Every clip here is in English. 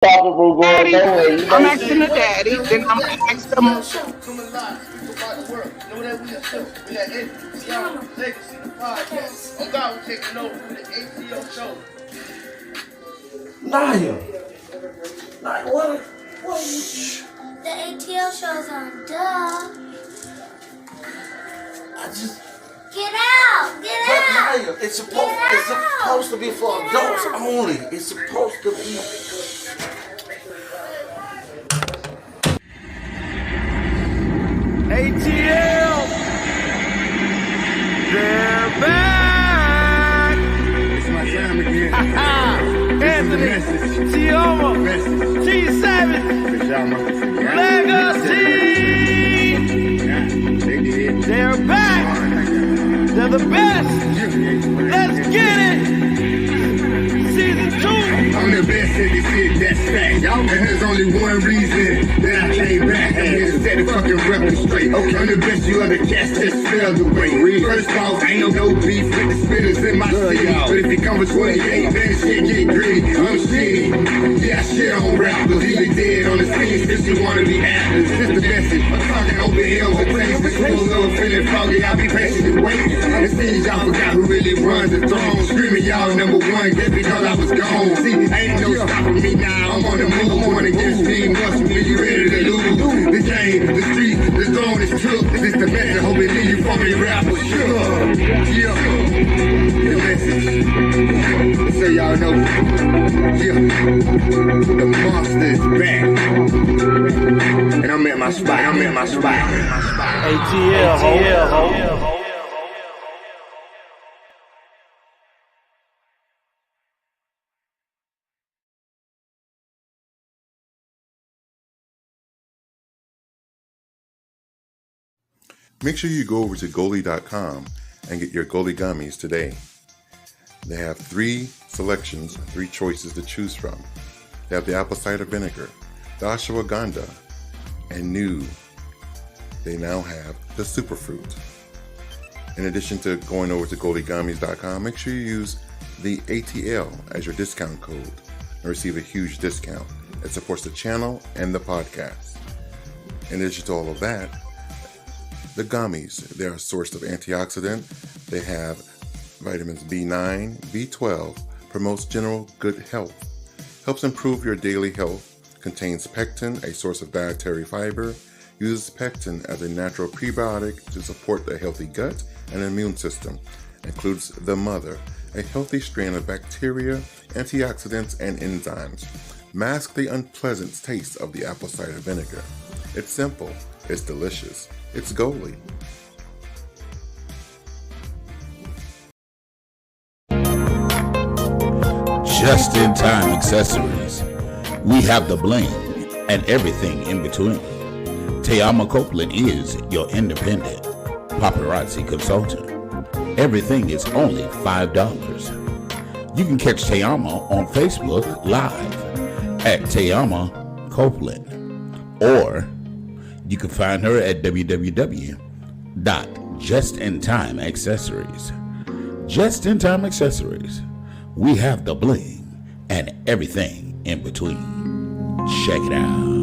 Probably going Daddy, nowhere. You I'm know, asking the daddy, then I'm gonna ask the Coming live about the world. Know that we are show. We got Tiana Legacy, the podcast. On God, we're taking over with the ATO show. Naya. Naya, what? What are you? The ATL show's on. Duh. I just. Get out! Get But out! Naya, it's supposed to be for adults only. It's supposed to be. ATL, they're back. It's my time again. Anthony, Tioma, G Savage, Legacy. They're back. They're the best. Let's get it. Season 2. I'm the best in this shit, that's fact. And there's only one reason that I came back. I'm here to set the fucking record straight. Okay. I'm the best you ever cast that spell the way. First off, ain't no beef with the spitters in my city. But if it comes with 28, then shit get gritty. I'm shitty. Yeah, I shit on rappers. Even dead on the scene, since you wanna be actors. Just the message. I'm talking open hills and things. The school little feeling foggy. I'll be patiently waiting. It seems y'all forgot who really runs the throne. Screaming y'all number one just because I was gone. See, ain't no stopping me now. I'm on the move. I'm on against team Russell. You ready to lose? The game, the street, the zone is took. This the message. Hope it leave you from me rapper. Sure. Yeah. The message. So y'all know. Yeah. The monster is back. And I'm at my spot. ATL, ho. Make sure you go over to Goli.com and get your Goli gummies today. They have 3 selections, 3 choices to choose from. They have the apple cider vinegar, the ashwagandha, and new, they now have the superfruit. In addition to going over to GoliGummies.com, make sure you use the ATL as your discount code and receive a huge discount. It supports the channel and the podcast. In addition to all of that, the gummies, they're a source of antioxidant. They have vitamins B9, B12, promotes general good health, helps improve your daily health, contains pectin, a source of dietary fiber, uses pectin as a natural prebiotic to support the healthy gut and immune system, includes the mother, a healthy strain of bacteria, antioxidants, and enzymes. Mask the unpleasant taste of the apple cider vinegar. It's simple, it's delicious, it's Goli. Just in time accessories. We have the bling and everything in between. Tayama Copeland is your independent paparazzi consultant. Everything is only $5. You can catch Tayama on Facebook Live at Tayama Copeland, or you can find her at www.justintimeaccessories. Just in time accessories. We have the bling and everything in between. Check it out.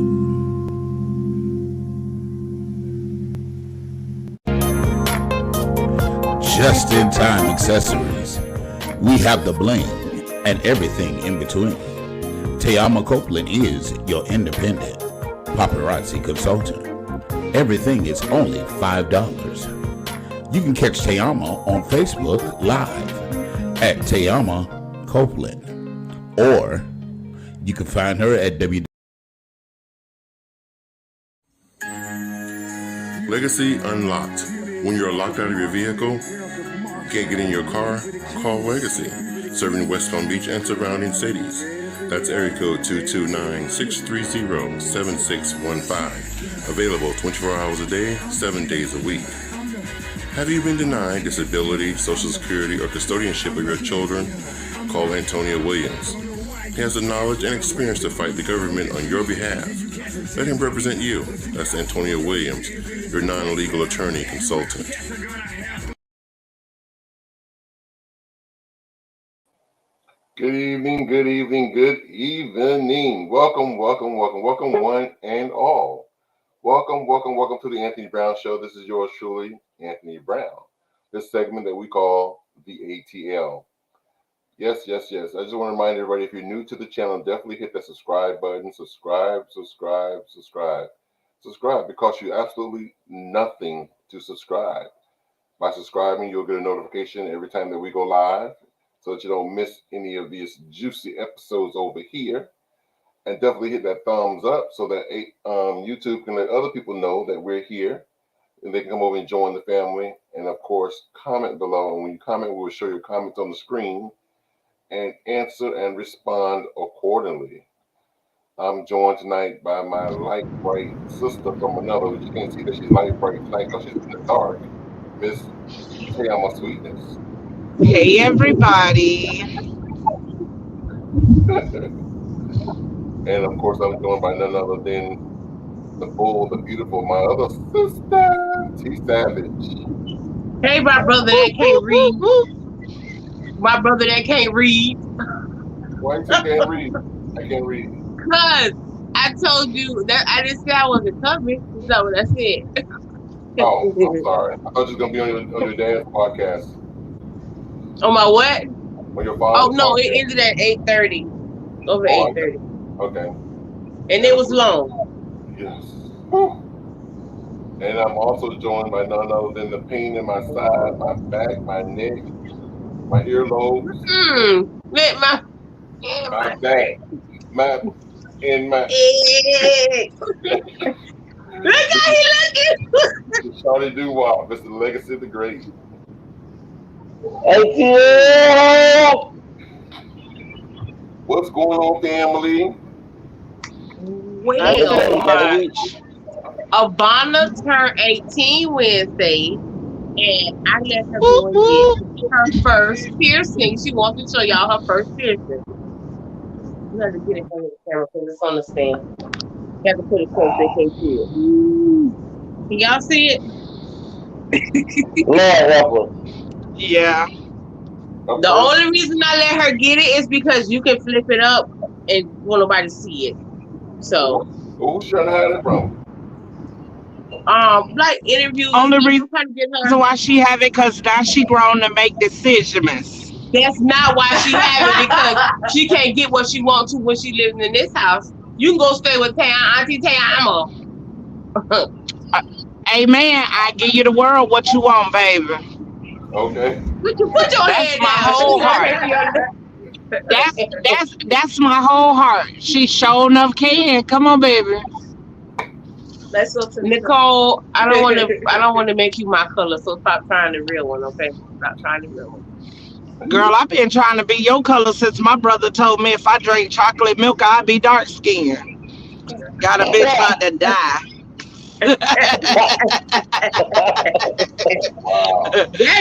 Just in time accessories. We have the bling and everything in between. Tayama Copeland is your independent paparazzi consultant. Everything is only $5. You can catch Tayama on Facebook Live at Tayama Copeland, or you can find her at Legacy Unlocked. When you're locked out of your vehicle, can't get in your car, call Legacy, serving West Palm Beach and surrounding cities. That's area code 229-630-7615. Available 24 hours a day, 7 days a week. Have you been denied disability, Social Security, or custodianship of your children? Call Antonio Williams. He has the knowledge and experience to fight the government on your behalf. Let him represent you. That's Antonio Williams, your non-legal attorney consultant. Good evening, good evening, good evening. Welcome, one and all. Welcome to the Anthony Brown Show. This is yours truly, Anthony Brown. This segment that we call the ATL. Yes. I just want to remind everybody, if you're new to the channel, definitely hit that subscribe button. Subscribe. Subscribe, because you absolutely nothing to subscribe. By subscribing, you'll get a notification every time that we go live, so that you don't miss any of these juicy episodes over here. And definitely hit that thumbs up so that YouTube can let other people know that we're here, and they can come over and join the family. And of course, comment below. And when you comment, we will show your comments on the screen and answer and respond accordingly. I'm joined tonight by my light bright sister from another. You can't see that she's light bright tonight because she's in the dark. Miss Tayama Sweetness. Hey, everybody. And of course, I'm joined by none other than the full, the beautiful, my other sister, T Savage. Hey, my brother that can't read. My brother that can't read. Why you can't read? I can't read. Because I told you that I didn't say I wasn't coming. That's not what I said. Oh, I'm sorry. I thought you were going to be on your dad's podcast. On my what? On your father's Oh, no, podcast. it ended at 8:30. Over 8:30. Okay. And it was long. Yes. Whew. And I'm also joined by none other than the pain in my side, my back, my neck, my earlobes, With my back, my. Look how he looking. Charlie Duwop, Mr. Legacy the Great. ATL! What's going on, family? Well, Ivana turned 18 Wednesday, and I let her go and get her first piercing. She wants to show y'all her first piercing. You have to get it from the camera because it's on the stand. You have to put it close so they can't see it. Can y'all see it? Yeah. The only reason I let her get it is because you can flip it up and won't nobody see it. So. Who's trying to hide it from? Like interviews. Only reason why she have it because now she grown to make decisions. That's not why she have it, because she can't get what she wants to when she living in this house. You can go stay with Auntie Tayama. Amen. I give you the world what you want, baby. Okay. Put your head my down. Whole heart. That's my whole heart. She sure enough can. Come on, baby. Let's go to Nicole. I don't want to make you my color, so stop trying the real one, okay? Stop trying the real one. Girl, I've been trying to be your color since my brother told me if I drank chocolate milk, I'd be dark skinned. Got a bitch about to die. That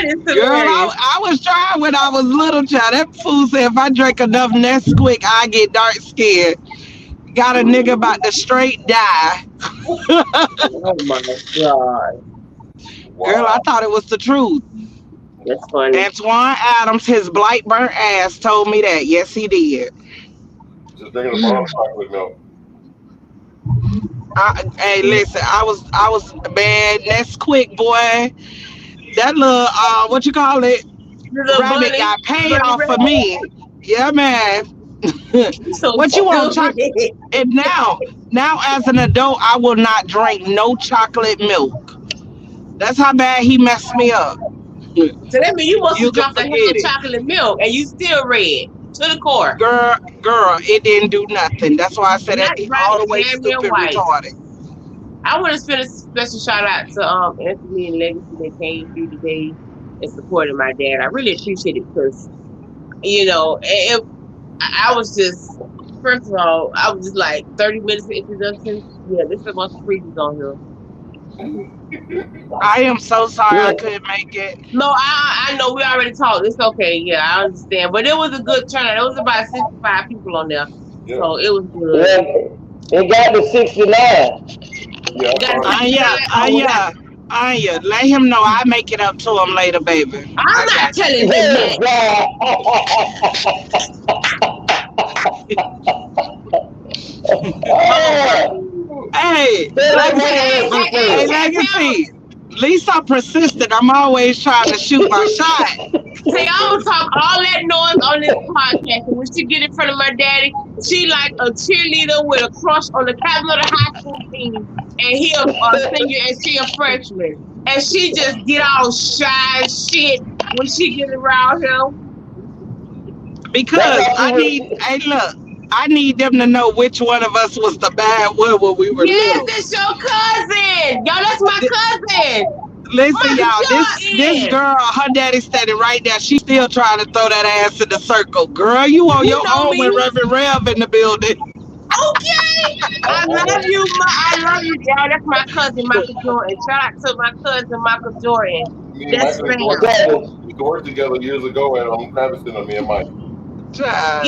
is Girl, I was trying when I was little child. That fool said if I drank enough Nesquik, I get dark skinned. Got a nigga about to straight die. Oh my God. Girl, I thought it was the truth. That's funny. Antoine Adams, his blight burnt ass, told me that. Yes, he did. Just drinking a bottle of chocolate milk. Hey, listen, I was bad. That's quick, boy. That little what you call it? Rabbit got paid off for me. Yeah, man. What you want, chocolate? And now as an adult, I will not drink no chocolate milk. That's how bad he messed me up. So that means you must have drunk a hell of chocolate milk and you still red to the core. Girl, it didn't do nothing. That's why I said that all the way stupid retarded. I want to spend a special shout out to Anthony and Legacy that came through today and supported my dad. I really appreciate it because, I was just, first of all, I was just like 30 minutes of introduction. Yeah, this is a bunch of freebies on here. I am so sorry I couldn't make it. No, I know we already talked. It's okay. Yeah, I understand. But it was a good turnout. It was about 65 people on there. Yeah. So it was good. Yeah, it got to 69. Anya, let him know I make it up to him later, baby. I'm not telling him that. Hey, Legacy. At least I'm persistent. I'm always trying to shoot my shot. See, I will talk all that noise on this podcast, and when she get in front of my daddy, she like a cheerleader with a crush on the captain of the high school team, and he a senior and she a freshman, and she just get all shy and shit when she get around him. Because I need them to know which one of us was the bad one when we were little. Yes, it's your cousin. Y'all, that's my cousin. Listen, y'all, this girl, her daddy standing right there. She still trying to throw that ass in the circle. Girl, you on your own with Reverend Rev in the building. Okay. I love you, y'all. That's my cousin, Michael Jordan. Shout out to my cousin, Michael Jordan. That's We worked together years ago at Traviston on me and Mike. Yeah,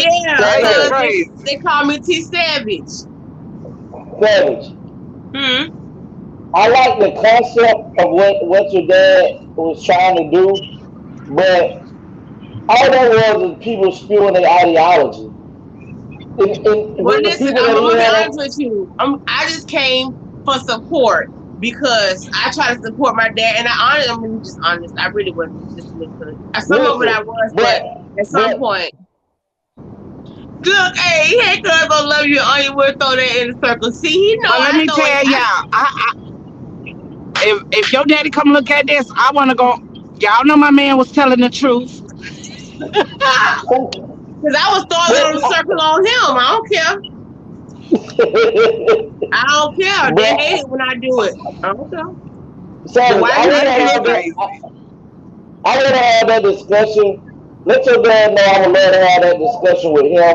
they call me T Savage. Savage. I like the concept of what your dad was trying to do, but all that was people spewing their ideology. Well, listen, I'm gonna be honest with you. I just came for support because I try to support my dad, and I'm just honest. I really wasn't just some of it I was, but at some point. Look, hey, hey, girl, gonna love you. All you will throw that in the circle. See, he know. Let me tell y'all, if your daddy come look at this, I want to go. Y'all know my man was telling the truth. Because I was throwing a little circle on him. I don't care. They hate it when I do it. I don't care. So I want to have that discussion. Let your dad know I would love to have that discussion with him.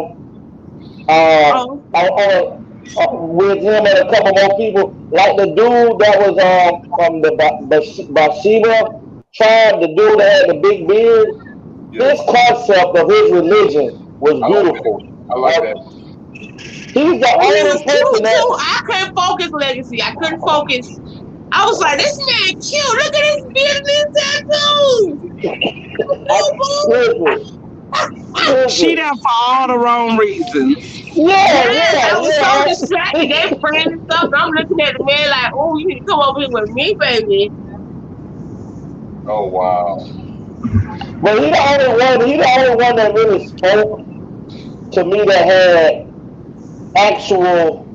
With him and a couple more people, like the dude that was from the Bathsheba tribe, the dude that had the big beard. This concept of his religion was beautiful. I like that. He's the only person that I couldn't focus, Legacy. I couldn't focus. I was like, this man cute. Look at his beard and his tattoos. She there for all the wrong reasons. I was so distracted. They praying and stuff. I'm looking at the man like, oh, you need to come over here with me, baby. Oh, wow. But he the only one that really spoke to me that had actual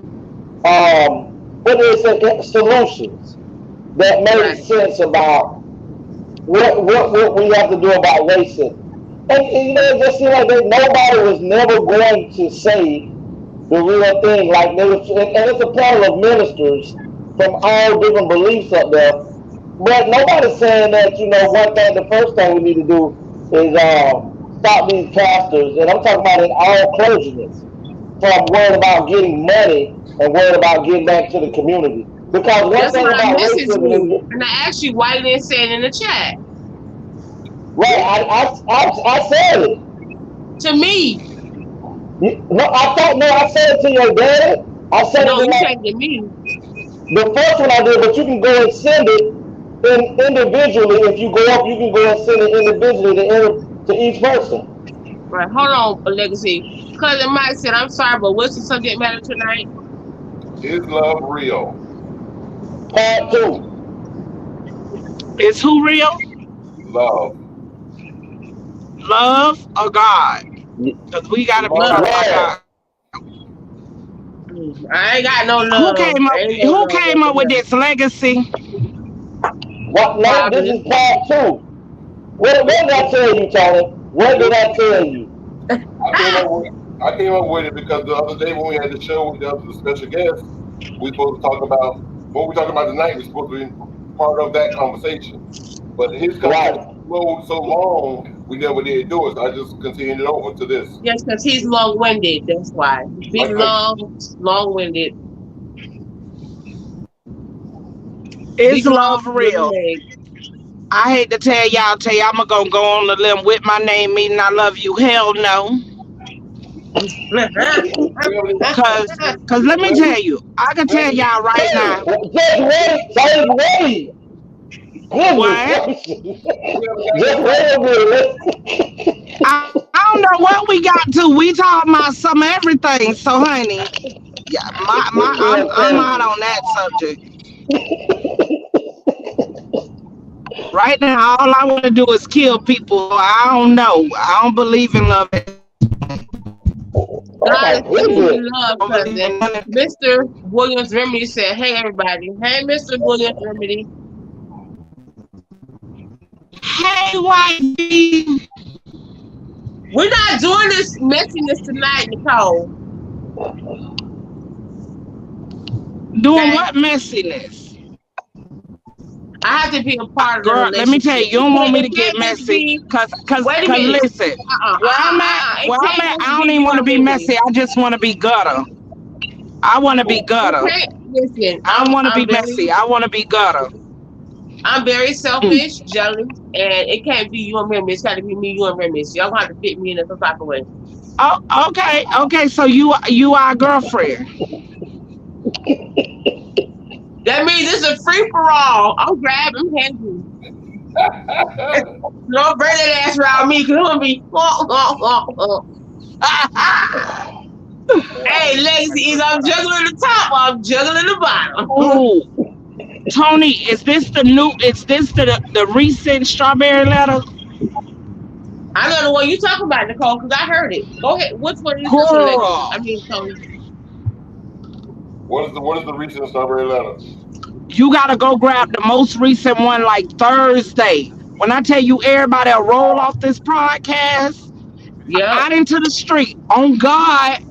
solutions that made sense about what we have to do about racism. And you know, it just seemed like nobody was never going to say the real thing. Like there was, and it's a panel of ministers from all different beliefs up there. But nobody's saying that, you know, the first thing we need to do is stop these pastors, and I'm talking about in all clergymen, from worried about getting money and worried about getting back to the community. Because one thing about racism, and I actually why you didn't say it in the chat. Right, I said it. To me. No, I said it to your dad. I said no, it you said to me. The first one I did, but you can go and send it individually. If you go up, you can go and send it individually to each person. Right, hold on, Legacy. Cousin Mike said, I'm sorry, but what's the subject matter tonight? Is love real? Part 2. Is who real? Love. Love or God? Because we got to be love. God. I ain't got no love. Who came up with this, Legacy? What? No, this is part 2. What did I tell you, Tony? What did I tell you? I came up with it because the other day when we had the show with the other special guest, we supposed to talk about what we're talking about tonight. We're supposed to be part of that conversation. But his conversation flowed so long, we never did do it. So I just continued it over to this. Yes, because he's long-winded. That's why. He's long-winded. Is love real? I hate to tell y'all, I'm gonna go on the limb with my name, meaning I love you. Hell no. Cause let me tell you, I can tell y'all right now. Just wait. Goodness What? gracious. Just wait a minute. I don't know what we got to. We talking about some everything. So, honey, yeah, I'm out on that subject. Right now, all I want to do is kill people. I don't know. I don't believe in love. God is truly love, cousin. Mr. Williams Remedy said, "Hey everybody, hey Mr. Williams Remedy." Hey, YB. We're not doing this messiness tonight, Nicole. Doing what messiness? I have to be a part of the Girl, relationship. let me tell you don't want me to get messy. Cause listen, where I'm at, I don't even want to be messy. I just want to be gutter. I want to be gutter. Listen, I don't want to be messy. I want to be gutter. I'm very selfish, jealous, and it can't be you and Remy. It's got to be me, you and Remy. So y'all gonna have to fit me in some type of way. Oh, okay. So you are a girlfriend. That means it's a free for all. I'll grab him, hand you. Don't bring that ass around me, cause I'm gonna be. Hey, Legacy, either I'm juggling the top or I'm juggling the bottom. Ooh. Tony, is this the recent strawberry letter? I know the one you talking about, Nicole, because I heard it. Go ahead. Which one is this one, Legacy? I mean, Tony. What is the recent strawberry letter? You gotta go grab the most recent one, like Thursday. When I tell you everybody will roll off this podcast, out into the street. On God.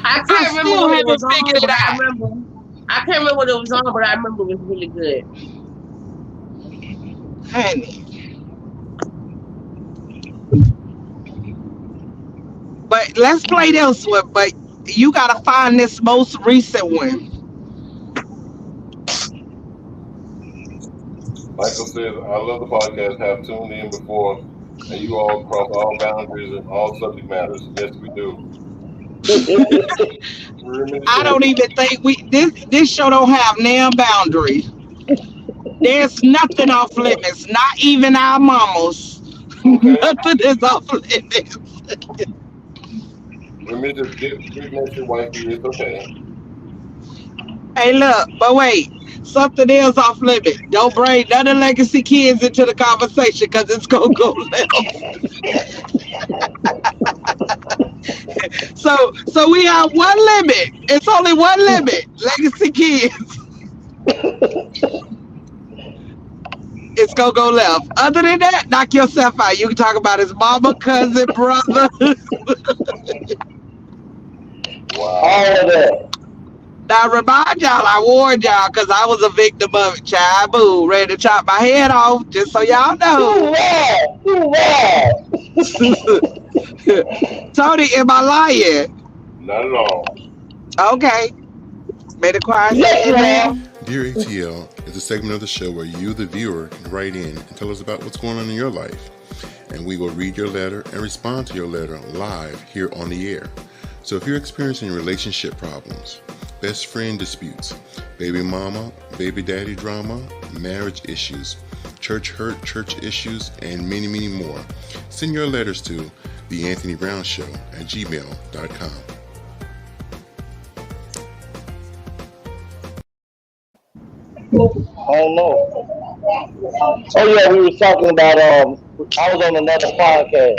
I can't remember what it was on, but I can't remember what it was on, but I remember it was really good. Honey. But let's play this one. But you gotta find this most recent one. Michael says, I love the podcast, have tuned in before, and you all cross all boundaries and all subject matters. Yes, we do. I don't even think this show don't have damn boundary. There's nothing off limits, not even our mamas. Okay. Nothing is off limits. Remember, get next to wifey, it's okay. Hey, look, but wait. Something else off limit. Don't bring none of Legacy kids into the conversation because it's gonna go left. So we have one limit. It's only one limit. Legacy kids. It's gonna go left. Other than that, knock yourself out. You can talk about his mama, cousin, brother. Wow. All of that. Now remind y'all, I warned y'all because I was a victim of it, child. Boo, ready to chop my head off, just so y'all know. Tony, am I lying? Not at all. Okay. Made it quiet. Dear ATL is a segment of the show where you, the viewer, can write in and tell us about what's going on in your life. And we will read your letter and respond to your letter live here on the air. So if you're experiencing relationship problems, best friend disputes, baby mama, baby daddy drama, marriage issues, church hurt, church issues, and many, many more, send your letters to theanthonybrownshow@gmail.com. Oh no. Oh yeah, we were talking about I was on another podcast.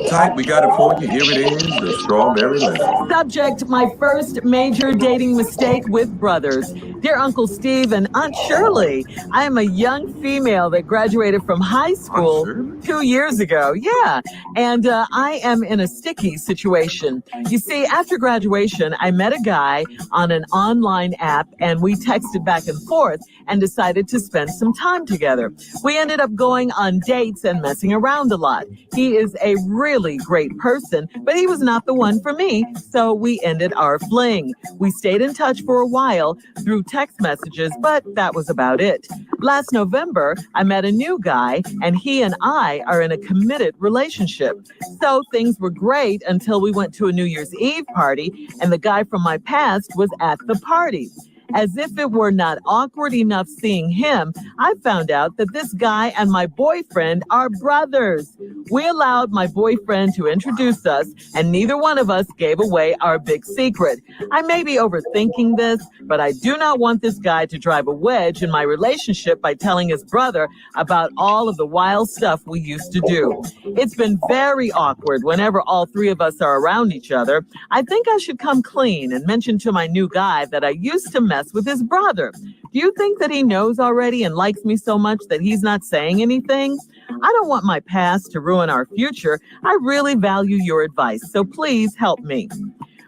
Type, we got it for you. Here it is, the strawberry letter. Subject, my first major dating mistake with brothers. Dear Uncle Steve and Aunt Shirley, I am a young female that graduated from high school 2 years ago. Yeah, and I am in a sticky situation. You see, after graduation, I met a guy on an online app and we texted back and forth and decided to spend some time together. We ended up going on dates and messing around a lot. He is a a really great person, but he was not the one for me, so we ended our fling. We stayed in touch for a while through text messages, but that was about it. Last November, I met a new guy, and he and I are in a committed relationship. So things were great until we went to a New Year's Eve party, and the guy from my past was at the party. As if it were not awkward enough seeing him, I found out that this guy and my boyfriend are brothers. We allowed my boyfriend to introduce us, and neither one of us gave away our big secret. I may be overthinking this, but I do not want this guy to drive a wedge in my relationship by telling his brother about all of the wild stuff we used to do. It's been very awkward whenever all three of us are around each other. I think I should come clean and mention to my new guy that I used to mess with his brother. Do you think that he knows already and likes me so much that he's not saying anything? I don't want my past to ruin our future. I really value your advice, so please help me.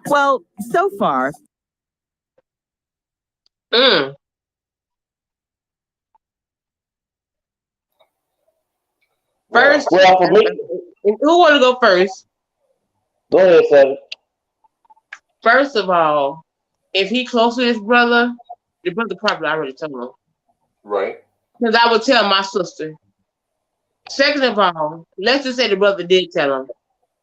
Well, so far. First, Well, for me, who want to go first? go ahead, Seven. First of all, if he close with his brother, the brother probably already told him. Right. Because I would tell my sister. Second of all, let's just say the brother did tell him.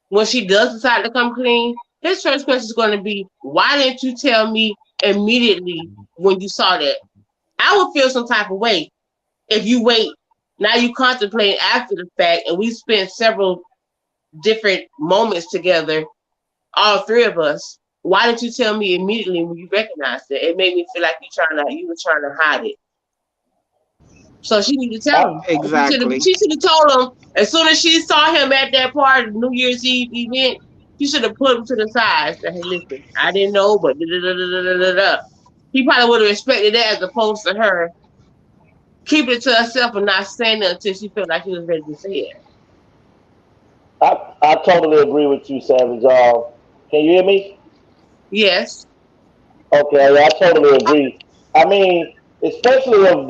When she does decide to come clean, his first question is going to be, why didn't you tell me immediately when you saw that? I would feel some type of way if you wait. Now you contemplate after the fact, and we spent several different moments together, all three of us. Why didn't you tell me immediately when you recognized it? It made me feel like you were trying to hide it. So she needed to tell him. Exactly. She should have told him as soon as she saw him at that party, New Year's Eve event. She should have put him to the side. Said, "Hey, listen, I didn't know, but da, da, da, da, da, da." He probably would have respected that as opposed to her keeping it to herself and not saying it until she felt like she was ready to say it. I totally agree with you, Savage. Can you hear me? Yes. Okay, I totally agree. I mean, especially if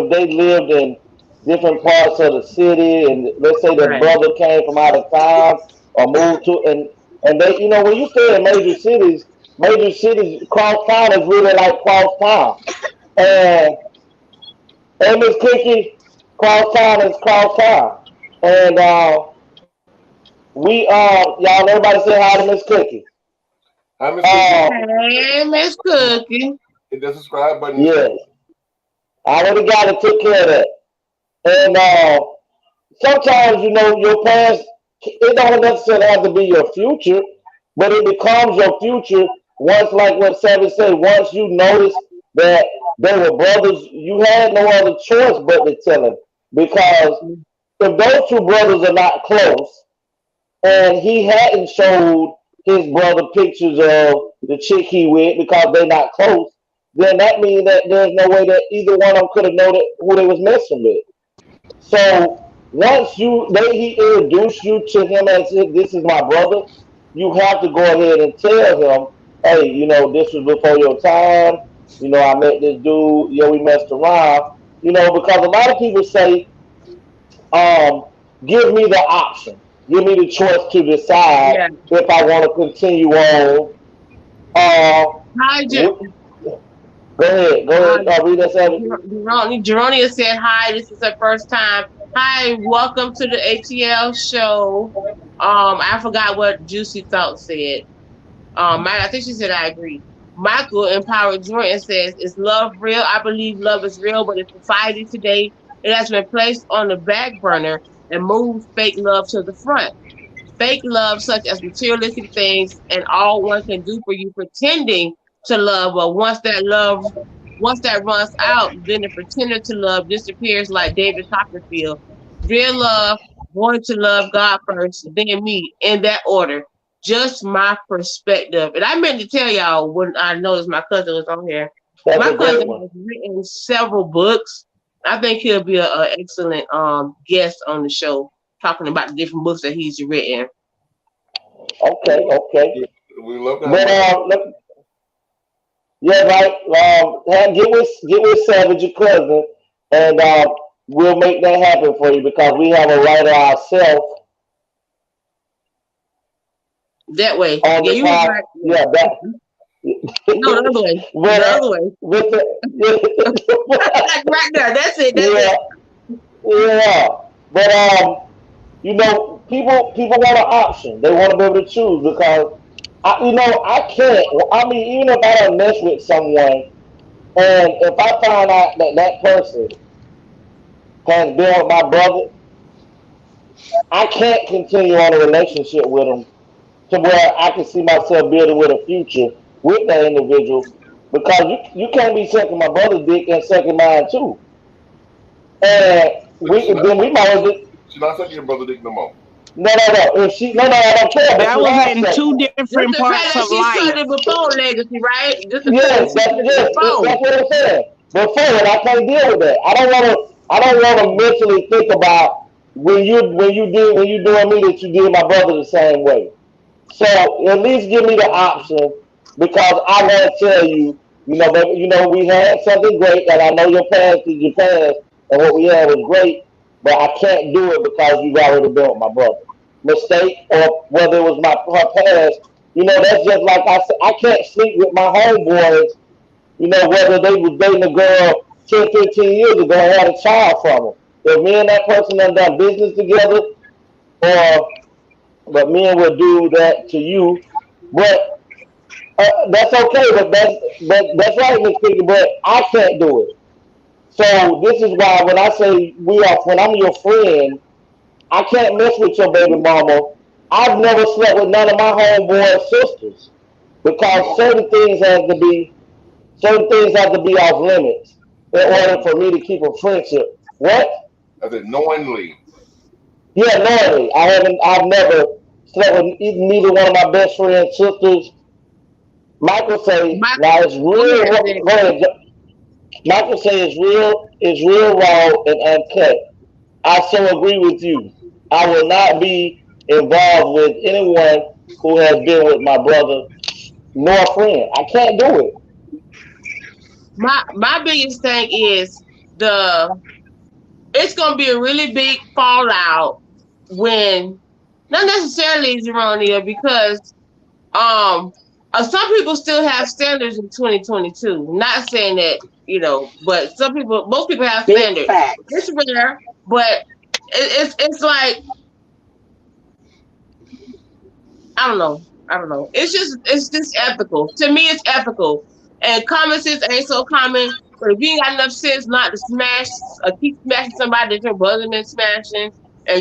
they lived in different parts of the city, and let's say their brother came from out of town or moved to, and they, you know, when you stay in major cities, cross town is really like cross town. And Miss Cookie, cross town is cross town. And y'all, everybody say hi to Miss Cookie. Hi, Miss Cookie. Hey, Miss Cookie. Hit the subscribe button. Yes. I already got it, took care of that. And sometimes, you know, your past, it don't necessarily have to be your future, but it becomes your future once, like what Savage said, once you notice that they were brothers, you had no other choice but to tell him. Because if those two brothers are not close, and he hadn't showed his brother pictures of the chick he with because they're not close, then that means that there's no way that either one of them could have known who they was messing with. So once he introduced you to him as if this is my brother, you have to go ahead and tell him, hey, you know, this was before your time. You know, I met this dude. Yeah, we messed around. You know, because a lot of people say, give me the option. Give me the choice to decide if I want to continue on. Hi, Go ahead. Read that, Savage. Geronia said, hi, this is her first time. Hi, welcome to the ATL show. I forgot what Juicy Thought said. I think she said, I agree. Michael Empowered Jordan says, is love real? I believe love is real, but in society today, it has been placed on the back burner and moved fake love to the front. Fake love, such as materialistic things and all one can do for you, pretending to love, but once that runs out, then the pretender to love disappears like David Copperfield. Real love, going to love God first, then me, in that order. Just my perspective. And I meant to tell y'all when I noticed my cousin was on here. My cousin has written several books. I think he'll be an excellent guest on the show, talking about the different books that he's written. Okay. We love that. Yeah, right. Get with Savage, your cousin, and we'll make that happen for you because we have a writer ourselves That way. On Yeah, the you was top, right. yeah, that. No, the other way. With, The other way. with the, Like right there. That's it. That's yeah, it. yeah. But you know, people want an option. They want to be able to choose because I can't. I mean, even if I don't mess with someone, and if I find out that that person has been with my brother, I can't continue on a relationship with him to where I can see myself building with a future with that individual because you can't be sucking my brother's dick and sucking mine too. And then we might as well. She's not sucking your brother dick no more. No. If she, no, I don't care. That was in two different Just the fact parts that of she life. said it before legacy, right? Just the fact Yes, that she said it before. that's what I'm saying. Before, and I can't deal with that. I don't want to mentally think about when you doing me that you did my brother the same way. So at least give me the option because I want to tell you, baby, we had something great, and I know your past is your past, and what we had was great, but I can't do it because you've already been with my brother. Mistake, or whether it was her past, that's just like I said, I can't sleep with my homeboys, whether they was dating a girl 10, 15 years ago and had a child from her. If me and that person done business together, but men will do that to you, but that's okay, but that's right, Miss Piggy, but I can't do it. So this is why when I say when I'm your friend, I can't mess with your baby mama. I've never slept with none of my homeboy sisters because certain things have to be off limits in order for me to keep a friendship. What? I said knowingly. Yeah, knowingly. I've never slept with neither one of my best friend's sisters. Michael say now it's real. Go ahead. Michael say it's real raw and uncut. I so agree with you. I will not be involved with anyone who has been with my brother nor a friend. I can't do it. My biggest thing is it's gonna be a really big fallout when not necessarily Geronia because some people still have standards in 2022. Not saying that, but most people have standards. It's rare, but it's like I don't know. It's just ethical. To me, it's ethical. And common sense ain't so common. But if you ain't got enough sense not to smash or keep smashing somebody that your brother been smashing, and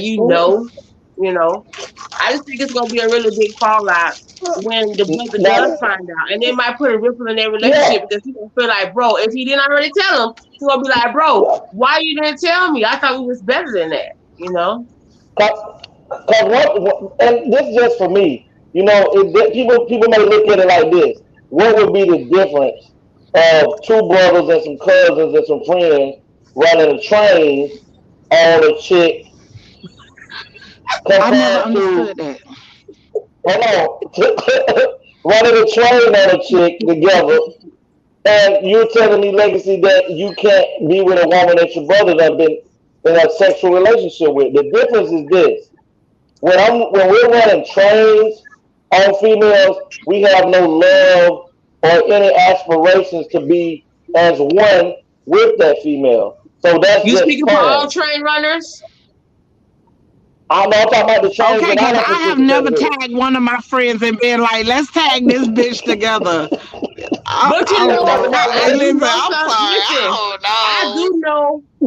I just think it's gonna be a really big fallout when the brother does find out, and they might put a ripple in their relationship because he's gonna feel like, bro, if he didn't already tell him, he's gonna be like, bro, why you didn't tell me? I thought we was better than that, And this is just for me, people may look at it like this. What would be the difference of two brothers and some cousins and some friends running a train on a chick? I never understood that. Running a train on a chick together, and you're telling me, Legacy, that you can't be with a woman that your brother has been in a sexual relationship with. The difference is this: when we're running trains on females, we have no love or any aspirations to be as one with that female. So that's you just speaking for all train runners. I'm talking about the trains. Okay, because I have never tagged one of my friends and been like, let's tag this bitch together. But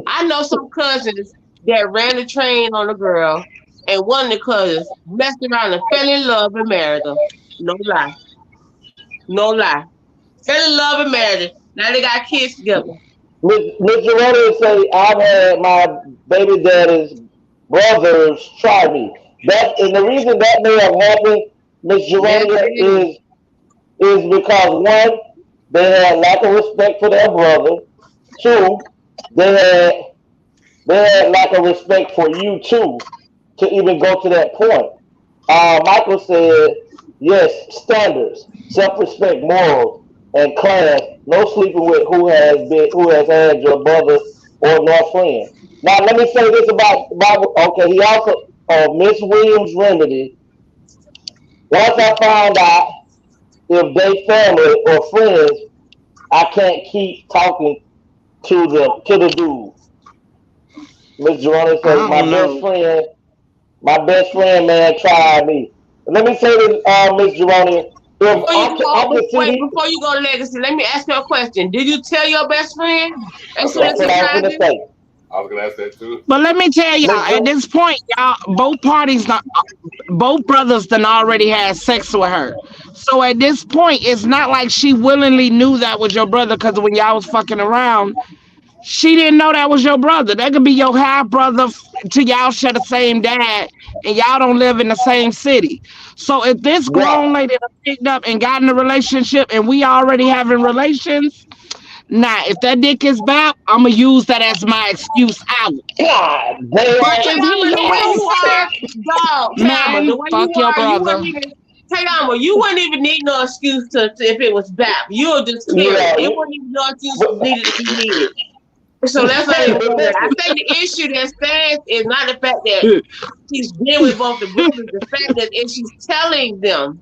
I know some cousins that ran the train on a girl, and one of the cousins messed around and fell in love and married her. No lie. Fell in love and married her. Now they got kids together. Miss Geronia say, I've had my baby daddy's brothers try me. And the reason that may have happened, Miss Geronia, is because one, they had lack of respect for their brother. Two, they had lack of respect for you too to even go to that point. Michael said, yes, standards, self-respect, morals, and class. No sleeping with who has had your brother or no friend. Now let me say this about Bible. Okay, he also Miss Williams Remedy Once I find out if they family or friends, I can't keep talking to the dude. Miss Jerome says my best friend, man, tried me. Let me say this, Miss Jerome. Before you go, Legacy, let me ask you a question. Did you tell your best friend? That's what I was going to say. I was gonna ask that too. But let me tell y'all, at this point, y'all, both brothers done already had sex with her. So at this point, it's not like she willingly knew that was your brother, because when y'all was fucking around, she didn't know that was your brother. That could be your half brother till y'all share the same dad and y'all don't live in the same city. So if this grown lady picked up and got in a relationship and we already having relations, nah, if that dick is bad, I'm gonna use that as my excuse out. God damn. But the way you are, dog, man, the way fuck you your are, brother. You wouldn't even need no excuse to if it was bad. You'll just clear it. It wouldn't even no excuse needed to be needed. So that's not even good. I think the issue that stands is not the fact that she's been with both the brothers, the fact that if she's telling the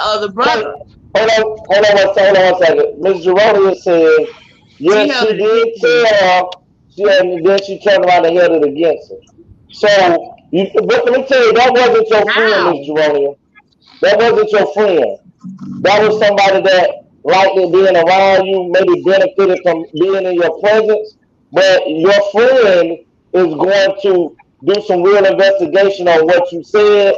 other brother. Hold on one second. Ms. Geronia said, yes, she did tell her, and then she turned around and held it against her. So, but let me tell you, that wasn't your friend, Ms. Geronia. That wasn't your friend. That was somebody that liked it being around you, maybe benefited from being in your presence. But your friend is going to do some real investigation on what you said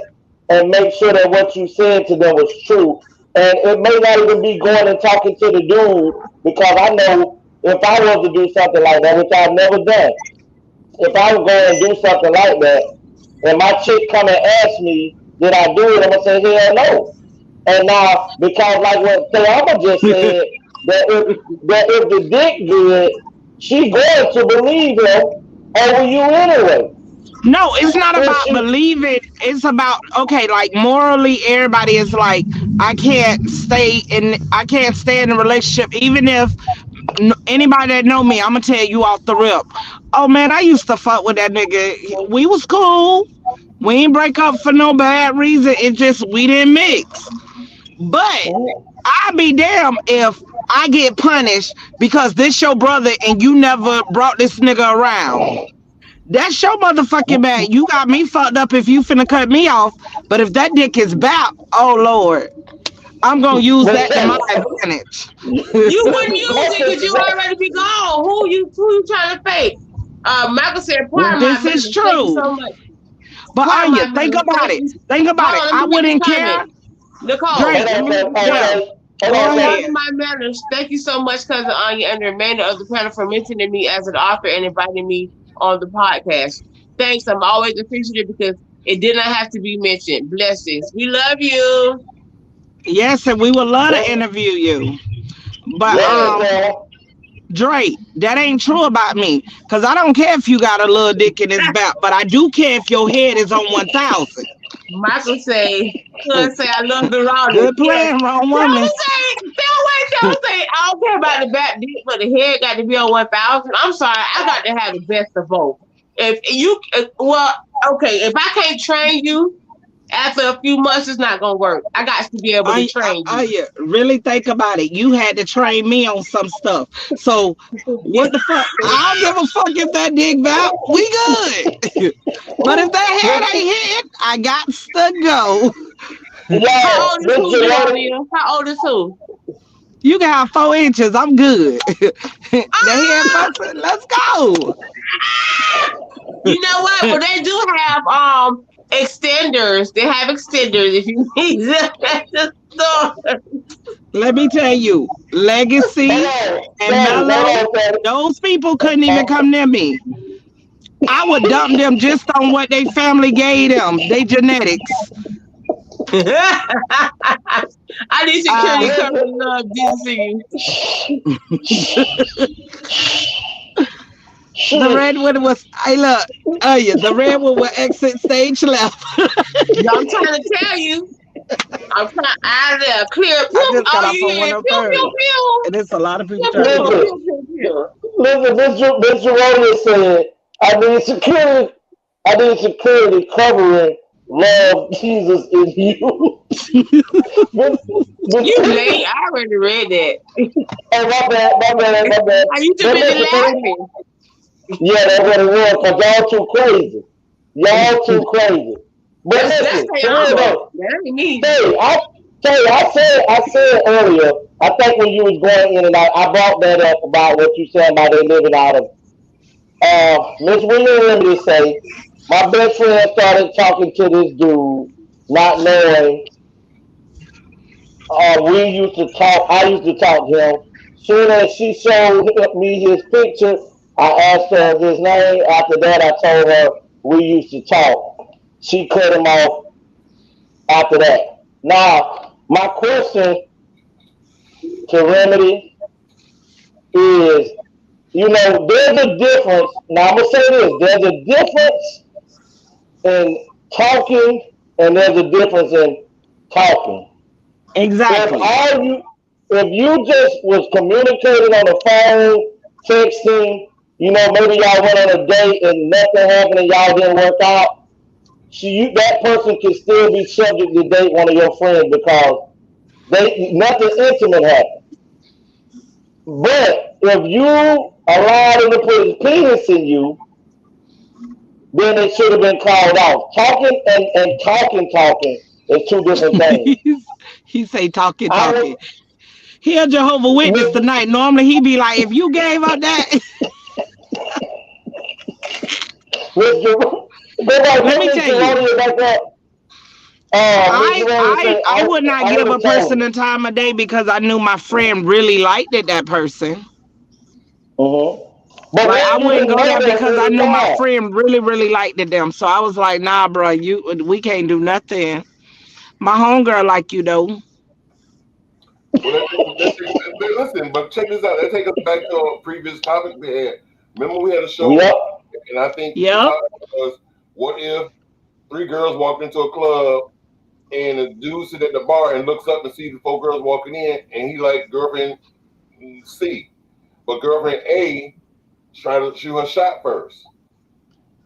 and make sure that what you said to them was true. And it may not even be going and talking to the dude, because I know if I was to do something like that, which I've never done, if I was going to do something like that, and my chick come and ask me, did I do it? I'm going to say, hell no. And now, because like what Tayama just said, that if the dick good, she going to believe him over you anyway. No, it's not about believing. It's about, okay, like morally, everybody is like, I can't stay in a relationship, even if anybody that know me, I'm gonna tell you off the rip. Oh man, I used to fuck with that nigga. We was cool. We ain't break up for no bad reason. It just we didn't mix. But I'd be damn if I get punished because this your brother and you never brought this nigga around. That's your motherfucking bad. You got me fucked up if you finna cut me off. But if that dick is bap, oh Lord, I'm gonna use that to my advantage. You wouldn't use it because you already be gone. Who you trying to fake? Michael said, this is true. So much. But Anya, think about it. Think about it. I wouldn't care. Nicole, my manners. Thank you so much, cousin Anya, and the remainder of the panel for mentioning me as an author and inviting me on the podcast. Thanks. I'm always appreciative because it did not have to be mentioned. Blessings. We love you. Yes, and we would love to interview you. But Drake, that ain't true about me. Because I don't care if you got a little dick in his back, but I do care if your head is on 1,000. Michael say, I love the wrong. Good plan, wrong woman. Don't say, I don't care about the back dick, but the head got to be on 1,000. I'm sorry, I got to have the best of both. If you, if I can't train you, after a few months, it's not gonna work. I got to be able to train you. Really think about it. You had to train me on some stuff. So what the fuck? I don't give a fuck if that dick back. We good. But if that head ain't hit, I got to go. How old is who? You can have 4 inches. I'm good. The head person, let's go. You know what? Well, they do have extenders. They have extenders if you need them at the store. Let me tell you, Legacy and Mellow, those people couldn't even come near me. I would dump them just on what they family gave them, they genetics. I need security coverage love The redwood was, the redwood will exit stage left. I'm trying to tell you. I'm trying out of there. Clear. And it's a lot of people trying to listen, Mr. Rogers said, I need security covering love Jesus in you. You late? I already read that. Oh, my bad. Are you too busy laughing? Yeah, that's what it was, because y'all too crazy. Y'all too crazy. But listen, that ain't me. I said earlier, I think when you was going in and out, I brought that up about what you said about they living out of. Miss William Remedy say, my best friend started talking to this dude, not knowing we used to talk. I used to talk to him. Soon as she showed me his picture, I asked her his name. After that, I told her we used to talk. She cut him off after that. Now, my question to Remedy is, there's a difference. Now, I'm going to say this. There's a difference in talking and there's a difference in talking. Exactly. If you just was communicating on the phone, texting, maybe y'all went on a date and nothing happened and y'all didn't work out, that person can still be subject to date one of your friends because nothing intimate happened. But if you allowed him to put his penis in you, then it should have been called off. Talking and talking is two different things. He say talking. He a Jehovah's Witness tonight. Normally he be like, if you gave up that. Let me tell you. I would not give a person the time of day because I knew my friend really liked that person. But I wouldn't go there because I knew my friend really, really liked them. So I was like, nah, bro, we can't do nothing. My homegirl like you though. Well, listen, but check this out. That take us back to a previous topic we had. Remember we had a show, and I think the topic was, what if 3 girls walked into a club and the dude sits at the bar and looks up and sees the 4 girls walking in, and he like girlfriend C, but girlfriend A tried to shoot her shot first.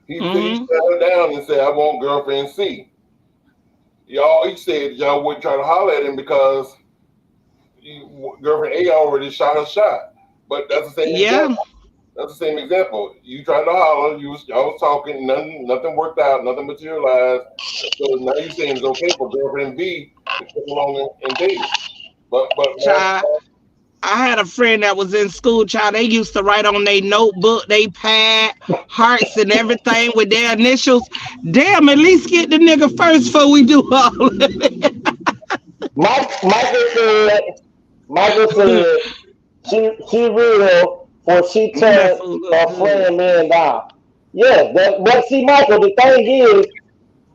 He sat her down and said, I want girlfriend C. He said y'all wouldn't try to holler at him because girlfriend A already shot her shot. But that's the same example. That's the same example. You tried to holler, y'all was talking, nothing worked out, nothing materialized. So now you're saying it's okay for girlfriend B to come along and date. But child, I had a friend that was in school, child. They used to write on their notebook, they pad, hearts and everything with their initials. Damn, at least get the nigga first before we do all of it. Michael said she real when she turned her friend man down. Yes, but see, Michael, the thing is,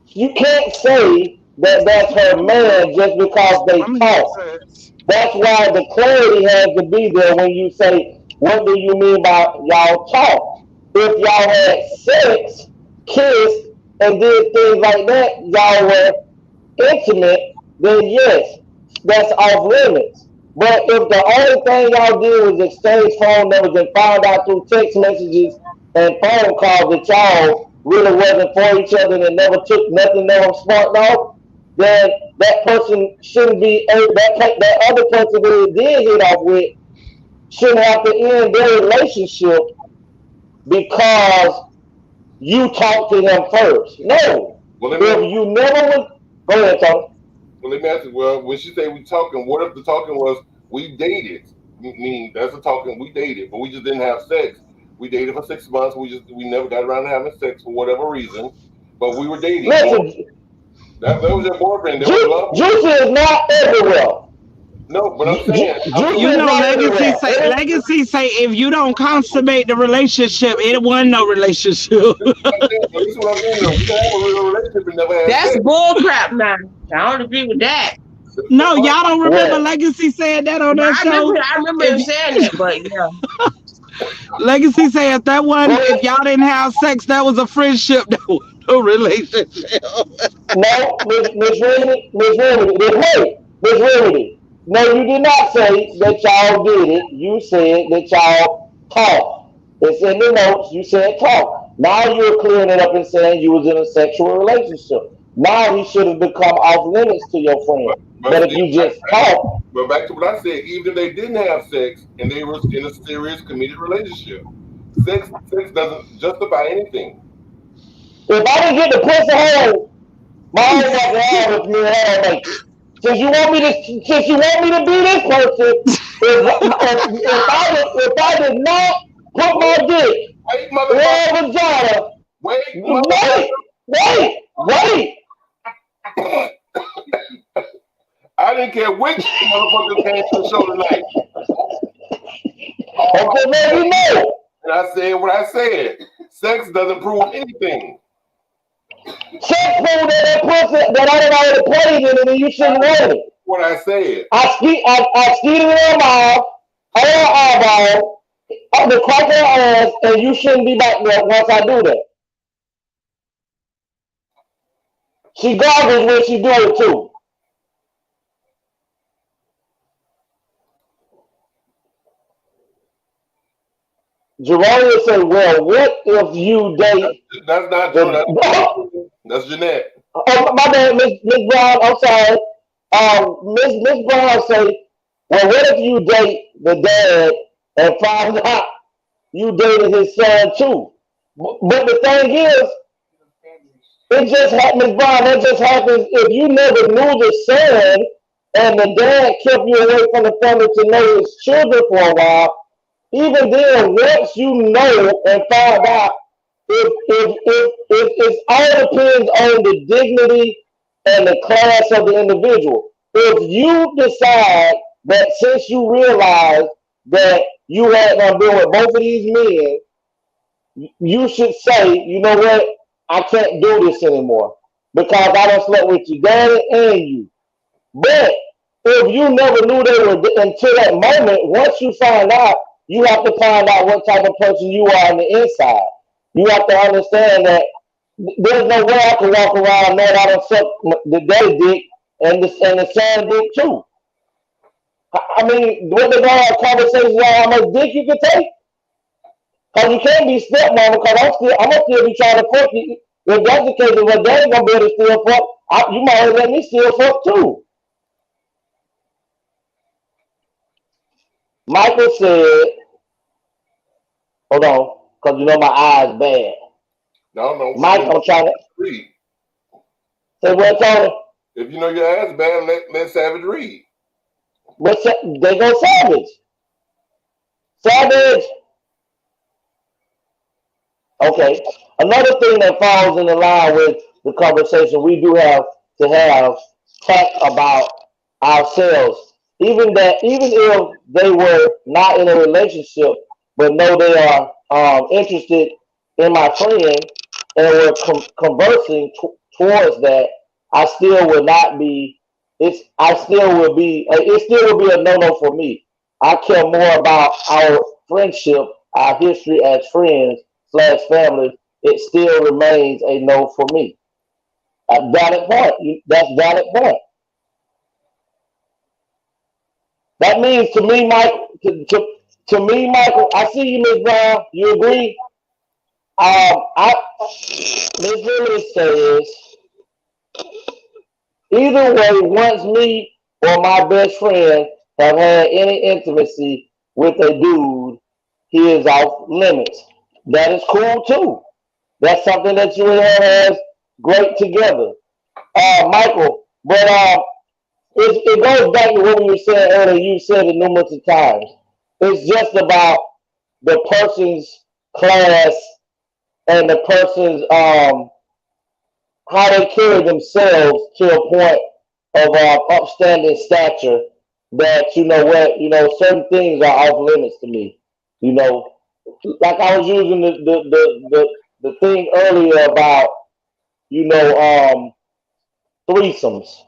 you can't say that that's her man just because they talk. That's why the clarity has to be there when you say, what do you mean by y'all talk? If y'all had sex, kissed, and did things like that, y'all were intimate, then yes, that's off limits. But if the only thing y'all did was exchange phone numbers and found out through text messages and phone calls that y'all really wasn't for each other and never took nothing that was sparked off, then that person shouldn't be, that other person that it did hit off with shouldn't have to end their relationship because you talked to him first. No. If you never would, go ahead, Tony. Well, let me ask you, when she say we talking, what if the talking was we dated? Meaning that's the talking, we dated, but we just didn't have sex. We dated for 6 months. We never got around to having sex for whatever reason, but we were dating. Listen, that was your boyfriend. Juicy is not everywhere. No, but I'm saying, Legacy say if you don't consummate the relationship, it wasn't no relationship. That's bullcrap, man. I don't agree with that. No, y'all don't remember Legacy saying that on that show? I remember him saying that, but yeah. Legacy said if y'all didn't have sex, that was a friendship, no relationship. No, Miss Remedy. No, you did not say that y'all did it. You said that y'all talked. It's in the notes. You said talk. Now you're clearing it up and saying you was in a sexual relationship. Now he should have become off limits to your friend. But if you just talk. But back to what I said, even if they didn't have sex and they were in a serious committed relationship, sex doesn't justify anything. If I didn't get the pussy home, my whole fucking hell with me and her make it. Since you want me to be this person, if I did not put my dick in her vagina, wait. I didn't care which motherfucker came to the show tonight. Okay, let me know. And I said what I said. Sex doesn't prove anything. Sex prove that pussy that I done already played in it and you shouldn't want it. What I said. I skeet in her mouth, on her eyeball, up the crack of her ass, and you shouldn't be back there once I do that. She garbage when she do it too. Jerome said, well, what if you date... That's not true. That's Jeanette. Oh, my bad, Miss Brown. I'm sorry. Miss Brown say, well, what if you date the dad and find out you dated his son too? But the thing is, it just happens, Miss Brown, that just happens if you never knew the son and the dad kept you away from the family to know his children for a while. Even then, once you know and find out, it all depends on the dignity and the class of the individual. If you decide that since you realize that you had not been with both of these men, you should say, you know what, I can't do this anymore because I done slept with your daddy and you. But if you never knew they were until that moment, once you find out, you have to find out what type of person you are on the inside. You have to understand that there's no way I can walk around knowing I done suck the daddy dick and the son dick too. I mean, what they gonna have conversations about how much dick you can take? Because you can't be stepmama because I'm gonna still be trying to fuck you. If that's the case, if daddy gonna be able to still fuck, you might as well let me still fuck too. Michael said, hold on, because you know my eyes bad. No. Mike, I'm trying to read. Say what, Tony? If you know your ass bad, let Savage read. But they go Savage. Savage. Okay. Another thing that falls in the line with the conversation we do have to have talk about ourselves. Even if they were not in a relationship, but know they are interested in my friend and we're conversing towards that, it still will be a no-no for me. I care more about our friendship, our history as friends / family. It still remains a no for me. Valid point. That's valid point. That means to me, Michael, I see you, Ms. Brown. You agree? Ms. Lily says, either way, once me or my best friend have had any intimacy with a dude, he is off limits. That is cool too. That's something that you and her has great together. Michael, but it goes back to what we were saying earlier. You said it numerous of times. It's just about the person's class and the person's how they carry themselves to a point of upstanding stature that, you know what, certain things are off limits to me. Like I was using the thing earlier about, threesomes.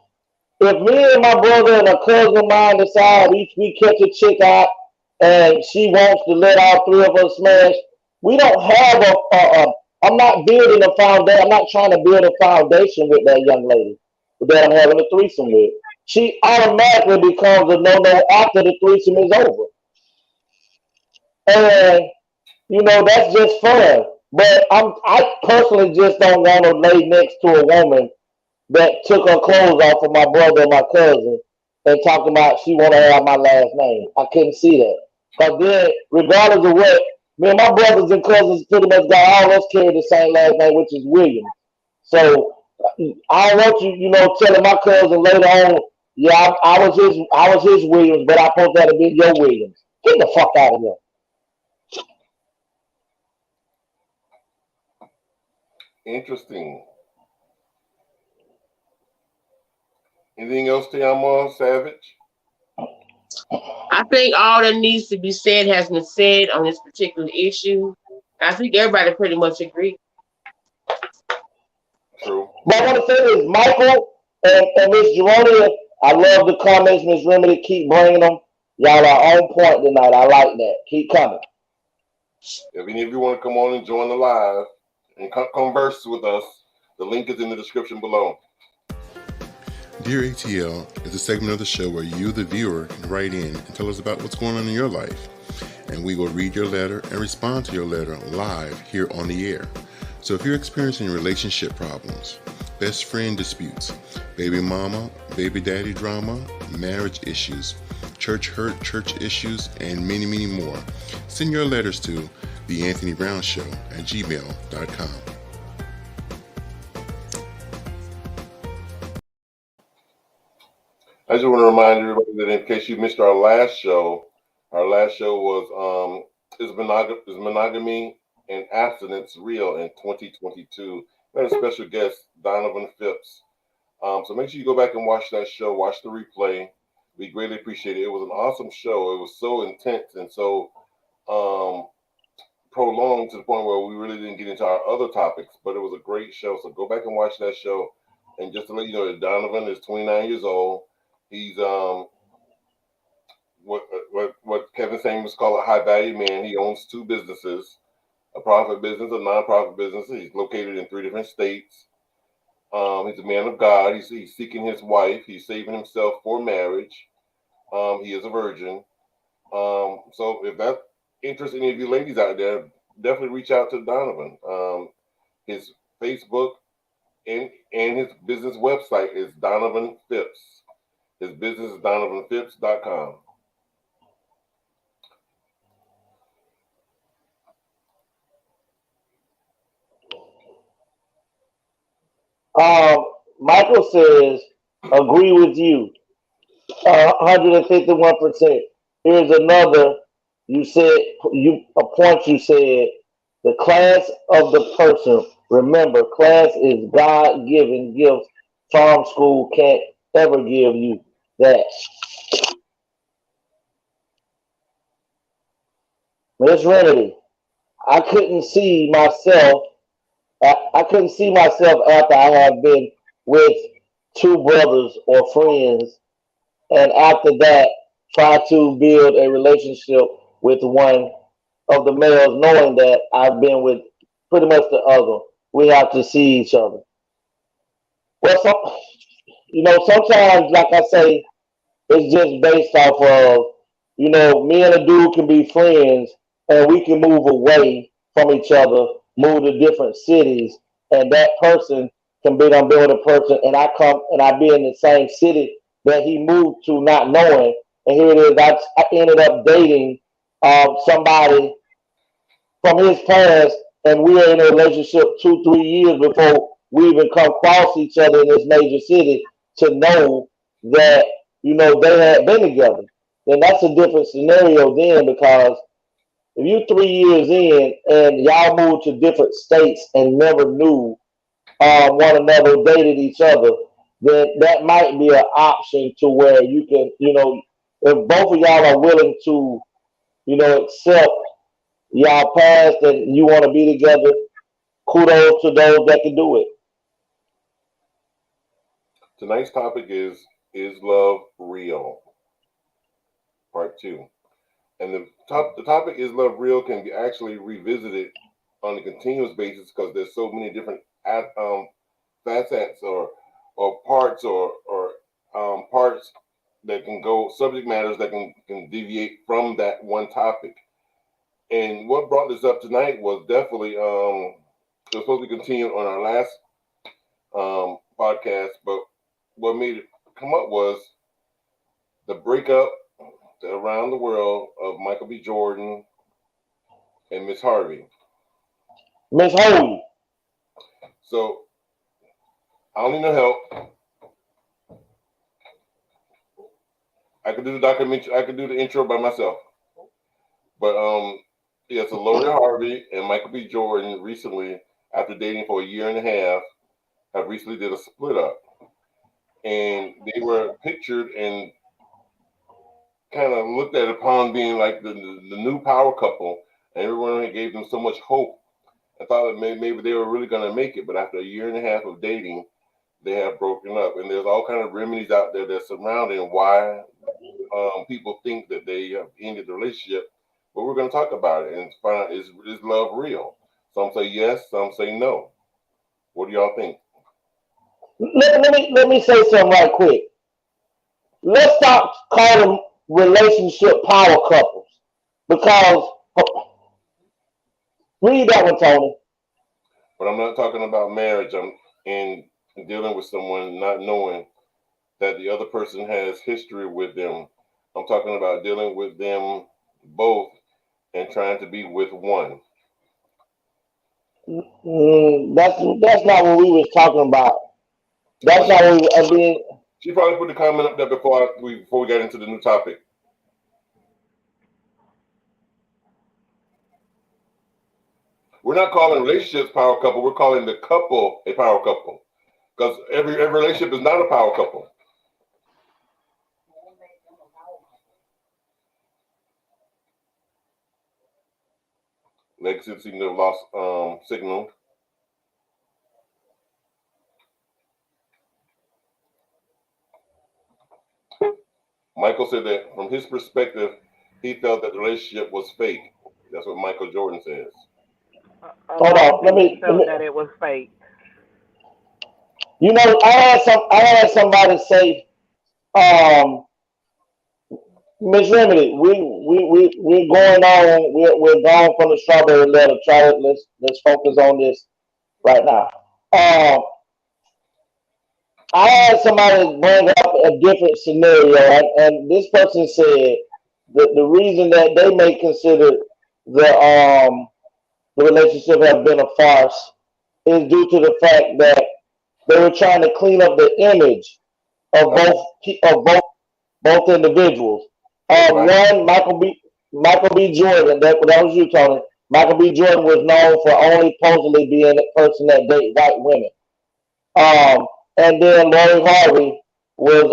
If me and my brother and a cousin of mine decide we catch a chick out and she wants to let all three of us smash, we don't have I'm not building a foundation. I'm not trying to build a foundation with that young lady that I'm having a threesome with. She automatically becomes a no-no after the threesome is over. And, that's just fun. But I personally just don't want to lay next to a woman that took her clothes off of my brother and my cousin and talking about she want to have my last name. I couldn't see that. Because then, regardless of what, me and my brothers and cousins pretty much got all us carry the same last name, which is Williams. So I don't want you, telling my cousin later on, yeah, I was his Williams, but I supposed to have been your Williams. Get the fuck out of here. Interesting. Anything else, Tiama Savage? I think all that needs to be said has been said on this particular issue. I think everybody pretty much agree. True. But I want to say this, Michael and Miss Geronia, I love the comments, Miss Remedy. Keep bringing them. Y'all are on point tonight. I like that. Keep coming. If any of you want to come on and join the live and converse with us, the link is in the description below. Dear ATL is a segment of the show where you, the viewer, can write in and tell us about what's going on in your life. And we will read your letter and respond to your letter live here on the air. So if you're experiencing relationship problems, best friend disputes, baby mama, baby daddy drama, marriage issues, church hurt, church issues, and many, many more, send your letters to theanthonybrown@gmail.com. I just want to remind everybody that in case you missed our last show was is monogamy and abstinence real in 2022? We had a special guest, Donovan Phipps. So make sure you go back and watch that show, watch the replay. We greatly appreciate it. It was an awesome show. It was so intense and so prolonged to the point where we really didn't get into our other topics, but it was a great show. So go back and watch that show. And just to let you know that Donovan is 29 years old. He's what Kevin Samuels call a high value man. He owns 2 businesses, a profit business, a non-profit business. He's located in 3 different states. He's a man of God. He's seeking his wife. He's saving himself for marriage. He is a virgin. So if that interests any of you ladies out there, definitely reach out to Donovan. His Facebook and his business website is Donovan Phipps. His business is DonovanPhipps.com. Michael says, agree with you. 151%. Here's another. You said a point. You said the class of the person. Remember, class is God-given gifts. Farm school can't ever give you that. Miss Remedy, I couldn't see myself. I couldn't see myself after I have been with 2 brothers or friends, and after that, try to build a relationship with one of the males, knowing that I've been with pretty much the other. We have to see each other. Well, sometimes, like I say, it's just based off of, me and a dude can be friends, and we can move away from each other, move to different cities, and that person can be done with a person, and I come and I be in the same city that he moved to, not knowing, and here it is. I ended up dating somebody from his past, and we were in a relationship 2-3 years before we even come across each other in this major city to know that they had been together. Then that's a different scenario then, because if you 3 years in and y'all moved to different states and never knew one another, dated each other, then that might be an option to where you can, if both of y'all are willing to, accept y'all past and you want to be together, kudos to those that can do it. Tonight's topic is love real? Part 2. And the topic is love real can be actually revisited on a continuous basis because there's so many different facets or parts or parts that can go, subject matters that can deviate from that one topic. And what brought this up tonight was definitely it was supposed to continue on our last podcast, but what made it come up was the breakup around the world of Michael B. Jordan and Miss Harvey. Miss Harvey. So I don't need no help. I could do the documentary. I could do the intro by myself. But yeah, so Lori Harvey and Michael B. Jordan recently, after dating for a year and a half, have recently did a split up, and they were pictured and kind of looked at upon being like the new power couple, and everyone gave them so much hope. I thought that maybe they were really going to make it, but after a year and a half of dating, they have broken up, and there's all kind of remedies out there that surrounding why people think that they have ended the relationship. But we're going to talk about it and find out, is love real? Some say yes, some say no. What do y'all think? Let me say something right quick. Let's stop calling relationship power couples, because read that one, Tony. But I'm not talking about marriage. I'm in dealing with someone not knowing that the other person has history with them. I'm talking about dealing with them both and trying to be with one. That's not what we was talking about. That's not what we. I mean, she probably put the comment up there before we got into the new topic. We're not calling relationships power couple. We're calling the couple a power couple, because every relationship is not a power couple. Legacy seemed to have lost signal. Michael said that from his perspective, he felt that the relationship was fake. That's what Michael Jordan says. Hold on, let me that it was fake. You know, I had somebody say, Miss Remedy, we're going on. We're gone from the strawberry letter. Let's focus on this right now. I had somebody bring up a different scenario, and this person said that the reason that they may consider the relationship have been a farce is due to the fact that they were trying to clean up the image of both individuals. One, Michael B. Jordan, that was you, Tony. Michael B. Jordan was known for only supposedly being the person that date white women. And then Lori Harvey was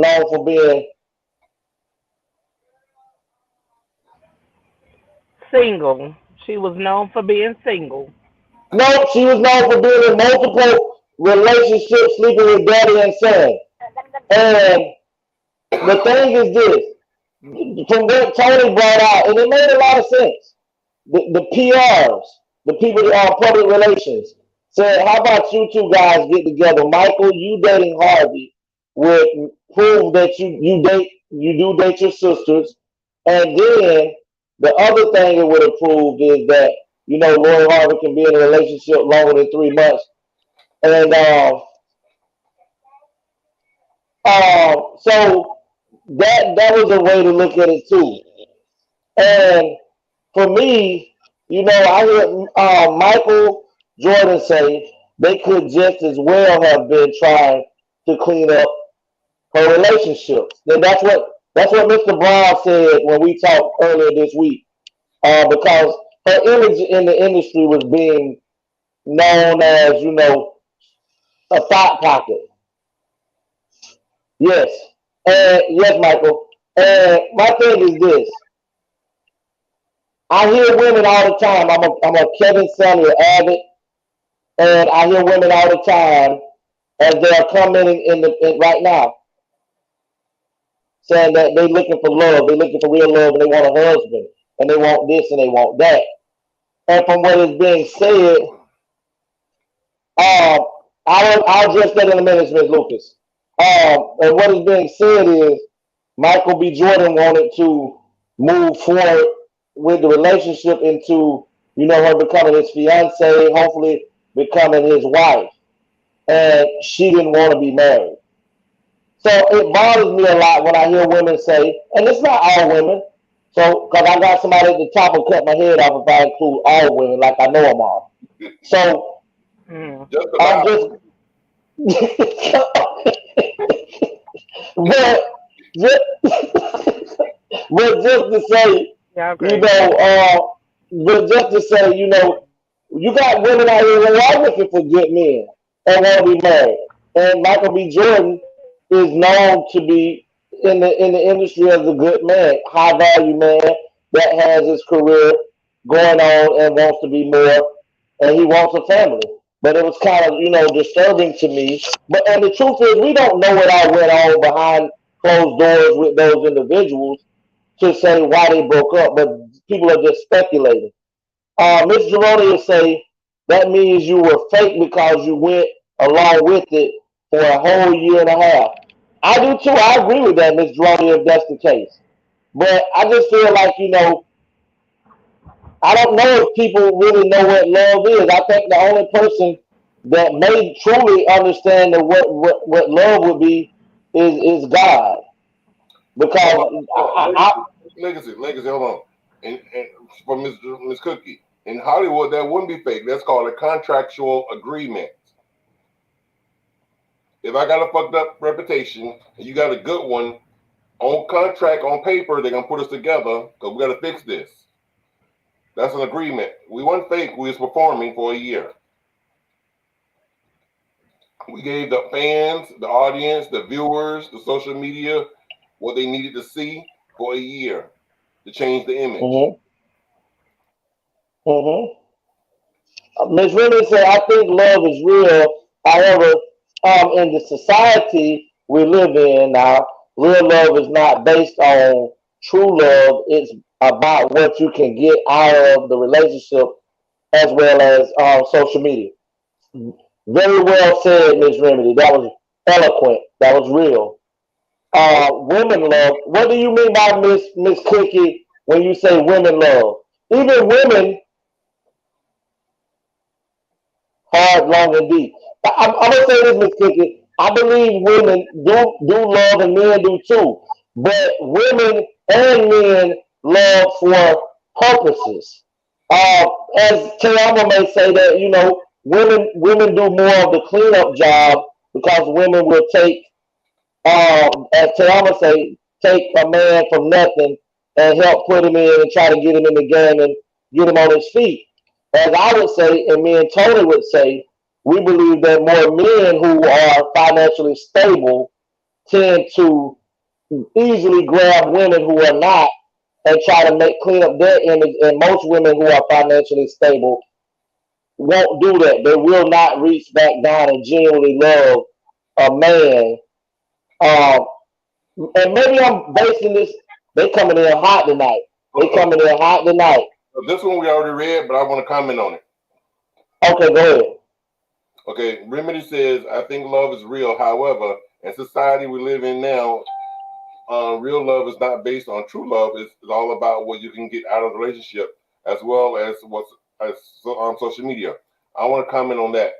known for being single. She was known for being single. No, she was known for being in multiple relationships, sleeping with daddy and son. And the thing is this, from what Tony brought out, and it made a lot of sense. The PRs, the people that are public relations, said, how about you two guys get together? Michael, you dating Harvey would prove that you do date your sisters. And then the other thing it would have proved is that, you know, Lori Harvey can be in a relationship longer than 3 months. And so that was a way to look at it too. And for me, you know, I hear Michael Jordan say they could just as well have been trying to clean up her relationships. Then that's what Mr. Brown said when we talked earlier this week, because her image in the industry was being known as, you know, a thought pocket. Yes, yes, Michael. And my thing is this. I hear women all the time. I'm a Kevin Samuel addict, and I hear women all the time as they are commenting in right now, saying that they're looking for love, they're looking for real love, and they want a husband, and they want this and they want that. And from what is being said, I'll address that in a minute, Ms. Lucas. And what is being said is Michael B. Jordan wanted to move forward with the relationship into, you know, her becoming his fiance, hopefully becoming his wife. and she didn't want to be married. So it bothers me a lot when I hear women say, and it's not all women. So, because I got somebody at the top who cut my head off if I include all women, like I know them all. So, I'm just, but just to say, but just to say, you got women out here who are looking for good men and want to be married. And Michael B. Jordan is known to be in the industry as a good man, high value man that has his career going on and wants to be more, and he wants a family. But it was kind of disturbing to me. And the truth is, we don't know what all went on behind closed doors with those individuals to say why they broke up. But people are just speculating. Ms. Geronia say that means you were fake because you went along with it for a whole year and a half. I do too. I agree with that, Ms. Geronia, if that's the case. But I just feel like, I don't know if people really know what love is. I think the only person that may truly understand what love would be is God. Because Legacy, hold on. And for Ms. Cookie, in Hollywood, that wouldn't be fake. That's called a contractual agreement. If I got a fucked up reputation and you got a good one, on contract, on paper, they're going to put us together because we got to fix this. That's an agreement. We weren't fake. We was performing for a year. We gave the fans, the audience, the viewers, the social media what they needed to see for a year to change the image. Ms. Remy said, I think love is real. However, in the society we live in now, real love is not based on true love. It's about what you can get out of the relationship as well as social media. Very well said, Ms. Remedy. That was eloquent. That was real. Women love. What do you mean by Miss Cookie when you say women love? Even women, hard, long, and deep. I'm gonna say this, Miss Cookie. I believe women do love and men do too. But women and men love for purposes. As Tayama may say that, women do more of the cleanup job because women will take, as Tayama say, take a man from nothing and help put him in and try to get him in the game and get him on his feet. As I would say, and me and Tony would say, we believe that more men who are financially stable tend to easily grab women who are not and try to clean up their image. And most women who are financially stable won't do that. They will not reach back down and genuinely love a man. And maybe I'm basing this. They coming in hot tonight. This one we already read, but I want to comment on it. Okay, go ahead. Okay, Remedy says, I think love is real. However, in society we live in now, real love is not based on true love. It's all about what you can get out of the relationship as well as what's on social media. I want to comment on that.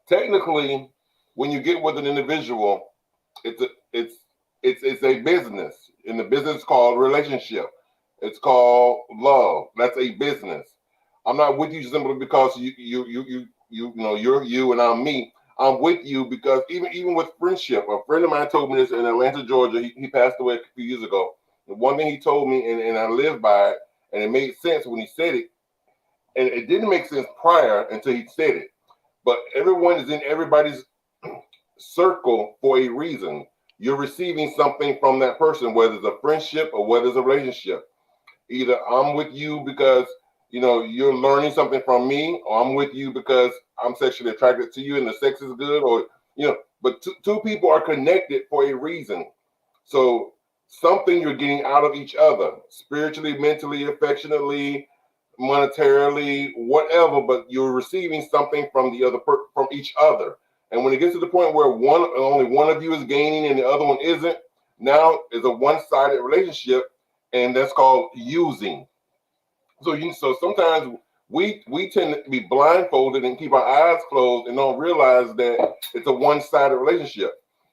Technically, when you get with an individual, it's a business. And the business is called relationship. It's called love. That's a business. I'm not with you simply because you're you and I'm me. I'm with you because even with friendship, a friend of mine told me this in Atlanta, Georgia. He passed away a few years ago. The one thing he told me, and I lived by it, and it made sense when he said it, and it didn't make sense prior until he said it. But everyone is in everybody's circle for a reason. You're receiving something from that person, whether it's a friendship or whether it's a relationship. Either I'm with you because you're learning something from me, or I'm with you because I'm sexually attracted to you and the sex is good, or but two people are connected for a reason. So something you're getting out of each other, spiritually, mentally, affectionately, monetarily, whatever, but you're receiving something from the other from each other. And when it gets to the point where only one of you is gaining and the other one isn't, now it's a one-sided relationship, and that's called using. So sometimes we tend to be blindfolded and keep our eyes closed and don't realize that it's a one-sided relationship.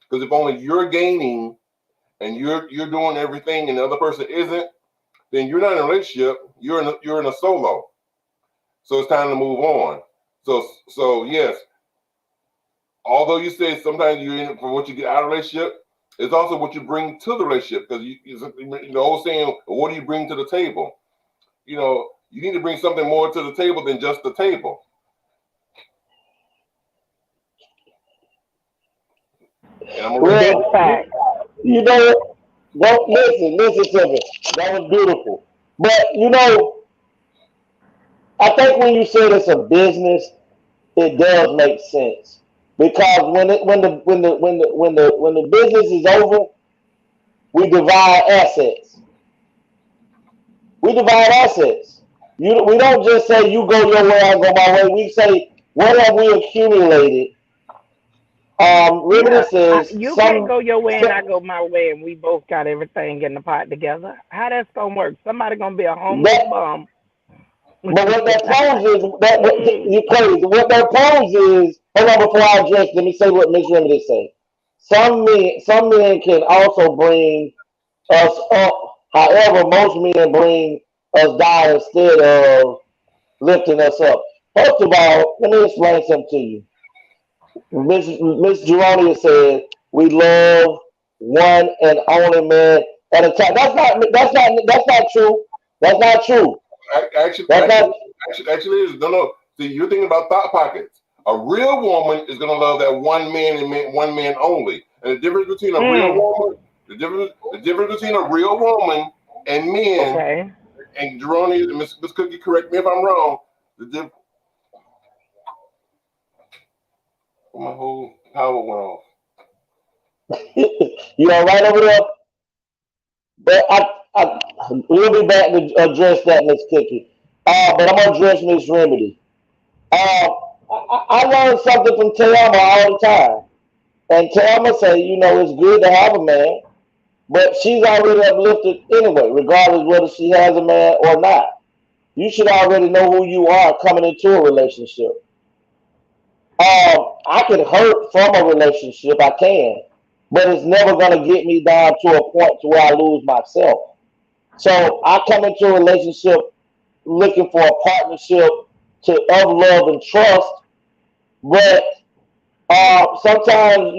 Because if only you're gaining and you're doing everything and the other person isn't, then you're not in a relationship. You're in a solo. So it's time to move on. So yes, although you say sometimes you're in it for what you get out of a relationship, it's also what you bring to the relationship. Because the old saying, what do you bring to the table? You need to bring something more to the table than just the table. Big fact. Don't listen to me. That was beautiful. But I think when you said it's a business, it does make sense because when the business is over, we divide assets. We divide assets. We don't just say you go your way, I go my way. We say what have we accumulated. Remedy says you can't go your way and I go my way, and we both got everything in the pot together. How that's gonna work? Somebody gonna be a homeless bum. But what that pose is, you crazy. What that pose is, hold on before I address, let me say what Miss Remedy said. Some men can also bring us up. However, most men bring us down instead of lifting us up. First of all, let me explain something to you. Miss Geronia said, "We love one and only man at a time." That's not true. That's not true. Actually, it is. No. See, you're thinking about thought pockets. A real woman is gonna love that one man and one man only. And the difference between a real woman, the difference between a real woman and men. Okay. And Geronia, Miss Cookie, correct me if I'm wrong. My whole power went off. You all right over there? But we'll be back to address that, Miss Cookie. But I'm gonna address Miss Remedy. I learned something from Tayama all the time, and Tayama say, it's good to have a man, but she's already uplifted anyway, regardless whether she has a man or not. You should already know who you are coming into a relationship. I can hurt from a relationship, I can, but it's never gonna get me down to a point to where I lose myself. So I come into a relationship looking for a partnership of love and trust, but sometimes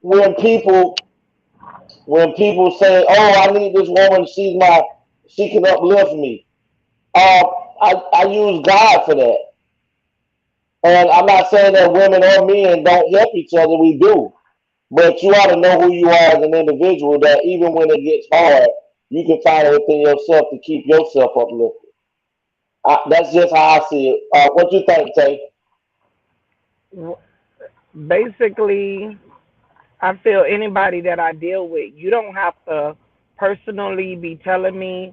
when people say, "Oh, I need this woman, she can uplift me," I use God for that. And I'm not saying that women or men don't help each other. We do. But you ought to know who you are as an individual, that even when it gets hard, you can find it within yourself to keep yourself uplifted. That's just how I see it. What you think, Tay? Basically, I feel anybody that I deal with, you don't have to personally be telling me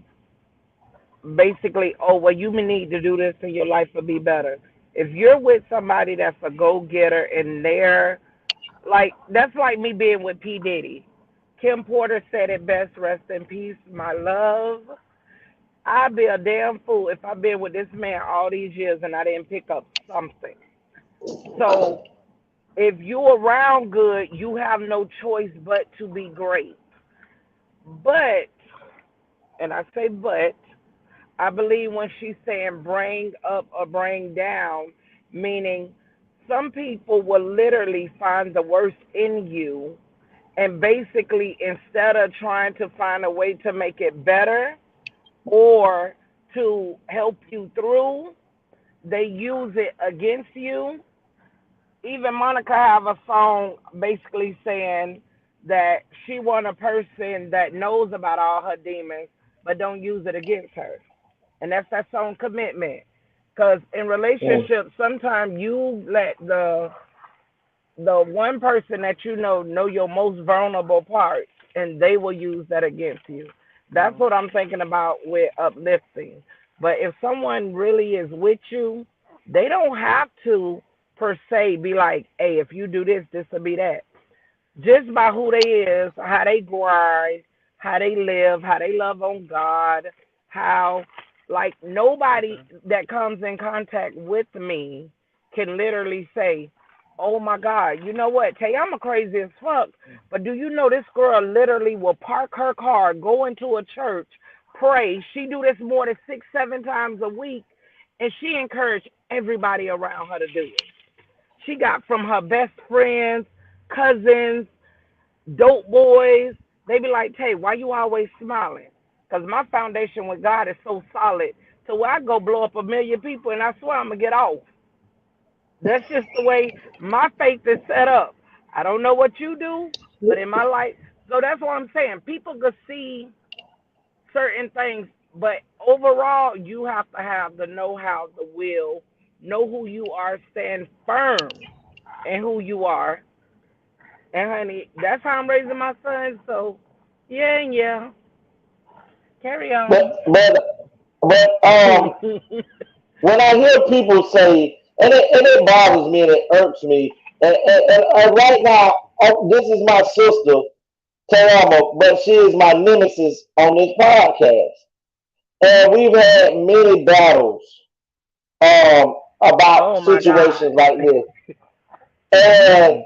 basically, oh, well, you need to do this and your life will be better. If you're with somebody that's a go-getter and they're that's like me being with P. Diddy. Kim Porter said it best, rest in peace, my love. I'd be a damn fool if I've been with this man all these years and I didn't pick up something. So if you around good, you have no choice but to be great. But, and I say but, I believe when she's saying bring up or bring down, meaning some people will literally find the worst in you, and basically instead of trying to find a way to make it better or to help you through, they use it against you. Even Monica have a song basically saying that she want a person that knows about all her demons but don't use it against her. And that's that song Commitment. Because in relationships, sometimes you let the one person that you know your most vulnerable parts, and they will use that against you. That's what I'm thinking about with uplifting. But if someone really is with you, they don't have to per se be like, hey, if you do this, this will be that. Just by who they is, how they grind, how they live, how they love on God, how Like nobody that comes in contact with me can literally say, "Oh my God, you know what? Tay, I'm a crazy as fuck." But do you know this girl literally will park her car, go into a church, pray. She do this more than 6, 7 times a week, and she encouraged everybody around her to do it. She got from her best friends, cousins, dope boys. They be like, "Tay, why you always smiling?" Because my foundation with God is so solid to where I go blow up 1,000,000 people and I swear I'm going to get off. That's just the way my faith is set up. I don't know what you do, but in my life, so that's what I'm saying. People could see certain things, but overall, you have to have the know-how, the will, know who you are, stand firm in who you are. And honey, that's how I'm raising my son. So, yeah. Carry on. But when I hear people say, and it bothers me and it irks me, and right now, this is my sister, Tayama, but she is my nemesis on this podcast. And we've had many battles about situations like this. And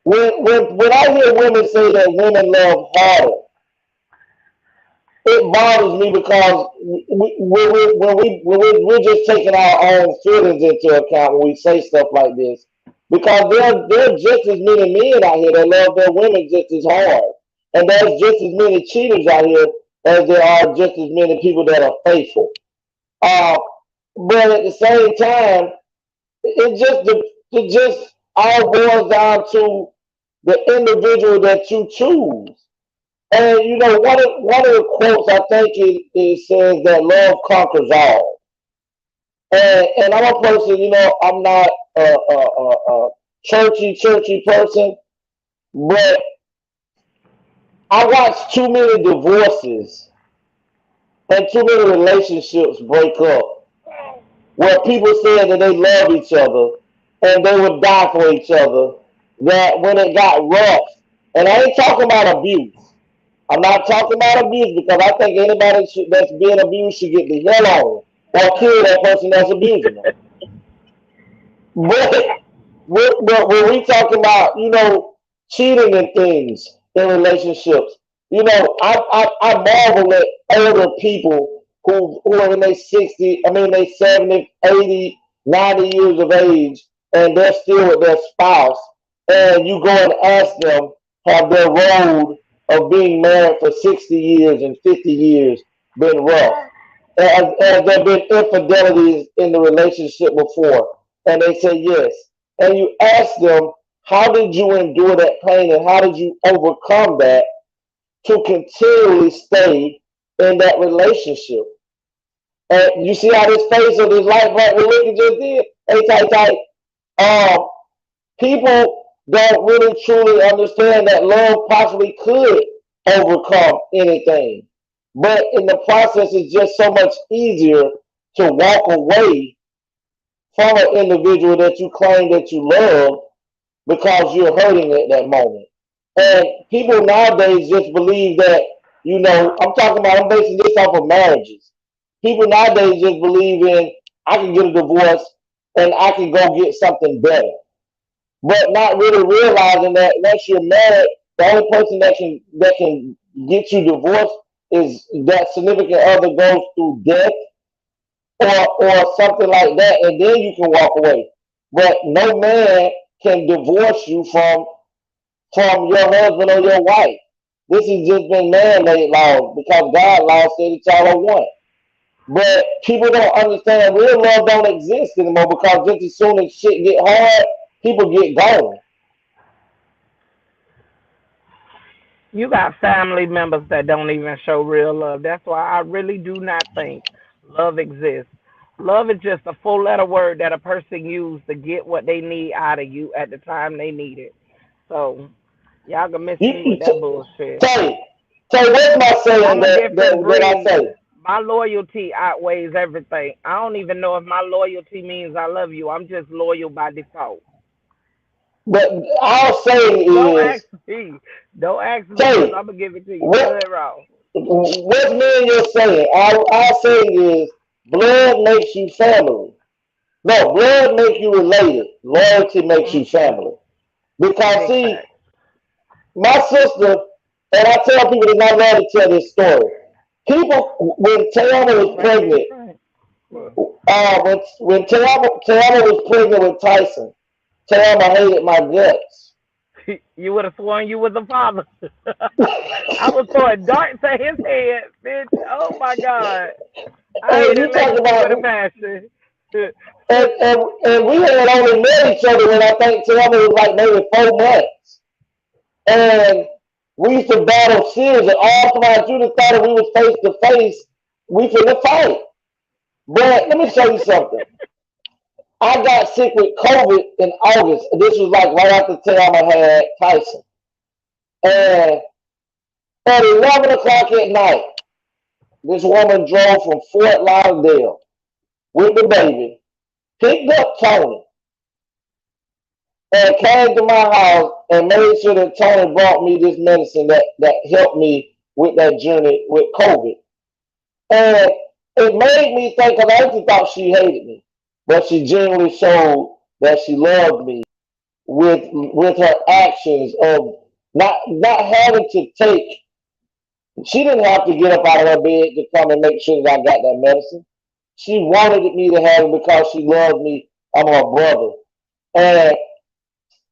when I hear women say that women love harder, it bothers me because we're just taking our own feelings into account when we say stuff like this. Because there are just as many men out here that love their women just as hard. And there's just as many cheaters out here as there are just as many people that are faithful. But at the same time, it just all boils down to the individual that you choose. And you know, one of the quotes I think it says that love conquers all. And I'm a person, you know, I'm not a churchy person, but I watch too many divorces and too many relationships break up where people said that they love each other and they would die for each other. That when it got rough, and I ain't talking about abuse. I'm not talking about abuse because I think anybody that's being abused should get the hell on or kill that person that's abusing them. But when we talk about, you know, cheating and things in relationships, you know, I marvel at older people who are in their 60, they 70, 80, 90 years of age, and they're still with their spouse, and you go and ask them, have their road of being married for 60 years and 50 years been rough? Has there been infidelities in the relationship before? And they say yes. And you ask them, how did you endure that pain and how did you overcome that to continually stay in that relationship? And you see how this face of this light bright religion just did? Hey, people don't really truly understand that love possibly could overcome anything. But in the process, it's just so much easier to walk away from an individual that you claim that you love because you're hurting at that moment. And people nowadays just believe that, you know, I'm basing this off of marriages. People nowadays just believe in, I can get a divorce and I can go get something better. But not really realizing that once you're married, the only person that can get you divorced is that significant other goes through death or something like that, and then you can walk away. But no man can divorce you from your husband or your wife. This has just been man-made laws because God law said it's all at one. But people don't understand real love don't exist anymore because just as soon as shit get hard, people get going. You got family members that don't even show real love. That's why I really do not think love exists. Love is just a 4-letter word that a person used to get what they need out of you at the time they need it. So y'all can miss me with that bullshit. Tay, what's my saying that I say? My loyalty outweighs everything. I don't even know if my loyalty means I love you. I'm just loyal by default. But our saying is, don't ask me because I'm gonna give it to you. What's me and your saying? Our saying is, blood makes you family. No, blood makes you related. Loyalty makes you family. Because see, my sister, and I tell people that I love to tell this story. People, when Tayama was pregnant, when Tayama was pregnant with Tyson, Tayama hated my guts. You would have sworn you was a father. I was throwing darts at his head, bitch. Oh my God. And you talk about and we had only met each other when I think Tayama was like maybe 4 months. And we used to battle serious, and all throughout you just thought if we was face to face, we finna fight. But let me show you something. I got sick with COVID in August. This was like right after Tayama had Tyson. And at 11 o'clock at night, this woman drove from Fort Lauderdale with the baby, picked up Tony, and came to my house and made sure that Tony brought me this medicine that helped me with that journey with COVID. And it made me think, because I actually thought she hated me, but she genuinely showed that she loved me with her actions of not having to take. She didn't have to get up out of her bed to come and make sure that I got that medicine. She wanted me to have it because she loved me. I'm her brother. And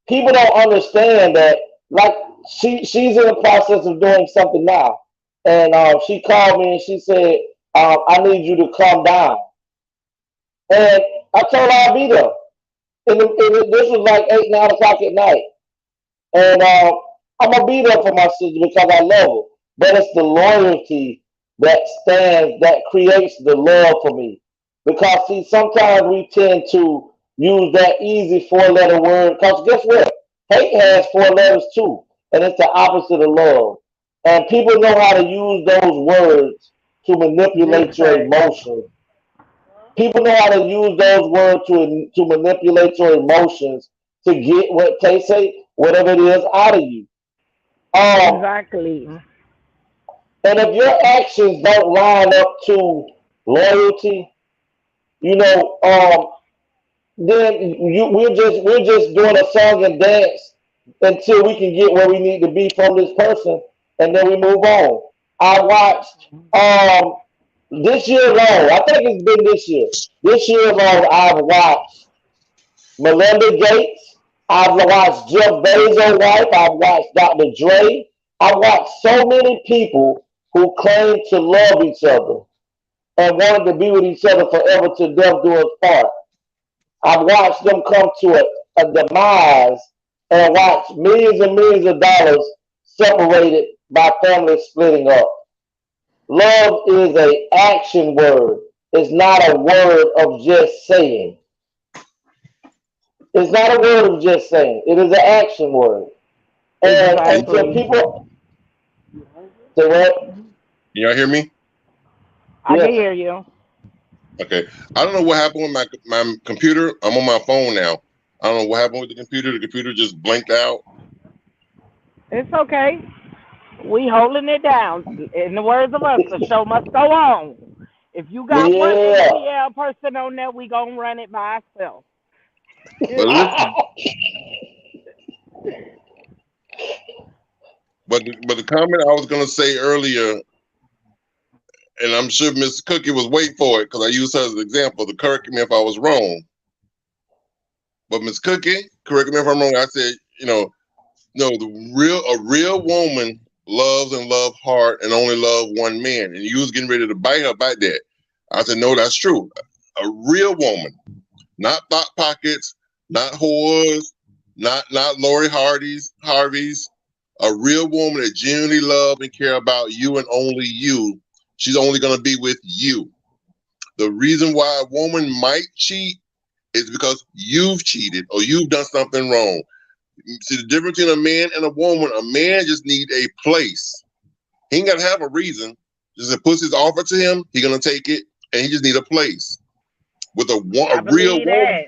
people don't understand that, like, she's in the process of doing something now. And she called me and she said, I need you to calm down. And I told her I'll be there. And this was like 8, 9 o'clock at night. And I'm going to be there for my sister because I love her. But it's the loyalty that creates the love for me. Because, see, sometimes we tend to use that easy 4-letter word. Because guess what? Hate has 4 letters too. And it's the opposite of love. And people know how to use those words to manipulate your emotions. People know how to use those words to manipulate your emotions to get what they say, whatever it is, out of you. Exactly. And if your actions don't line up to loyalty, then we're just doing a song and dance until we can get where we need to be from this person, and then we move on. I watched this year alone. I think it's been this year. This year alone, I've watched Melinda Gates. I've watched Jeff Bezos' wife. I've watched Dr. Dre. I've watched so many people who claim to love each other and wanted to be with each other forever till death do us part. I've watched them come to a demise and watched millions and millions of dollars separated by families splitting up. Love is an action word. It's not a word of just saying. It's not a word of just saying. It is an action word. And until people say what? Can y'all hear me? I can hear you. Okay. I don't know what happened with my computer. I'm on my phone now. I don't know what happened with the computer. The computer just blanked out. It's okay. We holding it down. In the words of us, the show must go on. If you got one NPL person on there, we gonna run it by ourselves. But the comment I was gonna say earlier, and I'm sure Miss Cookie was waiting for it because I used her as an example to correct me if I was wrong. But Miss Cookie, correct me if I'm wrong. I said, no, a real woman loves and love hard and only love one man. And you was getting ready to bite her about that. I said, no, that's true. A real woman, not thought pockets, not whores, not Lori Harveys. A real woman that genuinely love and care about you and only you. She's only going to be with you. The reason why a woman might cheat is because you've cheated or you've done something wrong. See the difference between a man and a woman. A man just needs a place. He ain't got to have a reason. Just if pussy's offered to him, he's going to take it, and he just need a place. With a real woman,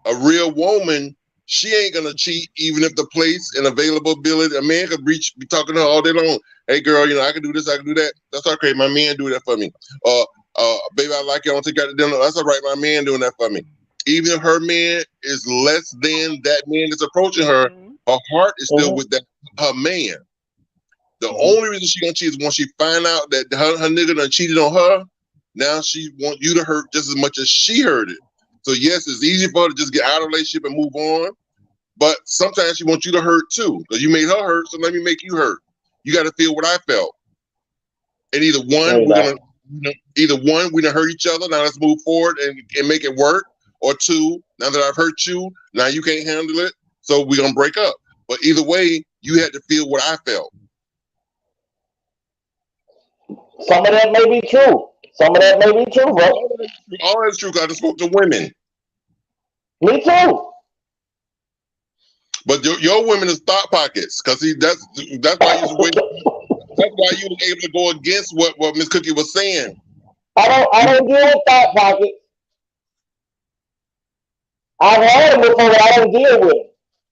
a real woman she ain't gonna cheat, even if the place and availability. A man could be talking to her all day long. Hey, girl, I can do this, I can do that. That's okay. My man do that for me. Baby, I like you. I want to take you out to dinner. That's all right. My man doing that for me. Even if her man is less than that man that's approaching her, her heart is still with that her man. The only reason she gonna cheat is once she find out that her nigga done cheated on her. Now she want you to hurt just as much as she hurt it. So yes, it's easy for her to just get out of a relationship and move on. But sometimes she wants you to hurt too, because you made her hurt. So let me make you hurt. You got to feel what I felt. And either one, we done hurt each other. Now let's move forward and make it work. Or two, now that I've hurt you, now you can't handle it. So we're gonna break up. But either way, you had to feel what I felt. Some of that may be true. Some of that may be true, bro. All that's true, because I just spoke to women. Me too. But your women is thought pockets, because that's why you was able to go against what Miss Cookie was saying. I don't deal with thought pockets. I've had them before, but I don't deal with them.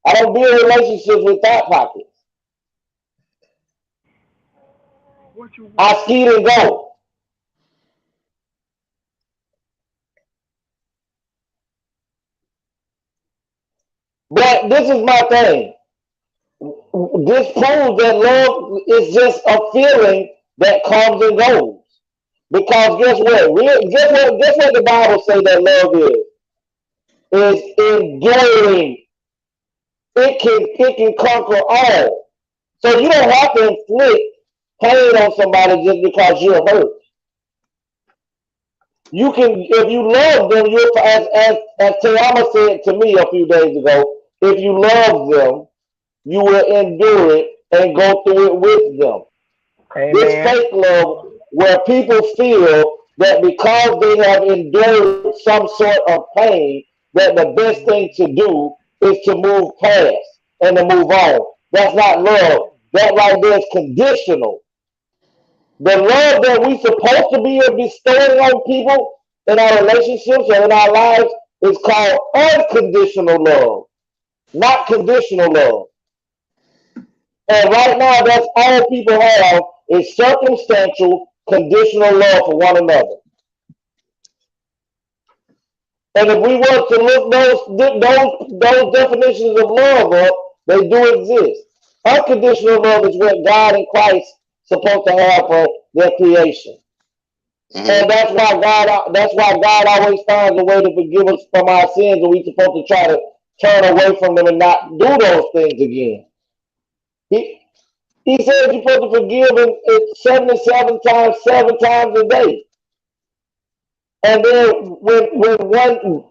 I don't deal in relationships with thought pockets. I ski and go. But this is my thing. This proves that love is just a feeling that comes and goes. Because guess what? Guess what the Bible say that love is? Is enduring. It can conquer all. So you don't have to inflict pain on somebody just because you're hurt. You can, if you love them, as Tayama said to me a few days ago, if you love them, you will endure it and go through it with them. Amen. This fake love, where people feel that because they have endured some sort of pain, that the best thing to do is to move past and to move on. That's not love. That right there is conditional. The love that we're supposed to be bestowing on people in our relationships or in our lives is called unconditional love, not conditional love. And right now, that's all people have is circumstantial, conditional love for one another. And if we were to look those definitions of love up, they do exist. Unconditional love is what God and Christ supposed to have for their creation. Mm-hmm. And that's why God always finds a way to forgive us from our sins, and we're supposed to try to turn away from them and not do those things again. He said you're supposed to forgive him 77 times, 7 times a day. And then when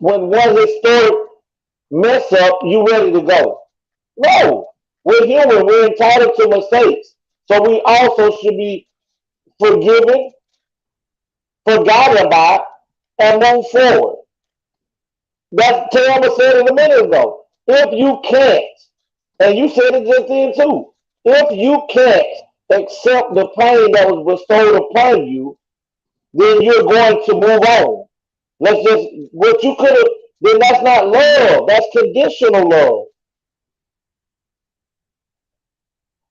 one historic mess up, you ready to go. No, we're human. We're entitled to mistakes. So we also should be forgiven, forgotten about, and move forward. That's what Tayama said in a minute ago. If you can't, and you said it just then too, if you can't accept the pain that was bestowed upon you, then you're going to move on. What you could have, then that's not love. That's conditional love.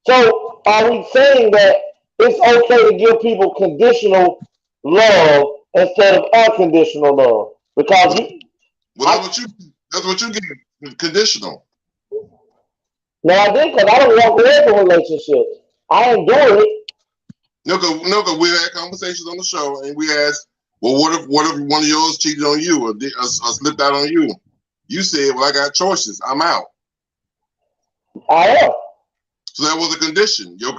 So are we saying that it's okay to give people conditional love instead of unconditional love? Because that's what you get, conditional. No, I didn't, because I don't walk away from relationships. I endure it. No, because we had conversations on the show, and we asked, well, what if one of yours cheated on you or slipped out on you? You said, well, I got choices. I'm out. I am. So that was a condition. Your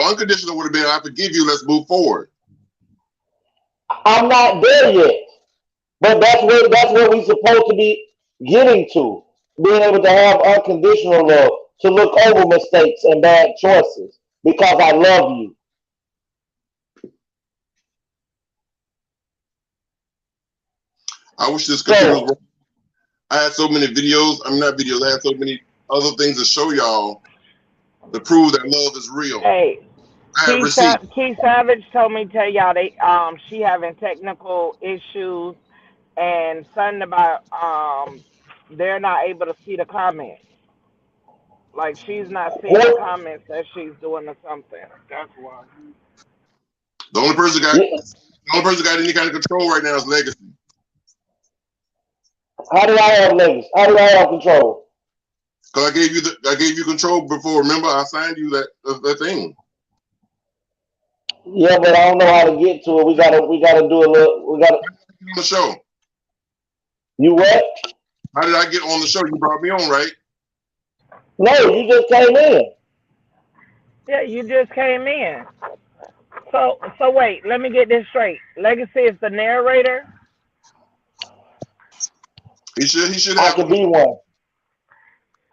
unconditional would have been, I forgive you, let's move forward. I'm not there yet. But that's what we're supposed to be getting to. Being able to have unconditional love, to look over mistakes and bad choices because I love you. I wish this computer was. I had so many videos. I mean, not videos. I had so many other things to show y'all to prove that love is real. Hey, Keith Savage told me to tell y'all she having technical issues and something about they're not able to see the comments. Like she's not seeing the comments that she's doing or something. That's why. The only person got any kind of control right now is Legacy. How do I have legacy? How do I have control? Because I gave you control before. Remember, I signed you that thing. Yeah, but I don't know how to get to it. We gotta do a little. We gotta on the show. You what? How did I get on the show? You brought me on, right? No, you just came in. Yeah, you just came in. So wait, let me get this straight. Legacy is the narrator. He should I have. could be one.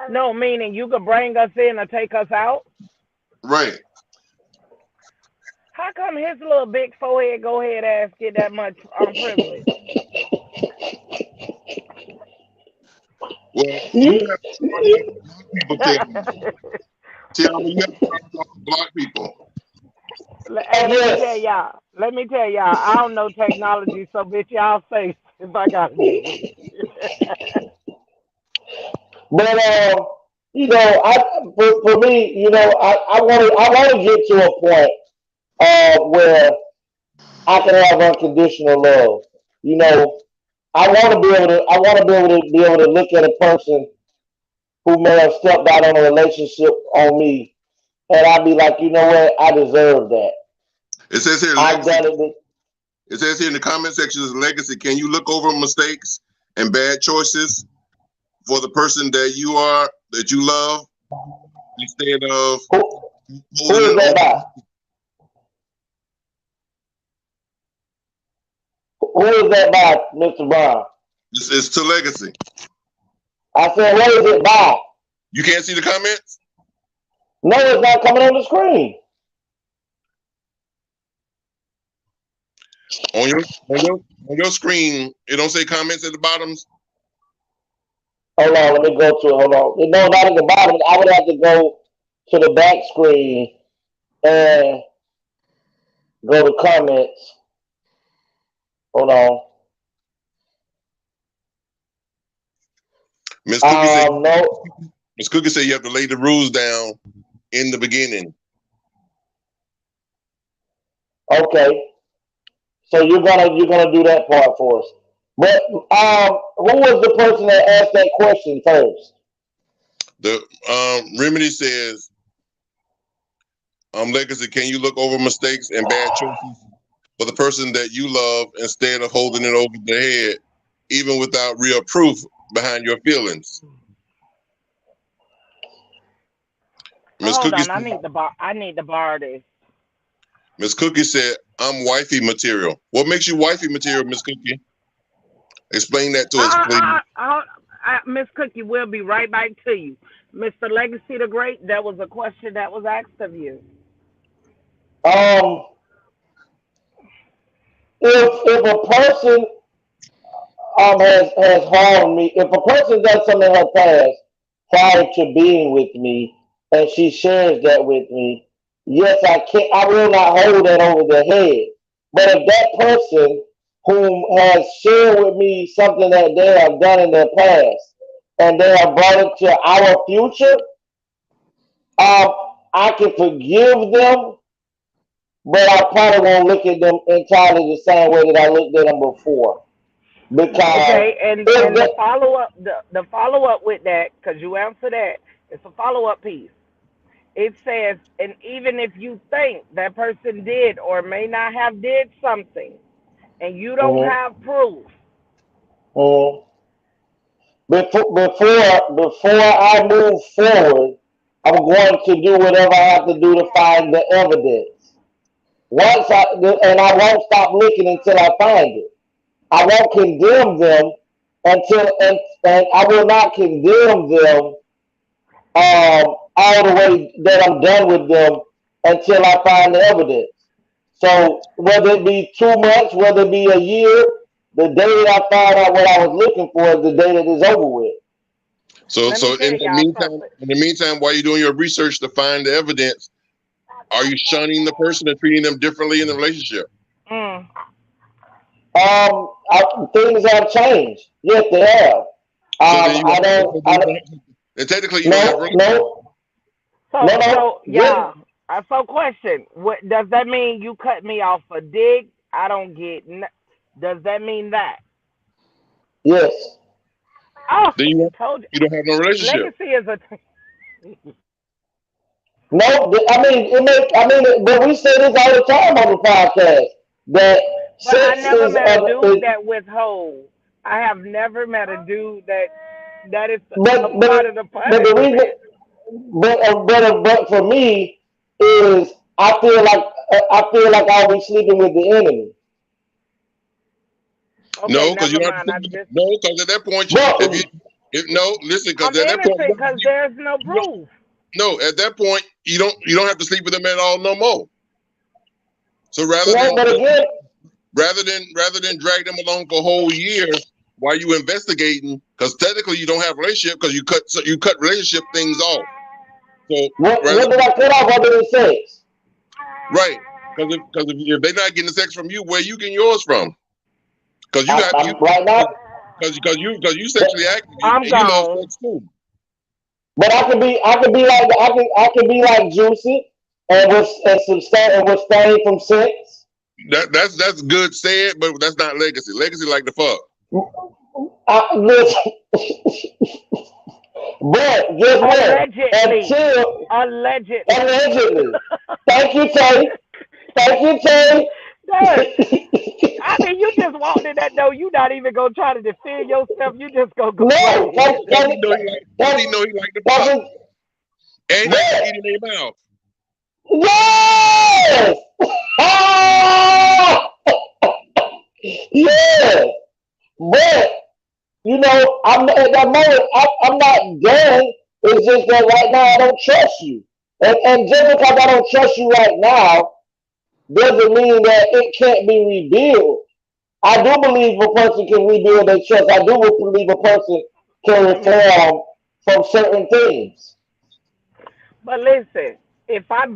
No, meaning you could bring us in or take us out. Right. How come his little big forehead go ahead ass get that much privilege? Well, you have people tell me you have to block people. Let me tell y'all. I don't know technology, so bitch, y'all say if I got it. But you know, for me, you know, I want to get to a point where I can have unconditional love. You know, I want to be able to look at a person who may have stepped out on a relationship on me, and I'd be like, you know what, I deserve that. It says here, I've done it. It says here in the comment section is Legacy. Can you look over mistakes and bad choices for the person that you love, instead of who is that by? Who is that by, Mr. Brown? It's to Legacy. I said, what is it by? You can't see the comments? No, it's not coming on the screen. On your screen, it don't say comments at the bottoms. Hold on, let me go to it. Hold on. No, not at the bottom. I would have to go to the back screen and go to comments. Hold on. Miss Cookie said you have to lay the rules down in the beginning. Okay. So you're gonna do that part for us. But who was the person that asked that question first? The Remedy says, Legacy, can you look over mistakes and bad choices for the person that you love instead of holding it over their head, even without real proof behind your feelings? Hold on, I need to borrow this. Miss Cookie said, I'm wifey material. What makes you wifey material, Miss Cookie? Explain that to us, please. Miss Cookie, we'll be right back to you. Mr. Legacy the Great, that was a question that was asked of you. If a person has harmed me, if a person does something in her past prior to being with me, and she shares that with me, yes, I will not hold that over their head. But if that person whom has shared with me something that they have done in their past, and they have brought it to our future, I can forgive them, but I probably won't look at them entirely the same way that I looked at them before. Because and the follow up with that, because you answer that, it's a follow up piece. It says, and even if you think that person did or may not have did something, and you don't have proof. Before I move forward, I'm going to do whatever I have to do to find the evidence. And I won't stop looking until I find it. I won't condemn them and I will not condemn them all the way that I'm done with them until I find the evidence. So whether it be 2 months, whether it be a year, the day that I find out what I was looking for is the day that it's over with. So in the meantime, while you're doing your research to find the evidence, are you shunning the person and treating them differently in the relationship? Things have changed. Yes, they have. I don't. And technically, you don't have No. So question. What does that mean? You cut me off for dig? I don't get. Does that mean that? Yes. Oh, then you told don't have no relationship. Legacy is a. No, but we say this all the time on the podcast that But I sex never is met a dude that withhold. I have never met a dude that is a part of the but the reason, but for me is I feel like I'll be sleeping with the enemy. Okay, No, because you don't. No, because at that point, listen, because at that point, because there's no proof. No, at that point, you don't have to sleep with them at all no more. So rather than drag them along for a whole year while you investigating, because technically you don't have a relationship because you cut relationship things off. So what did I cut off other than sex? Right, because if they're not getting sex from you, where you getting yours from? Because you right now. Because you sexually active, you love sex too. But I could be like Juicy and abstain from sex. That's good said, but that's not legacy. Legacy like the fuck. Listen. But guess what? Allegedly. Thank you, Tay. I mean, you just walked in that door. You're not even gonna try to defend yourself. You just gonna go. No, he know he like the fuck. And he like to eat in their mouth. Yes. Yes. But I'm at that moment. I'm not done. It's just that right now I don't trust you, and just because I don't trust you right now doesn't mean that it can't be rebuilt. I do believe a person can rebuild their trust. I do believe a person can reform from certain things. But listen, if I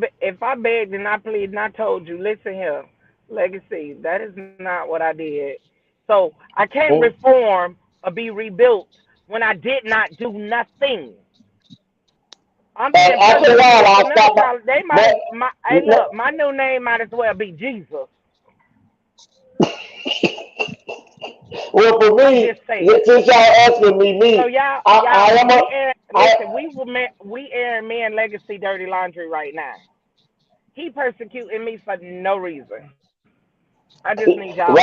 begged and I pleaded and I told you, listen here, Legacy, that is not what I did. So I can't reform or be rebuilt when I did not do nothing. I'm being look, my new name might as well be Jesus. Well, for me, since y'all asking me, so we airing me and Legacy dirty laundry right now. He persecuting me for no reason. I just need y'all.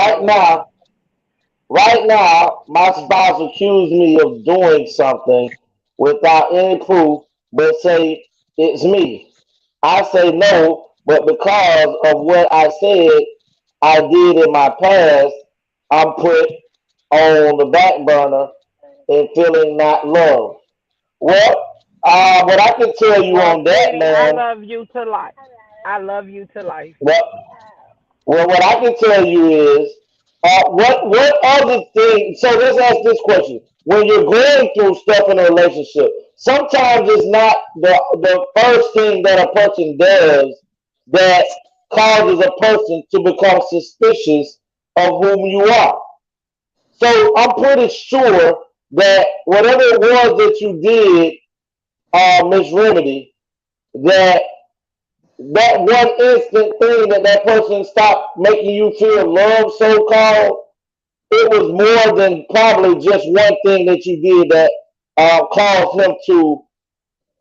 Right now, my spouse accused me of doing something without any proof, but say it's me. I say no, but because of what I said I did in my past, I'm put on the back burner and feeling not loved. Well, what I can tell you on that, man. I love you to life. Well, what I can tell you is, what other thing? So let's ask this question: when you're going through stuff in a relationship, sometimes it's not the first thing that a person does that causes a person to become suspicious of whom you are. So I'm pretty sure that whatever it was that you did, Miss Remedy, that one instant thing that person stopped making you feel love, so called, it was more than probably just one thing that you did that caused him to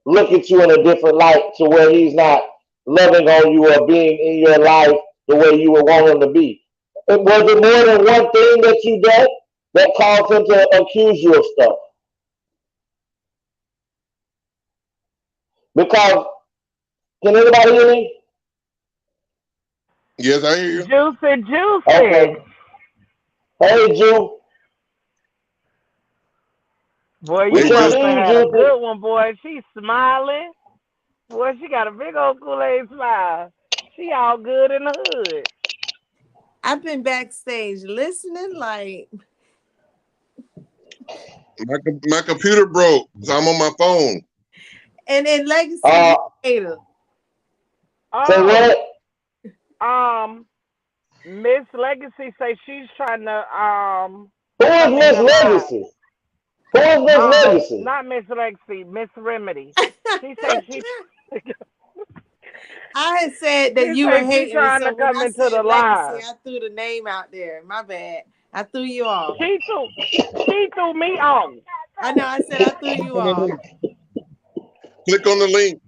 look at you in a different light, to where he's not loving on you or being in your life the way you would want him to be. Was it more than one thing that you did that caused him to accuse you of stuff? Because, can anybody hear me? Yes, I hear you. Juicy. Okay. Hey, Ju. Boy, you must have had a good one, boy. She's smiling. Boy, she got a big old Kool-Aid smile. She all good in the hood. I've been backstage listening like... My computer broke, so I'm on my phone. And then Legacy later. So what? Miss Legacy say she's trying to Who is Miss Legacy? Who is Miss Legacy? Not Miss Lexi, Miss Remedy. She said she. I had said that She you were said she hating, trying so to when come I into said the Legacy, live. I threw the name out there. My bad. I threw you off. She threw me off. I know. I said I threw you off. Click on the link.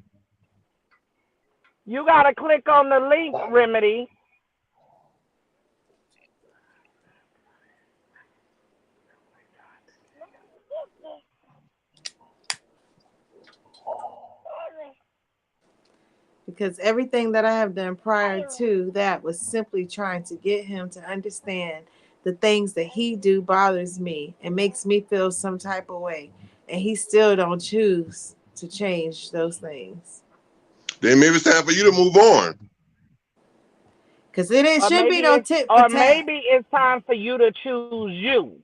You gotta click on the link, Remedy. Because everything that I have done prior to that was simply trying to get him to understand the things that he do bothers me and makes me feel some type of way. And he still don't choose to change those things. Then maybe it's time for you to move on. Because it should be no tip for Or tat. maybe it's time for you to choose you.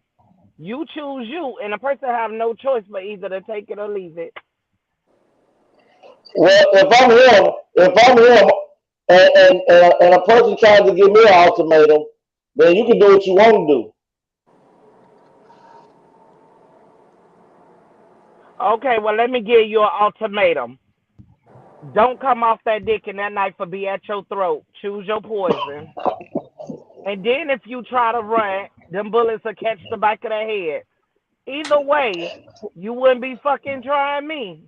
You choose you, and a person have no choice but either to take it or leave it. Well, if I'm him, and a person tries to give me an ultimatum, then you can do what you want to do. Okay, well, let me give you an ultimatum. Don't come off that dick and that knife will be at your throat. Choose your poison. And then if you try to run, them bullets will catch the back of the head. Either way, you wouldn't be fucking trying me.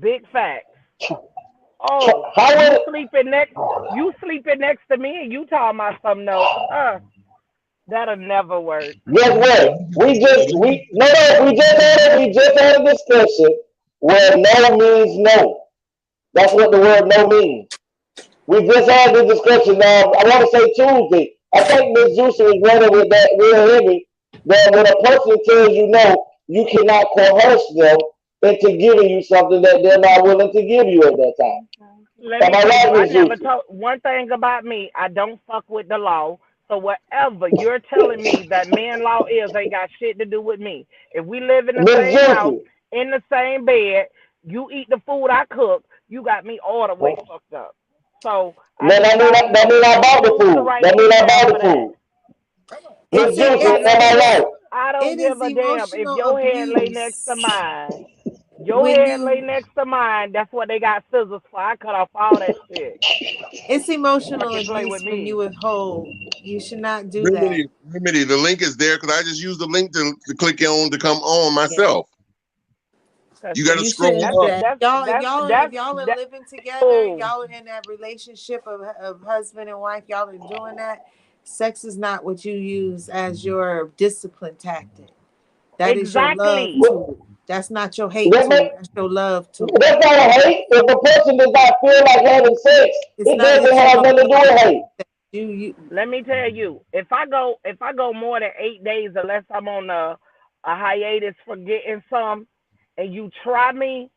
Big facts. Oh, you sleeping next to me and you talking about something else. That'll never work. Guess what? We just had a discussion where no means no. That's what the word no means. We just had this discussion. I want to say Tuesday. I think Ms. Juicy was running with that real heavy. That when a person tells you no, you cannot coerce them into giving you something that they're not willing to give you at that time. Let me tell you, I never told one thing about me. I don't fuck with the law. So whatever you're telling me that man law is ain't got shit to do with me. If we live in the same house, in the same bed, you eat the food I cook, you got me all the way fucked up. So that mean I bought the food. That mean I bought the food. I don't give a damn if your head lay next to mine. Your head lay next to mine. That's what they got scissors for. I cut off all that shit. It's emotional abuse when you withhold. You should not do that. Remedy, the link is there because I just used the link to click on to come on myself. You got to scroll up. If y'all are living together, y'all are in that relationship of husband and wife, y'all are doing that. Sex is not what you use as your discipline tactic. That is your love tool. That's not your hate tool. That's your love tool. That's not a hate. If a person does not feel like having sex, it doesn't have nothing to do with hate. Let me tell you, if I go more than 8 days unless I'm on a hiatus for getting some, and you try me,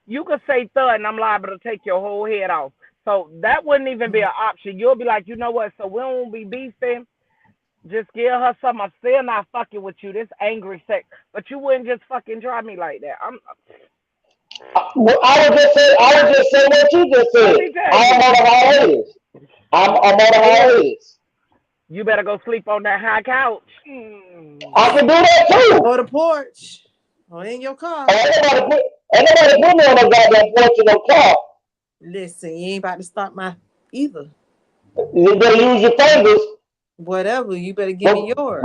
you could say thud, and I'm liable to take your whole head off. So that wouldn't even be an option. You'll be like, you know what? So we won't be beefing. Just give her some. I'm still not fucking with you. This angry sex, but you wouldn't just fucking try me like that. I would just say what you just said. I'm on a hiatus. I'm on a hiatus. You better go sleep on that high couch. I can do that too. Or the porch. Or in your car. Ain't nobody put me on a goddamn porch in no car. Listen, you ain't about to stop my either. You better use your fingers. Whatever, you better give me yours.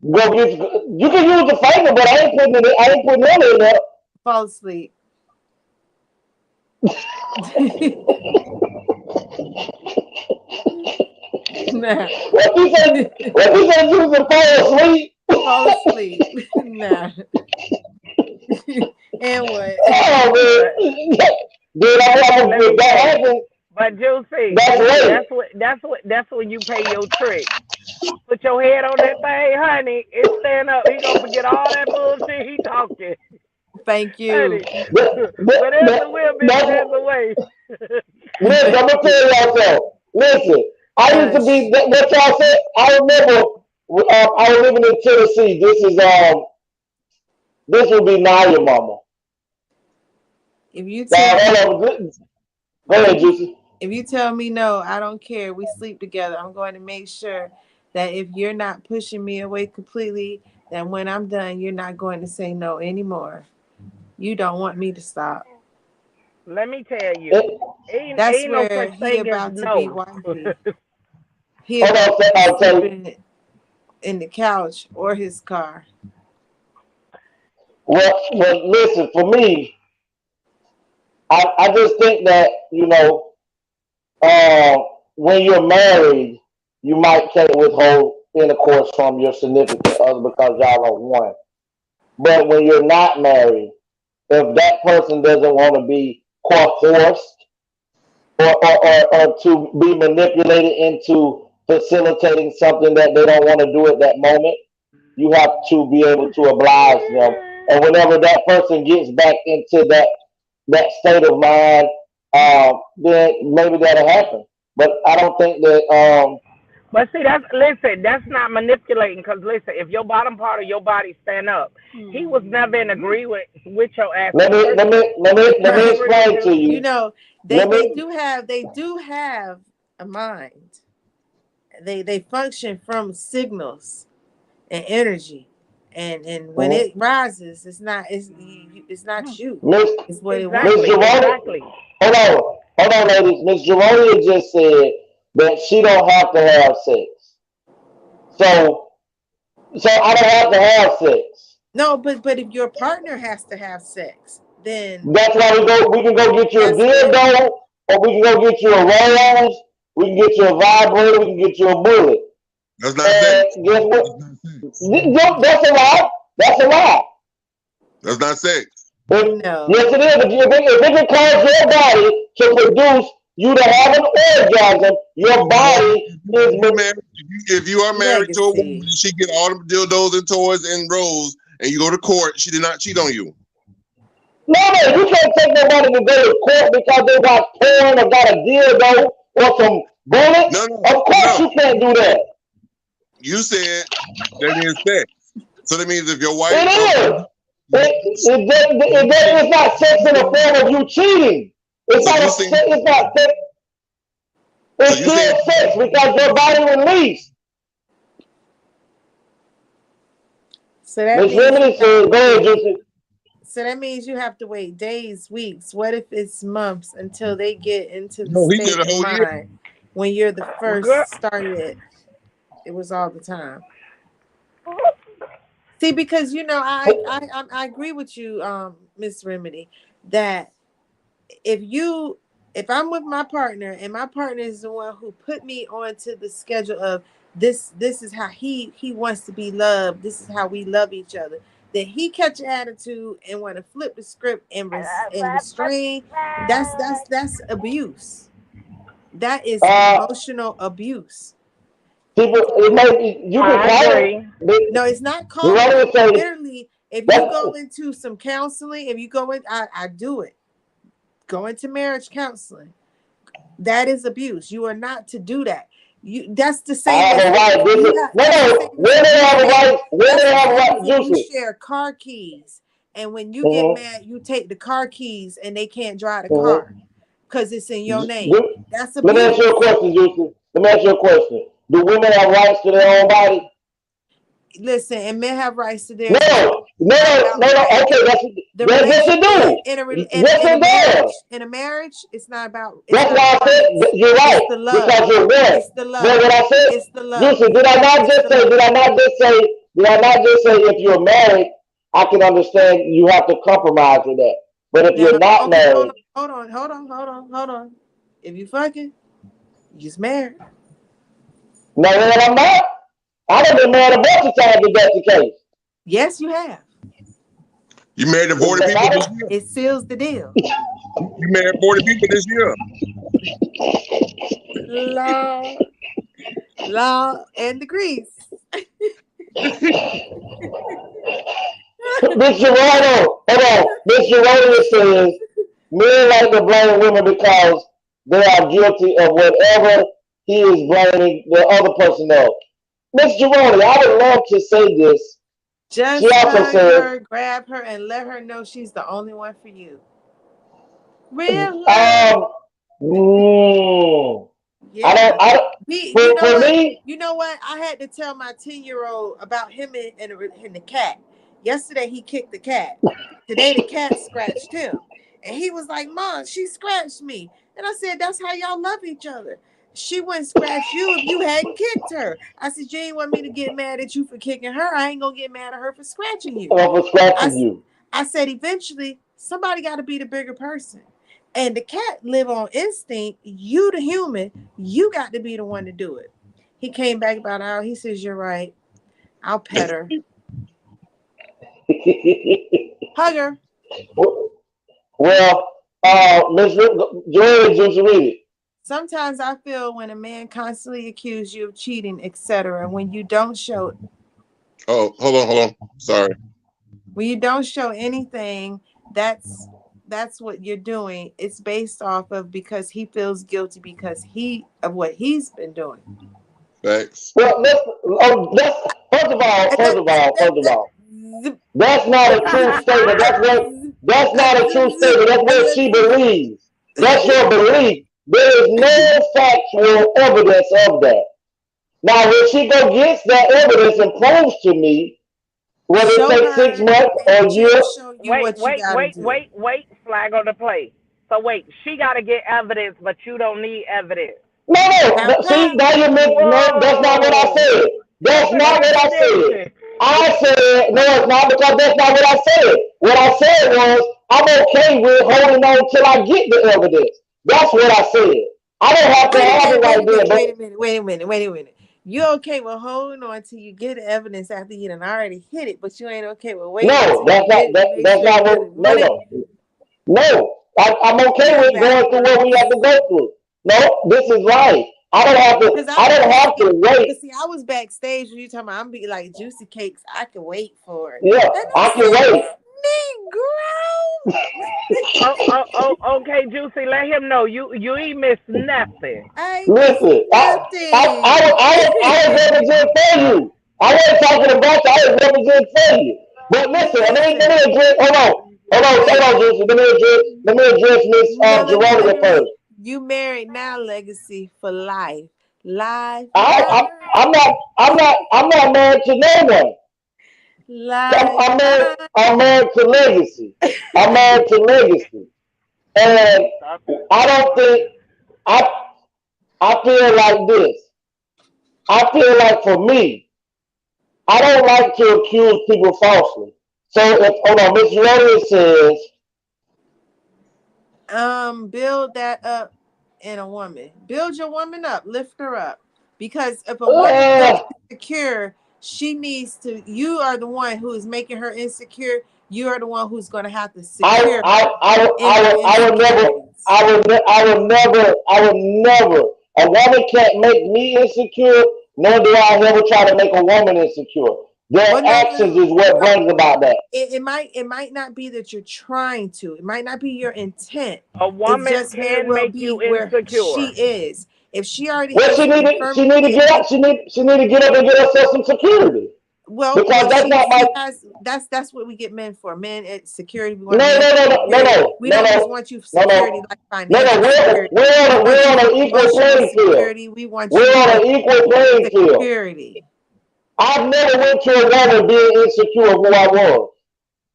You can use the finger, but I ain't putting none in there. Fall asleep. Nah. What you said you can fall asleep? Fall asleep. Nah. And what? Oh man. Dude, that happened. But Juicy, that's when you pay your trick. Put your head on that thing, honey. It stand up. He gonna forget all that bullshit he talking. Thank you. Honey, whatever the will be, there's a way. Listen, I'm gonna tell y'all something. Listen, I used to be what y'all said. I remember I was living in Tennessee. This would be Naya mama. If you go ahead, Juicy. If you tell me no, I don't care. We sleep together. I'm going to make sure that if you're not pushing me away completely, that when I'm done, you're not going to say no anymore. You don't want me to stop. Let me tell you, That's ain't no where such he thing as about to be no. wifey. He about to be sleeping in the couch or his car. Well, listen, for me, I just think that, when you're married, you might can't withhold intercourse from your significant other because y'all are one. But when you're not married, if that person doesn't want to be coerced or to be manipulated into facilitating something that they don't want to do at that moment, you have to be able to oblige them. And whenever that person gets back into that state of mind, then maybe that'll happen. But I don't think that. But see, that's not manipulating. Because listen, if your bottom part of your body stand up, he was never in agreement with your ass. Let me explain to you. You know, they do have a mind. They function from signals and energy, and when it rises, it's not you. It's what it wants. Exactly. Hold on, ladies. Miss Geronia just said that she don't have to have sex. So I don't have to have sex. No, but if your partner has to have sex, then that's why we can go get you a dildo, or we can go get you a rose, we can get you a vibrator, we can get you a bullet. That's not sex. Guess what? That's a lie. That's a lie. That's not sex. No. Yes, it is. If it can cause your body to produce you to have an orgasm, your body is. If you are married to a woman, she get all the dildos and toys and rolls, and you go to court, she did not cheat on you. No, you can't take nobody to go to court because they got porn or got a dildo or some bullets. Of course you can't do that. You said that is sex. So that means if your wife... It is. It's not sex in the form of you cheating. It's not sex. It's still sex because your body released. So that means you have to wait days, weeks. What if it's months until they get into the state of mind? When you're the first started, it was all the time. See, because I agree with you, Miss Remedy, that if I'm with my partner and my partner is the one who put me onto the schedule of this is how he wants to be loved, this is how we love each other, then he catch an attitude and want to flip the script and restrain, that's abuse. That is emotional abuse. People, you can call it. No, it's not called. Literally, if you go into some counseling, if you go in, I do it. Go into marriage counseling. That is abuse. You are not to do that. That's the same. You share car keys, and when you get mad, you take the car keys, and they can't drive the car because it's in your name. That's abuse. Let me ask you a question, Juicy. Let me ask you a question. Do women have rights to their own body? Listen, and men have rights to their No. Okay, yes, they do. In a marriage, it's not about. That's why I said you're right because you're right. It's the love. But what I said, it's the love. Listen, did I not just say if you're married, I can understand you have to compromise with that. But if you're not married, hold on. If you fucking, you just married. No, I'm not. I done been married a bunch of times if that's the case. Yes, you have. You married 40 people this year. It seals the deal. You married 40 people this year. Law and the grease. Miss Gerardo, hold on. Miss Gerardo says men like to blame women because they are guilty of whatever he is blaming the other person of. Miss Gerardo, I would love to say this. Just hug her, grab her, and let her know she's the only one for you. Real love. I You know what? I had to tell my 10-year-old about him and the cat. Yesterday he kicked the cat. Today the cat scratched him. And he was like, Mom, she scratched me. And I said, that's how y'all love each other. She wouldn't scratch you if you hadn't kicked her. I said, you ain't want me to get mad at you for kicking her. I ain't gonna get mad at her for scratching you. Or for scratching you. I said, eventually, somebody got to be the bigger person. And the cat live on instinct. You, the human, you got to be the one to do it. He came back about an hour. He says, you're right. I'll pet her. Hug her. Well, Miss Joy, just read it. Sometimes I feel when a man constantly accuses you of cheating, etc., when you don't show. Oh, hold on. Sorry. When you don't show anything, that's what you're doing. It's based off of because he feels guilty because of what he's been doing. Thanks. Well, first of all, that's not a true statement. That's not a true statement. That's what she believes. That's your belief. There is no factual evidence of that. Now, when she go gets that evidence and proves to me, whether it takes 6 months or a year. Wait, flag on the play. So wait, she got to get evidence, but you don't need evidence. No, see, now you no, that's not what I said. That's not what I said. I said, no, it's not, because that's not what I said. What I said was, I'm okay with holding on till I get the evidence. That's what I said. I don't have to have it right there. Wait a minute. You okay with holding on till you get the evidence after you done already hit it, but you ain't okay with waiting. No, that's not what. No, I'm okay with going through what we have to go through. No, this is right. I don't have to wait. See, I was backstage when you talking about I'm be like Juicy Cakes. I can wait for it. Yeah, I can wait. Okay, Juicy, let him know you ain't missed nothing. Listen, I represent for you. I wasn't talking about you. I represent for you. But listen, let me address. Hold on, Juicy. Let me address Miss Geronima first. You married now, Legacy for life. I'm not married to no one. I'm married to Legacy. I'm married to Legacy. And I don't think I feel like this. I feel like for me, I don't like to accuse people falsely. So Miss Rhoda says build that up in a woman. Build your woman up, lift her up. Because if a woman is insecure, she needs to. You are the one who is making her insecure. You are the one who's going to have to secure. I would never. A woman can't make me insecure, nor do I ever try to make a woman insecure. Their actions is what brings about that. It might not be that you're trying to. It might not be your intent. A woman can make you insecure. She is. If she already she need to get up. She need to get up and get herself some security. Well, because that's what we get men for. Men at security. No. We don't just want you for security like financial security. We're on an equal playing field. We want we're on an equal playing field. Security. I've never went to a woman being insecure of who I was.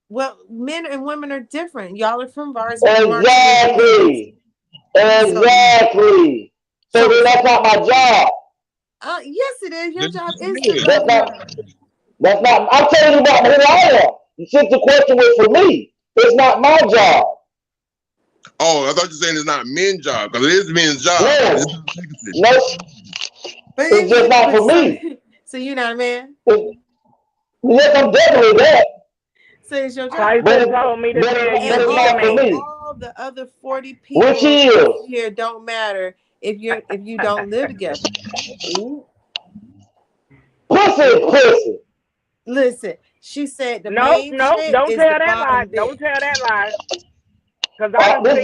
Well, men and women are different. Y'all are from bars. Exactly. So then that's not my job. Yes, it is. Your job is to That's not. I'm telling you about who I am. Since the question was for me, it's not my job. Oh, I thought you were saying it's not men's job, because it is men's job. No, it's just not for me. So you're not a man? Yes, I'm definitely that. So it's your job. Tyson told me to all the other 40 people here don't matter if you don't live together. Pussy. Listen, she said don't tell that lie. Don't tell that lie. Because I don't see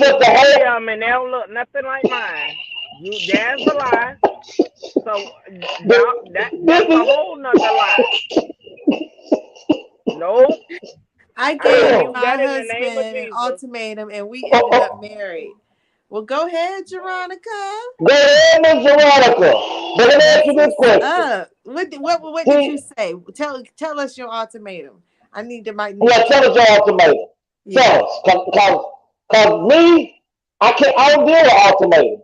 them and they don't look nothing like mine. That's a lie. So that's a whole nother lie. Nope. I gave my husband an ultimatum and we ended up married. Well, go ahead, Veronica. Go ahead, Miss Veronica. But let me ask you this question. What did you say? Tell us your ultimatum. I need to might. Yeah, tell us your ultimatum. Tell us, cause me, I don't deal with ultimatums.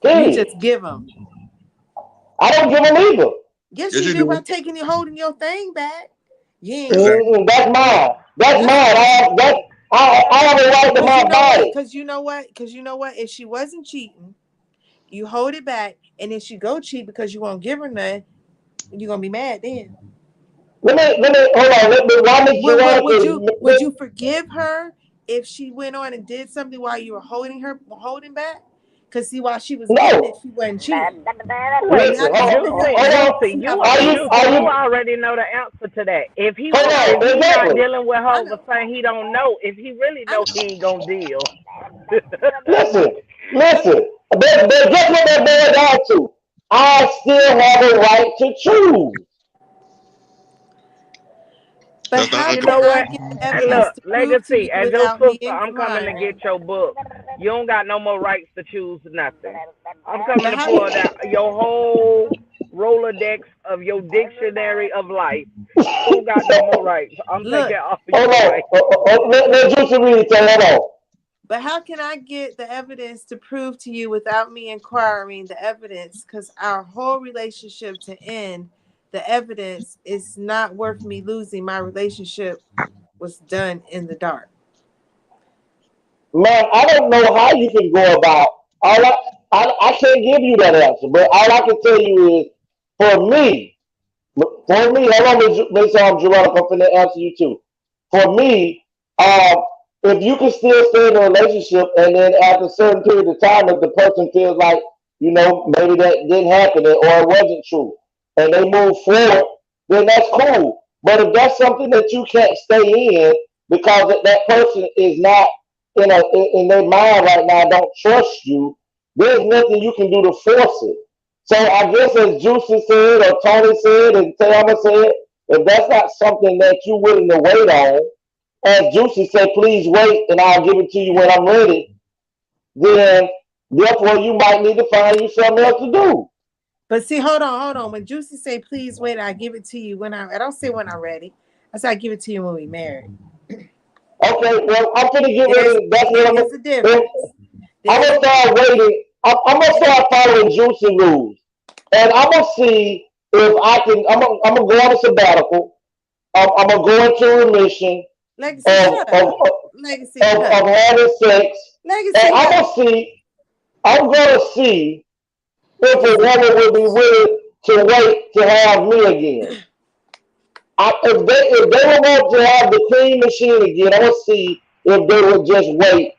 You just give them. I don't give them either. Yes, you do by holding your thing back. Yeah, that's mine. That's mine. I have a right to my body. Because you know what? If she wasn't cheating, you hold it back, and then she go cheat because you won't give her none, you're gonna be mad then. Let me hold on. Would you forgive her if she went on and did something while you were holding back? Because see, while she was doing it, she wasn't cheating. You already know the answer to that. If he's not dealing with her for saying he don't know, if he really know, he ain't gonna deal. Listen. But guess what that boils down to? I still have a right to choose. But how you know what? Look, Legacy, as your sister, I'm coming to get your book. You don't got no more rights to choose nothing. I'm coming to pull out your whole Rolodex of your dictionary of life. You don't got no more rights. I'm taking off your rights. Let Juicy read it. But how can I get the evidence to prove to you without me inquiring the evidence? Because our whole relationship to end, the evidence is not worth me losing. My relationship was done in the dark. Man, I don't know how you can go about. I can't give you that answer, but all I can tell you is, for me, hold on, Miss Geronica, I'm finna answer you too. For me, if you can still stay in a relationship, and then after a certain period of time, if the person feels like, maybe that didn't happen or it wasn't true, and they move forward, then that's cool. But if that's something that you can't stay in because that person is not in their mind right now, don't trust you, there's nothing you can do to force it. So I guess as Juicy said, or Tony said, and Tayama said, if that's not something that you're willing to wait on, as Juicy said, please wait and I'll give it to you when I'm ready, then therefore you might need to find you something else to do. But see, hold on. When Juicy say, please wait, I give it to you when I don't say when I'm ready. I say I give it to you when we married. Okay, well, I'm going to get ready. That's what I'm going to do. I'm going to start waiting. I'm going to start following Juicy rules. And I'm going to see if I can, I'm going to go on a sabbatical. I'm going to go into remission of having sex. And I'm going to see if a woman will be willing to wait to have me again. If they were want to have the clean machine again, I want to see if they would just wait.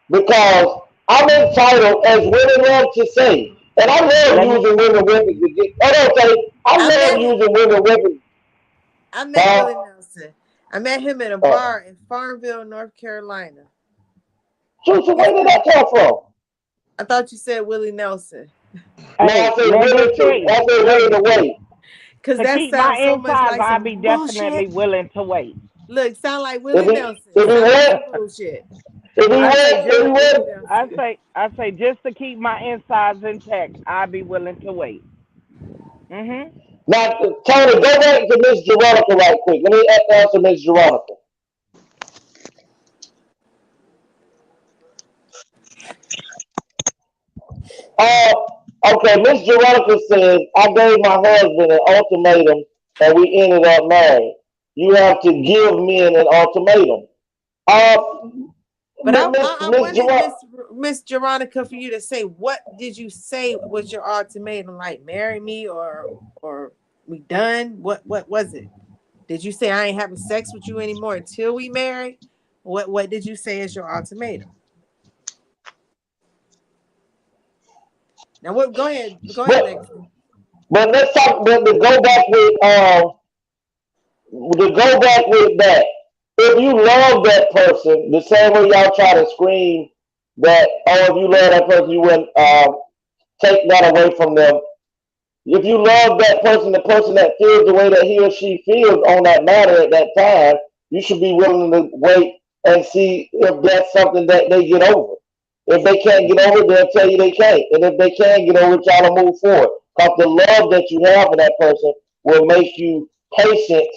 Because I'm entitled, as women love to say, and I love using women to get. I love using women. I met Willie Nelson. I met him at a bar in Farmville, North Carolina. So where did that come from? I thought you said Willie Nelson. I said Willie to wait. Because that sounds so much like I'd be definitely willing to wait. Look, sound like Willie Nelson. Bullshit. I say just to keep my insides intact, I'd be willing to wait. Mm-hmm. Now, Tony, go back to Miss Geronica right quick. Let me answer Miss Geronica. Okay, Miss Geronica says, I gave my husband an ultimatum and we ended up married. You have to give men an ultimatum. But I wanted Miss Geronica for you to say, what did you say was your ultimatum? Like, marry me or we done? What was it? Did you say I ain't having sex with you anymore until we marry? What did you say is your ultimatum? Now what? Go ahead. But let's talk. But to go back with that. If you love that person, the same way y'all try to scream that, if you love that person, you wouldn't take that away from them. If you love that person, the person that feels the way that he or she feels on that matter at that time, you should be willing to wait and see if that's something that they get over. If they can't get over it, they'll tell you they can't. And if they can get over it, y'all will move forward. Because the love that you have for that person will make you patient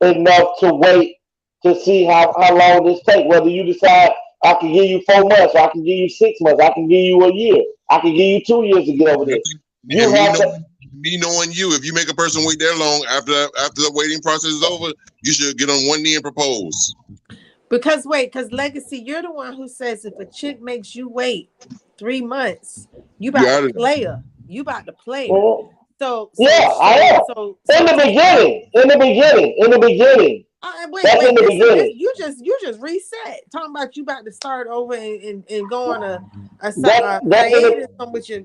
enough to wait to see how long this takes. Whether you decide I can give you 4 months, or I can give you 6 months, I can give you a year, I can give you 2 years to get over this. You have to. Me knowing you, if you make a person wait that long after the waiting process is over, you should get on one knee and propose. Because Legacy, you're the one who says if a chick makes you wait 3 months, you about to play her. You about to play her. So I am. In the beginning. That's in the beginning. You just reset. Talking about you about to start over and go on a hiatus with your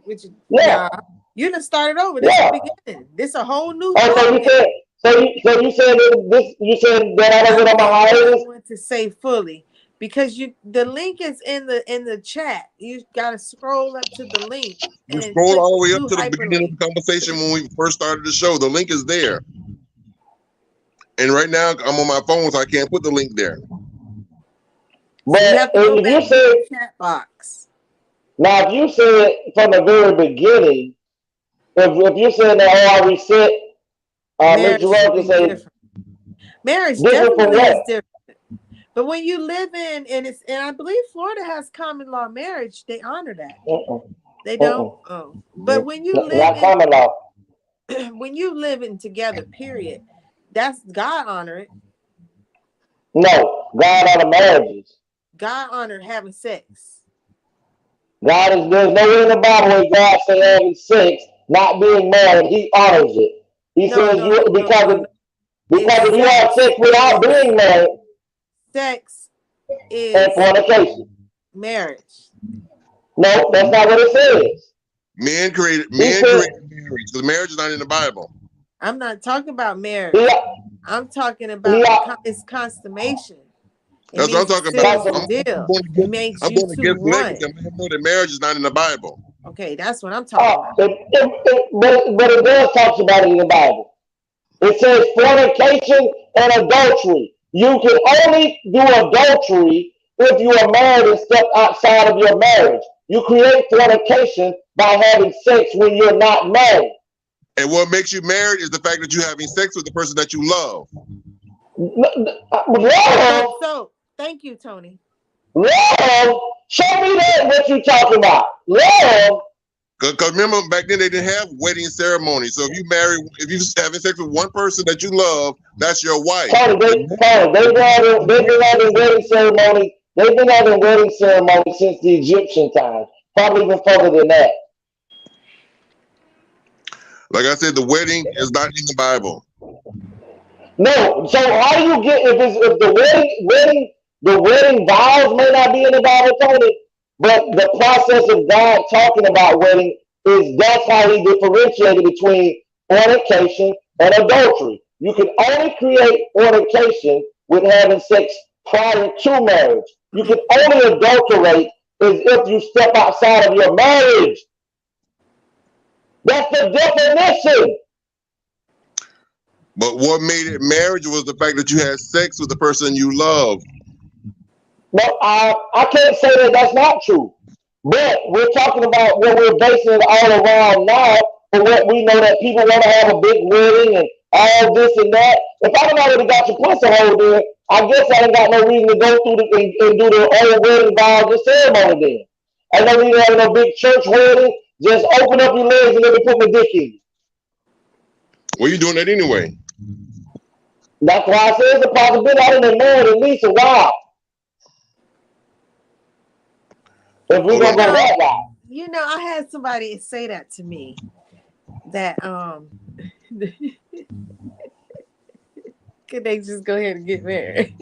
you done started over. This is the beginning. This a whole new. So you said this. You said that I don't get on my hiatus. I want to say fully because the link is in the chat. You gotta scroll up to the link. You scroll all the way up to the beginning of the conversation when we first started the show. The link is there. And right now I'm on my phone, so I can't put the link there. But if you said chat box. Now, if you said from the very beginning, if you said that I reset, marriage definitely is different. But when you live in, and I believe Florida has common law marriage, they honor that. They don't. But when you live when you live in together, period, that's God honor it. No, God honor marriages. God honored having sex. There's nowhere in the Bible where God said having sex, not being married, he honors it. He says because if you have sex without being married, sex is and fornication. Marriage. No, that's not what it says. Man created marriage. The marriage is not in the Bible. I'm not talking about marriage. I'm talking about its consummation. That's what I'm talking about. It makes you two one. I know that marriage is not in the Bible. Okay, that's what I'm talking about. But it does talk about it in the Bible. It says fornication and adultery. You can only do adultery if you are married and step outside of your marriage. You create fornication by having sex when you're not married. And what makes you married is the fact that you're having sex with the person that you love. Love? So, thank you, Tony. Love? Show me that what you talking about. Love? Because remember, back then they didn't have wedding ceremony. So if you're having sex with one person that you love, that's your wife. They've been having wedding ceremony. They've been having wedding ceremony since the Egyptian time. Probably even further than that. Like I said, the wedding is not in the Bible. No. So how do you get if the wedding vows may not be in the Bible, Tony? But the process of God talking about wedding that's how he differentiated between fornication and adultery. You can only create fornication with having sex prior to marriage. You can only adulterate as if you step outside of your marriage. That's the definition. But what made it marriage was the fact that you had sex with the person you love. No, I can't say that that's not true. But we're talking about what we're basing it all around now for what we know that people want to have a big wedding and all this and that. If I don't already got your pussy hold in, I guess I ain't got no reason to go through and do the old wedding vows and ceremony then. I don't need to have no big church wedding. Just open up your legs and let me put my dick in you. Well, you doing that anyway. That's why I said it's a possibility. I done been married at least a while. If we're gonna go that route. You know, I had somebody say that to me. That could they just go ahead and get married?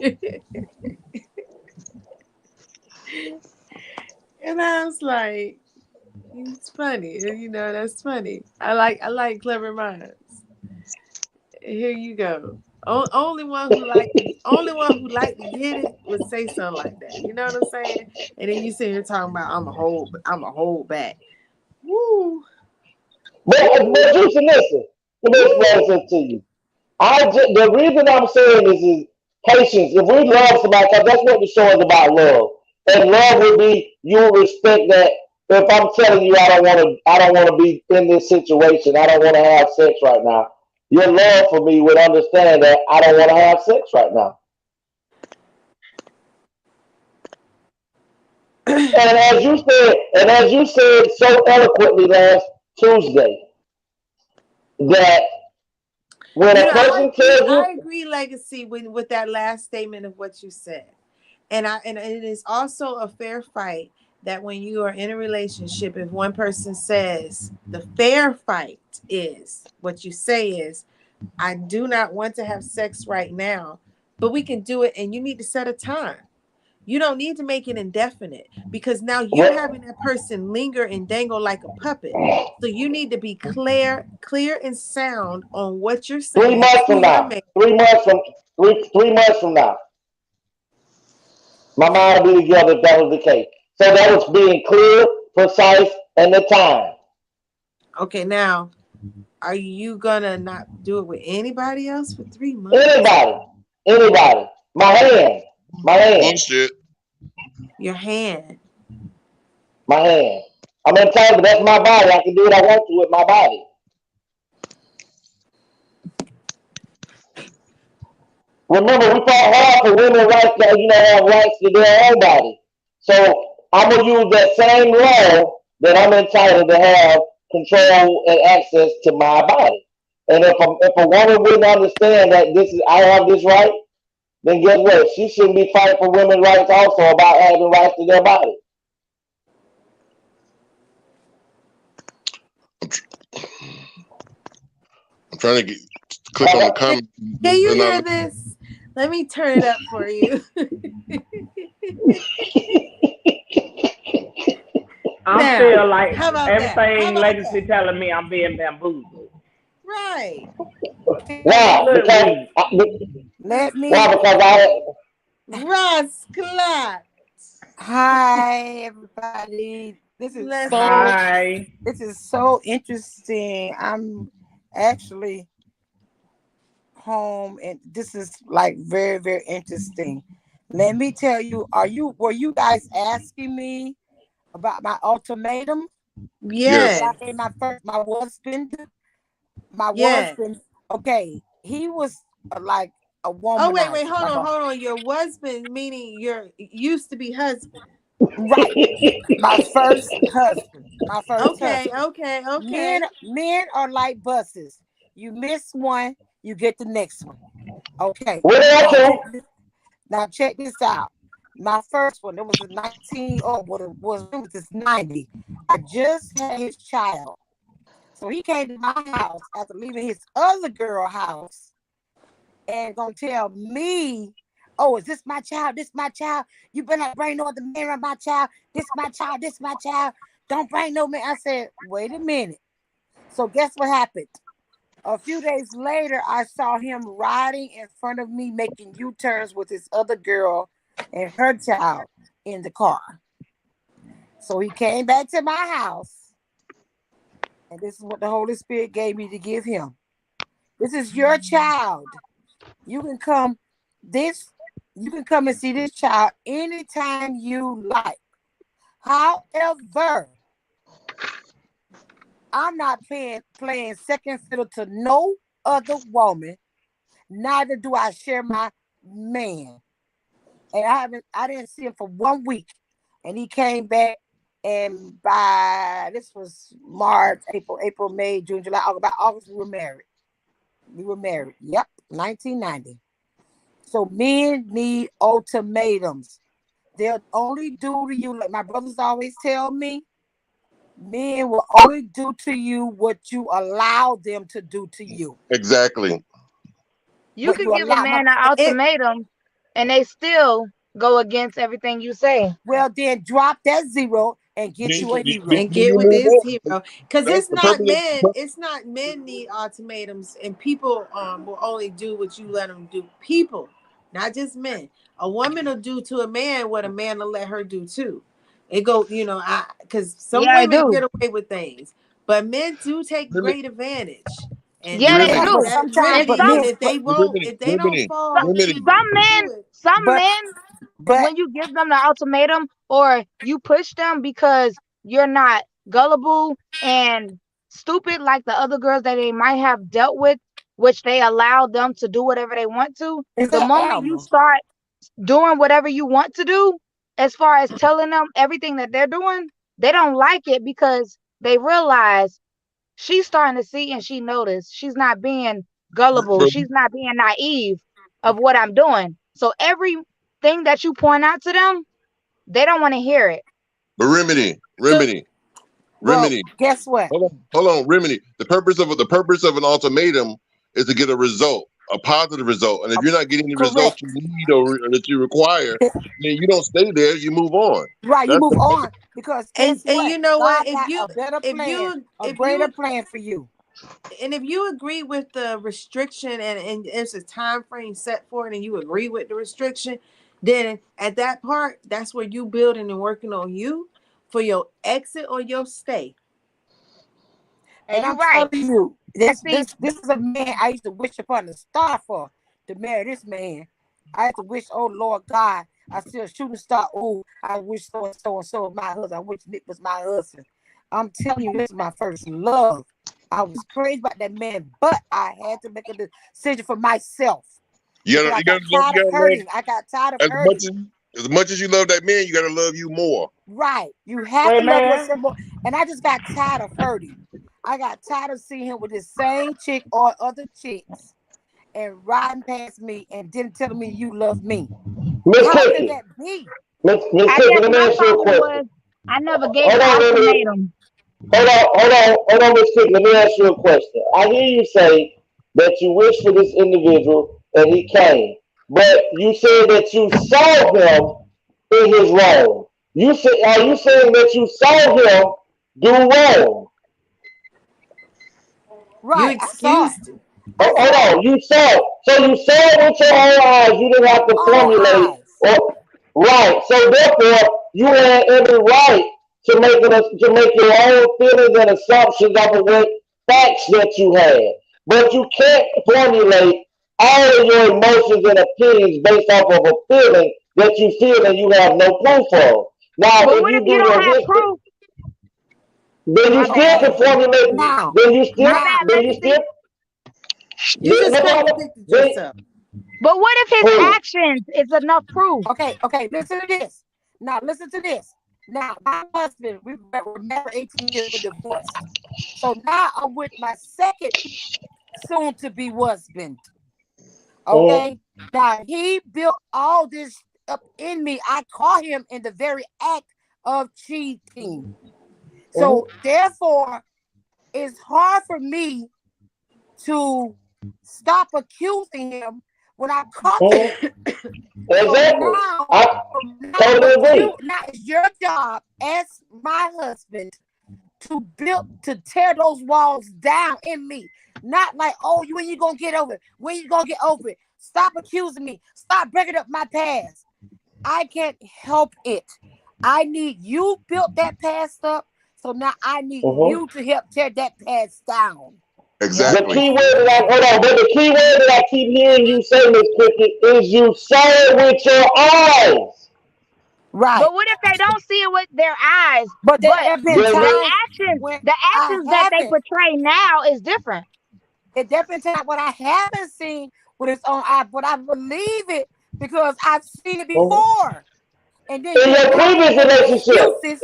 And I was like, it's funny, you know, that's funny. I like clever minds. Here you go. Only one who like to get it would say something like that. You know what I'm saying? And then you sit here talking about I'm a hold back. Woo. But just listen. Let me explain this to you. The reason I'm saying this is patience. If we love somebody, because that's what the show is about, love. And love would be you would respect that if I'm telling you I don't want to be in this situation, I don't want to have sex right now. Your love for me would understand that I don't want to have sex right now. And as you said so eloquently last Tuesday, that when a person tells you, I agree, Legacy, with that last statement of what you said, and it is also a fair fight that when you are in a relationship, if one person says the fair fight is what you say is, I do not want to have sex right now, but we can do it, and you need to set a time. You don't need to make it indefinite because now you're having that person linger and dangle like a puppet. So you need to be clear and sound on what you're saying. 3 months from now. 3 months from now. My mind will be together if that was the case. So that was being clear, precise, and the time. Okay, now, are you gonna not do it with anybody else for 3 months? Anybody. My hand. Bullshit. Your hand. My hand. I'm entitled, but that's my body. I can do what I want to with my body. Remember, we fought hard for women's rights to have rights to their own body. So I'm gonna use that same law that I'm entitled to have control and access to my body. And if a woman wouldn't understand that I have this right, then guess what? She shouldn't be fighting for women's rights also about having rights to their body. I'm trying to click on the comment. Can you hear this? Let me turn it up for you. I feel like everything Legacy telling me I'm being bamboozled. Right. Why? Because Ross Clark. Hi, everybody. This is so interesting. I'm actually home, and this is like very, very interesting. Let me tell you, were you guys asking me about my ultimatum? Yes. My husband. Okay, he was like a woman. Oh, wait, hold on. Your husband, meaning your used to be husband. Right. My first husband. Okay. Men are like buses. You miss one, you get the next one. Okay. Now check this out. My first one, it was a 90. I just had his child. So he came to my house after leaving his other girl house and gonna tell me, oh, is this my child? This my child. You better not bring no other man around my child. This my child. Don't bring no man. I said, wait a minute. So guess what happened? A few days later, I saw him riding in front of me, making U-turns with his other girl and her child in the car. So he came back to my house. And this is what the Holy Spirit gave me to give him. This is your child. You can come and see this child anytime you like. However, I'm not playing second fiddle to no other woman. Neither do I share my man. And I didn't see him for 1 week. And he came back. And this was March, April, May, June, July, August. By August, we were married. Yep, 1990. So men need ultimatums. They'll only do to you, like my brothers always tell me, men will only do to you what you allow them to do to you. Exactly. You can give a man an ultimatum and they still go against everything you say. Well, then drop that zero and get you a hero. And get with this hero. Because it's not men need ultimatums, and people will only do what you let them do. People, not just men. A woman will do to a man what a man will let her do too. It go, because some women get away with things, but men do take great advantage. And they do. Sometimes, if they don't fall, some men when you give them the ultimatum or you push them because you're not gullible and stupid like the other girls that they might have dealt with, which they allow them to do whatever they want to. The moment you start doing whatever you want to do, as far as telling them everything that they're doing, they don't like it because they realize she's starting to see and she noticed she's not being gullible. She's not being naive of what I'm doing. So everything that you point out to them, they don't want to hear it. But Remedy. Well, guess what? Hold on, Remedy. The purpose of an ultimatum is to get a result, a positive result. And if you're not getting the results you need or that you require, then you don't stay there. You move on. Right, you move on because and you know what? If you a better plan, a greater plan for you. And if you agree with the restriction and there's a time frame set for it, and you agree with the restriction, then at that part, that's where you building and working on you for your exit or your stay. And I'm telling you, this is a man I used to wish upon a star for to marry this man. I used to wish, oh Lord God, I still a shooting star. Oh, I wish so and so and so was my husband. I wish Nick was my husband. I'm telling you, this is my first love. I was crazy about that man, but I had to make a decision for myself. I got tired of hurting. As much as you love that man, you gotta love you more. Right. You have to love yourself more. And I just got tired of hurting. I got tired of seeing him with the same chick or other chicks and riding past me and didn't tell me you love me. How can that be? Miss Cookie, let me ask you a question. I never gave an ultimatum. Hold on, Miss Cookie. Let me ask you a question. I hear you say that you wish for this individual and he came, but you said that you saw him in his wrong. Are you saying that you saw him do wrong? Right. You excused it. Hold on. You saw. So you saw it with your own eyes. You didn't have to formulate. Right. So therefore, you had every right to make your own feelings and assumptions of what facts that you had. But you can't formulate all of your emotions and opinions based off of a feeling that you feel and you have no proof of. Now, but what if you don't have proof? Then you still can formulate. Then you still. You just contradicted yourself. But what if his actions is enough proof? Okay, listen to this. Now, listen to this. Now, my husband, we were married 18 years of divorce. So now I'm with my second soon-to-be husband. Okay? Now, he built all this up in me. I caught him in the very act of cheating. So, therefore, it's hard for me to stop accusing him when I caught him. Exactly. Now it's your job as my husband to tear those walls down in me. Not like, oh, when you gonna get over it? When you gonna get over it? Stop accusing me. Stop breaking up my past. I can't help it. I need you built that past up. So now I need you to help tear that past down. Exactly. The key word that I keep hearing you say, Miss Cookie, is you saw it with your eyes. Right. But what if they don't see it with their eyes? But there have been times the actions that they portray now is different. It definitely times what I haven't seen with its own eye, but I believe it because I've seen it before. And then in your previous relationship, you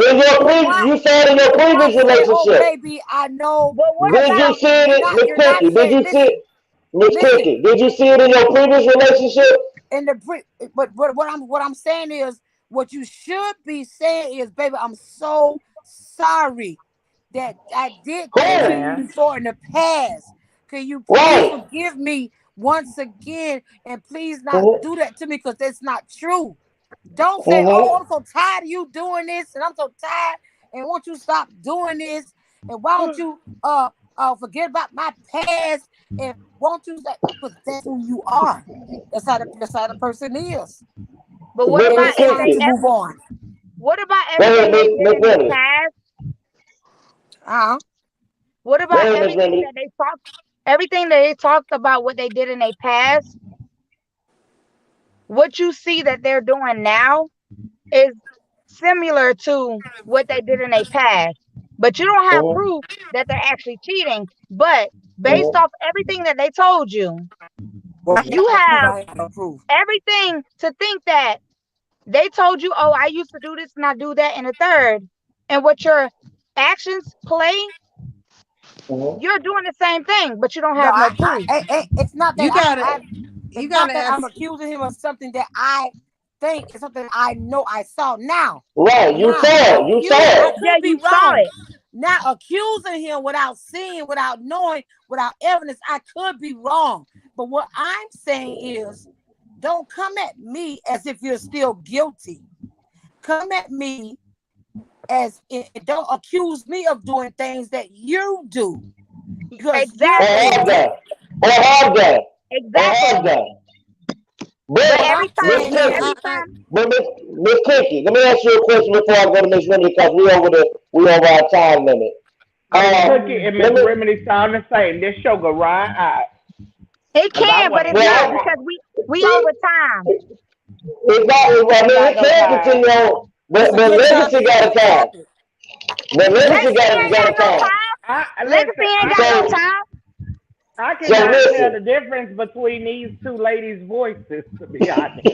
said in your previous relationship. Oh, baby, I know. Did you see it, Miss Cookie? Did you see it, Miss Cookie? Did you see it in your previous relationship? But what I'm saying is, what you should be saying is, baby, I'm so sorry that I did that to you before in the past. Can you please forgive me once again and please not do that to me because that's not true. Don't say, oh, I'm so tired of you doing this and I'm so tired and won't you stop doing this and why don't you forget about my past and won't you say, because that's who you are. That's how the person is. But what about if they move on? What about everything they did in the past? What about everything that they talked about what they did in their past? what you see that they're doing now is similar to what they did in their past. But you don't have proof that they're actually cheating. But based off everything that they told you, you have everything to think that they told you, oh, I used to do this and I do that and a third. And what your actions play, you're doing the same thing, but you don't have no proof. It's not that you gotta I'm accusing him of something that I think is something I know I saw now. Right, you saw it. You saw it. Yeah, you saw it. Now accusing him without seeing, without knowing, without evidence, I could be wrong. But what I'm saying is, don't come at me as if you're still guilty. Come at me as don't accuse me of doing things that you do. Because exactly. Or have done. Exactly. But every time. But Miss Cookie, let me ask you a question before I go to Miss Remedy because we over our time limit. Cookie and Miss Remedy sound the same. This show go right out. It can, but it's not because we over time. Exactly. I mean, it can continue on, but Legacy got a time. But Legacy got a time. Legacy ain't got no time. I cannot tell the difference between these two ladies' voices, to be honest.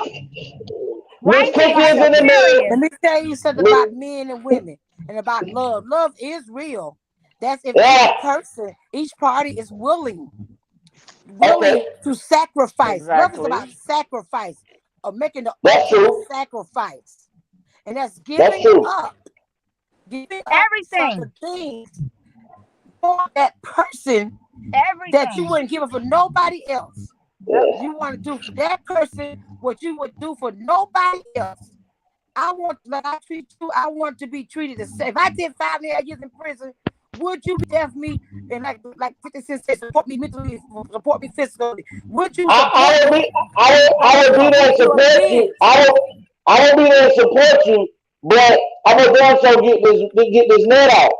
Let me tell you something about men and women and about love. Love is real. That's if each person, each party is willing to sacrifice. Love is about sacrifice, or making the ultimate sacrifice. And that's giving up. Giving everything. Up things for that person. Everything that you wouldn't give it for nobody else. You want to do for that person what you would do for nobody else. I want, like I treat you, I want to be treated the same. If I did 5.5 years in prison, would you be there for me and like 50 Cent said, support me mentally, support me physically? Would you? I would be there to support you. I would be there to support you, but I'm gonna also get this net out.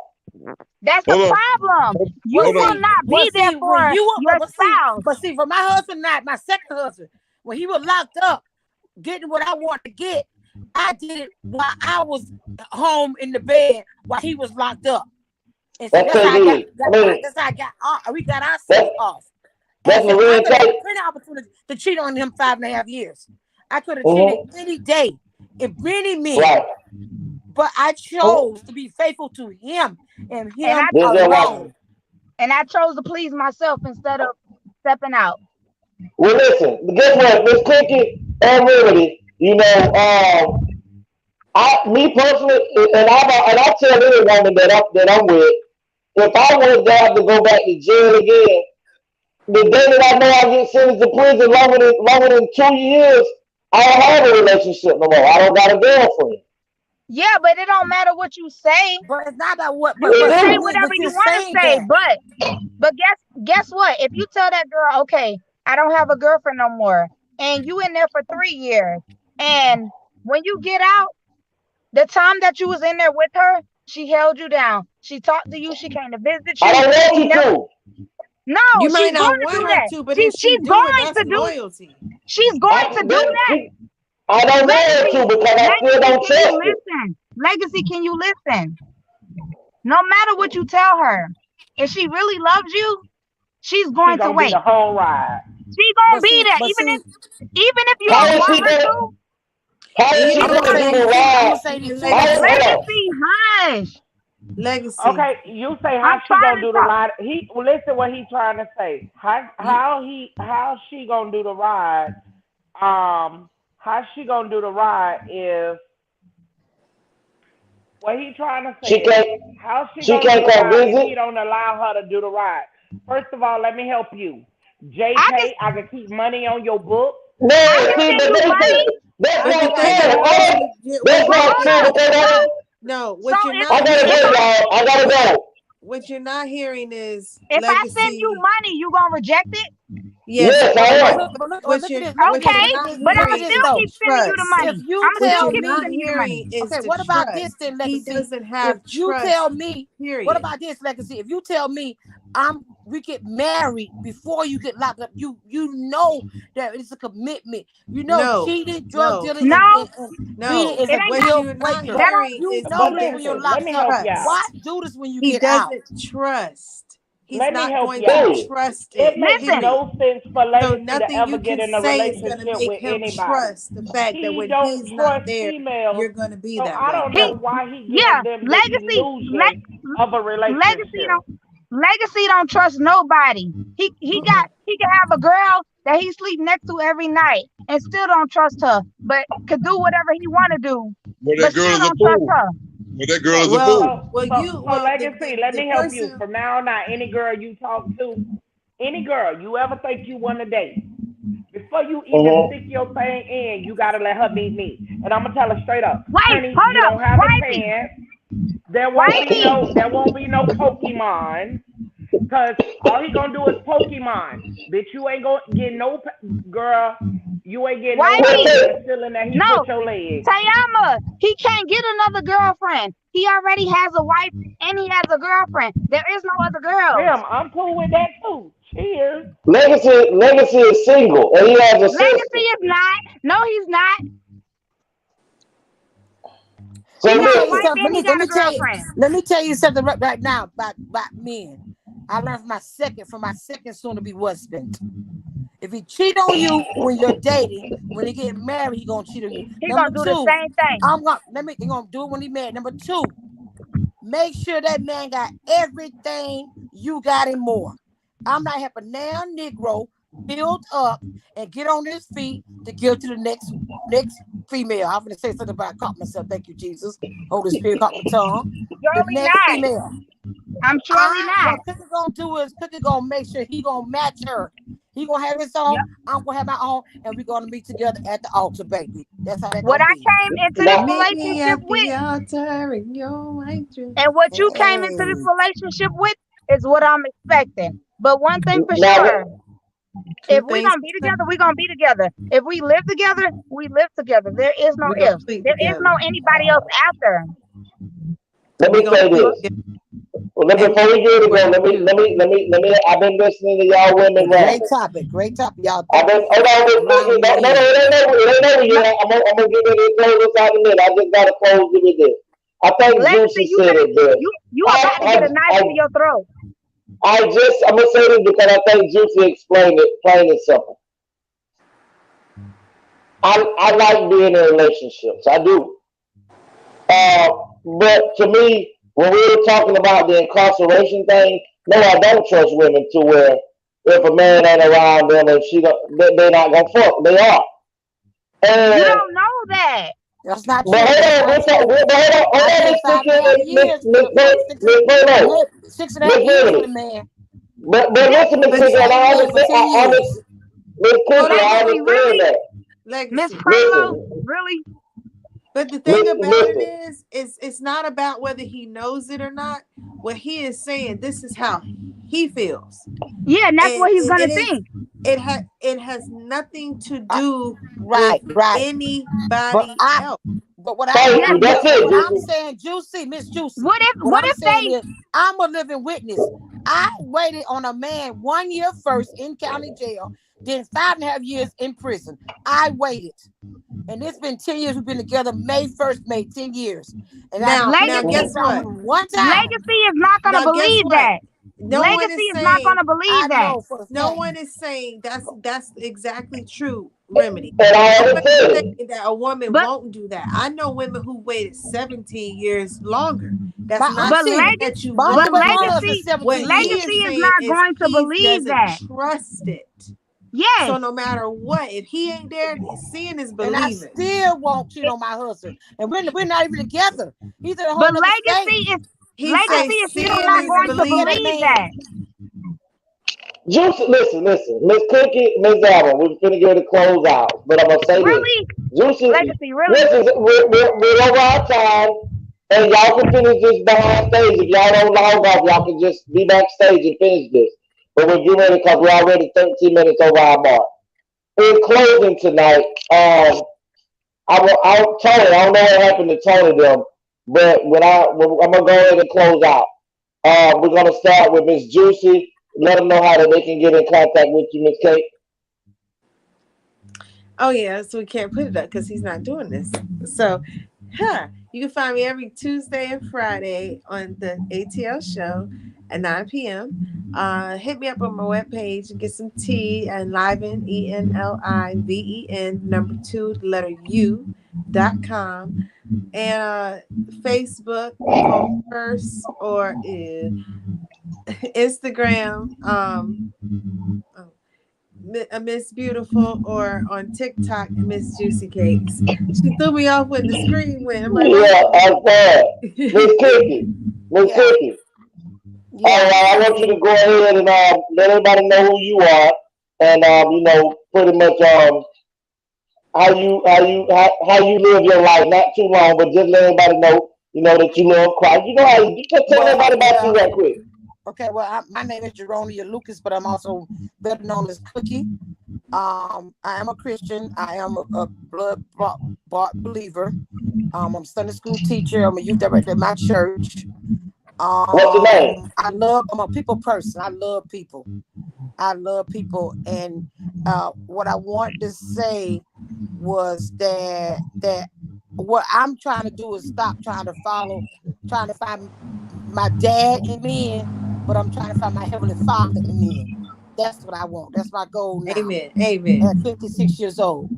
That's the problem. You will not be there for your spouse. But see, for my husband, not my second husband, when he was locked up, getting what I wanted to get, I did it while I was home in the bed while he was locked up. And so that's how I got we got ourselves off. That's I really could have plenty of opportunity to cheat on him 5.5 years. I could have cheated any day, in many men. Right. But I chose to be faithful to him and him alone. And I chose to please myself instead of stepping out. Well, listen, guess what? Miss Cookie and Remedy, me personally, and I tell any woman that I'm with, if I was to have to go back to jail again, the day that I know I get sentenced to prison longer than 2 years, I don't have a relationship no more. I don't got a girlfriend. Yeah, but it don't matter what you say. But it's not about what you can say whatever you want to say. But guess what? If you tell that girl, okay, I don't have a girlfriend no more, and you in there for 3 years, and when you get out, the time that you was in there with her, she held you down. She talked to you. She came to visit you. I don't want you to. No, you might she's not going want to do her that. to, but she's going to do loyalty. She's going to do that. I don't want her to because I still don't trust her. Legacy, can you listen? No matter what you tell her, if she really loves you, she's going to wait. The whole ride. She's gonna be there, even if you don't want her to. How is she gonna Legacy, hush. Legacy. Okay, you say how she gonna do the ride. Listen what he's trying to say. How she gonna do the ride? How she gonna do the ride is what he trying to say. How she gonna do the ride if he don't allow her to do the ride? First of all, let me help you. JK, I can keep money on your book. No, that's not true. That's not true. No, what so you're not. I gotta go, y'all. I gotta go. What you're not hearing is if Legacy. I send you money, you gonna reject it? Yes, What you're Okay, not but I'm hearing still is keep sending you the trust. money. If you I'm What still tell you're keep not sending you the money. hearing is okay, the what about trust. this then, He Legacy? doesn't If have you trust. tell me, Period. what about this, Legacy? If you tell me we get married before you get locked up, you know that it's a commitment. You know, cheating, drug dealing, and beating is It a what deal you're not breaker. hearing You is know he this when you're doesn't locked up. trust. Why do this when you He get out? doesn't trust. He's Let me not help going y'all. to trust It it. makes Period. no sense for So Legacy to nothing ever you get can in a say is going to relationship make with him anybody. trust the fact that He when don't he's not trust there, females, you're going to be so that I way. don't know why he gives Yeah, them this legacy, illusion of a relationship. legacy don't trust nobody. He can have a girl that he sleep next to every night and still don't trust her, but could do whatever he want to do, but still don't trust her. But that girl is a fool. So Legacy, let me help you. From now on out, any girl you talk to, any girl you ever think you want to date, before you even stick your thing in, you gotta let her meet me. And I'm gonna tell her straight up, honey, you don't have a chance. There won't be no Pokemon. Cause all he gonna do is Pokemon. Bitch, you ain't gonna get no girl. You ain't getting no feeling that he put your leg. Tayama, he can't get another girlfriend. He already has a wife and he has a girlfriend. There is no other girl. Damn, I'm cool with that too. Cheers. Legacy is single, and he has a sister. Legacy is not. No, he's not. So he got a listen, wife and he got a girlfriend. Let me tell you something right now about men. I learned from my second soon-to-be husband. If he cheat on you when you're dating, when he get married, he gonna cheat on you. He gonna do the same thing. He gonna do it when he married. Number two, make sure that man got everything you got and more. I'm not helping now Negro build up and get on his feet to give to the next female. I'm gonna say something about I caught myself. Thank you, Jesus. Holy Spirit caught my tongue. The next female. I'm surely not. What Cookie gonna do is Cookie gonna make sure he gonna match her. He gonna have his own. Yep. I'm gonna have my own, and we're gonna meet together at the altar, baby. That's how that what I be. came into this relationship with, and what you came into this relationship with is what I'm expecting. But one thing for sure, if we're gonna be together, we're gonna be together. If we live together, we live together. There is no ifs. There is no anybody else out there. Let me say this. Well, before we get it going, let me. I've been listening to y'all women. Great topic, y'all. I've been. Hold on, no, it ain't over yet. I'm gonna get ready to close this out in a minute. I just gotta close it with this. I think Juicy said it best. You about to get a knife in your throat. I'm gonna say this because I think Juicy explained it plain and simple. I like being in relationships. I do. But to me, when we were talking about the incarceration thing, no, I don't trust women to where if a man ain't around them and they're not gonna fuck. They are. And you don't know that. That's not true. But hold on, 6.5 years with a man. But listen, Miss Cookie, I understand that. Miss Primo, really? But the thing about it is it's not about whether he knows it or not. What he is saying, this is how he feels. Yeah, and that's what he's gonna think. It has nothing to do with anybody else. But what I'm saying, Juicy, Miss Juicy. What if I'm a living witness. I waited on a man 1 year first in county jail, then 5.5 years in prison. I waited. And it's been 10 years we've been together. May 1st made 10 years. And now guess what? One time. Legacy is not going to believe that. Legacy is not going to believe that. No one is saying that's exactly true, Remedy. But I understand that a woman won't do that. I know women who waited 17 years longer. That's not saying that you won't. Legacy is not going to believe that. Trust it. Yes. So no matter what, if he ain't there, seeing is believing. And I still won't cheat on my husband. And we're not even together. He's at home. But Legacy is still not going to believe that. Juicy, listen. Miss Cookie, Miss Allen, we're finna get to close out. But I'm gonna say this. Juicy, Legacy, really? Listen, we're over our time. And y'all can finish this behind stage. If y'all don't log off, y'all can just be backstage and finish this. but we're getting ready because we're already 13 minutes over our mark. In closing tonight, Tony, I don't know what happened to Tony them, but I'm gonna go ahead and close out. We're gonna start with Miss Juicy. Let them know how that they can get in contact with you, Miss Kate. Oh yeah, so we can't put it up because he's not doing this. So, you can find me every Tuesday and Friday on the ATL show at 9 p.m. Hit me up on my webpage and get some tea and Enliven, ENLIVEN, 2, the letter U.com. And Facebook, Pulse, or Instagram, Miss Beautiful, or on TikTok, Miss Juicy Cakes. She threw me off when the screen went. I'm like, I saw it. Miss Cookie. Miss Cookie. I want you to go ahead and let everybody know who you are, and pretty much how you live your life. Not too long, but just let everybody know, that you love Christ. You just tell everybody about you right quick. Okay, well, my name is Jeronia Lucas, but I'm also better known as Cookie. I am a Christian. I am a blood-bought believer. I'm a Sunday school teacher. I'm a youth director at my church. What's your name? I'm a people person. I love people. And what I wanted to say was that what I'm trying to do is stop trying to find my dad in men, but I'm trying to find my Heavenly Father in men. That's what I want. That's my goal now. Amen. At 56 years old.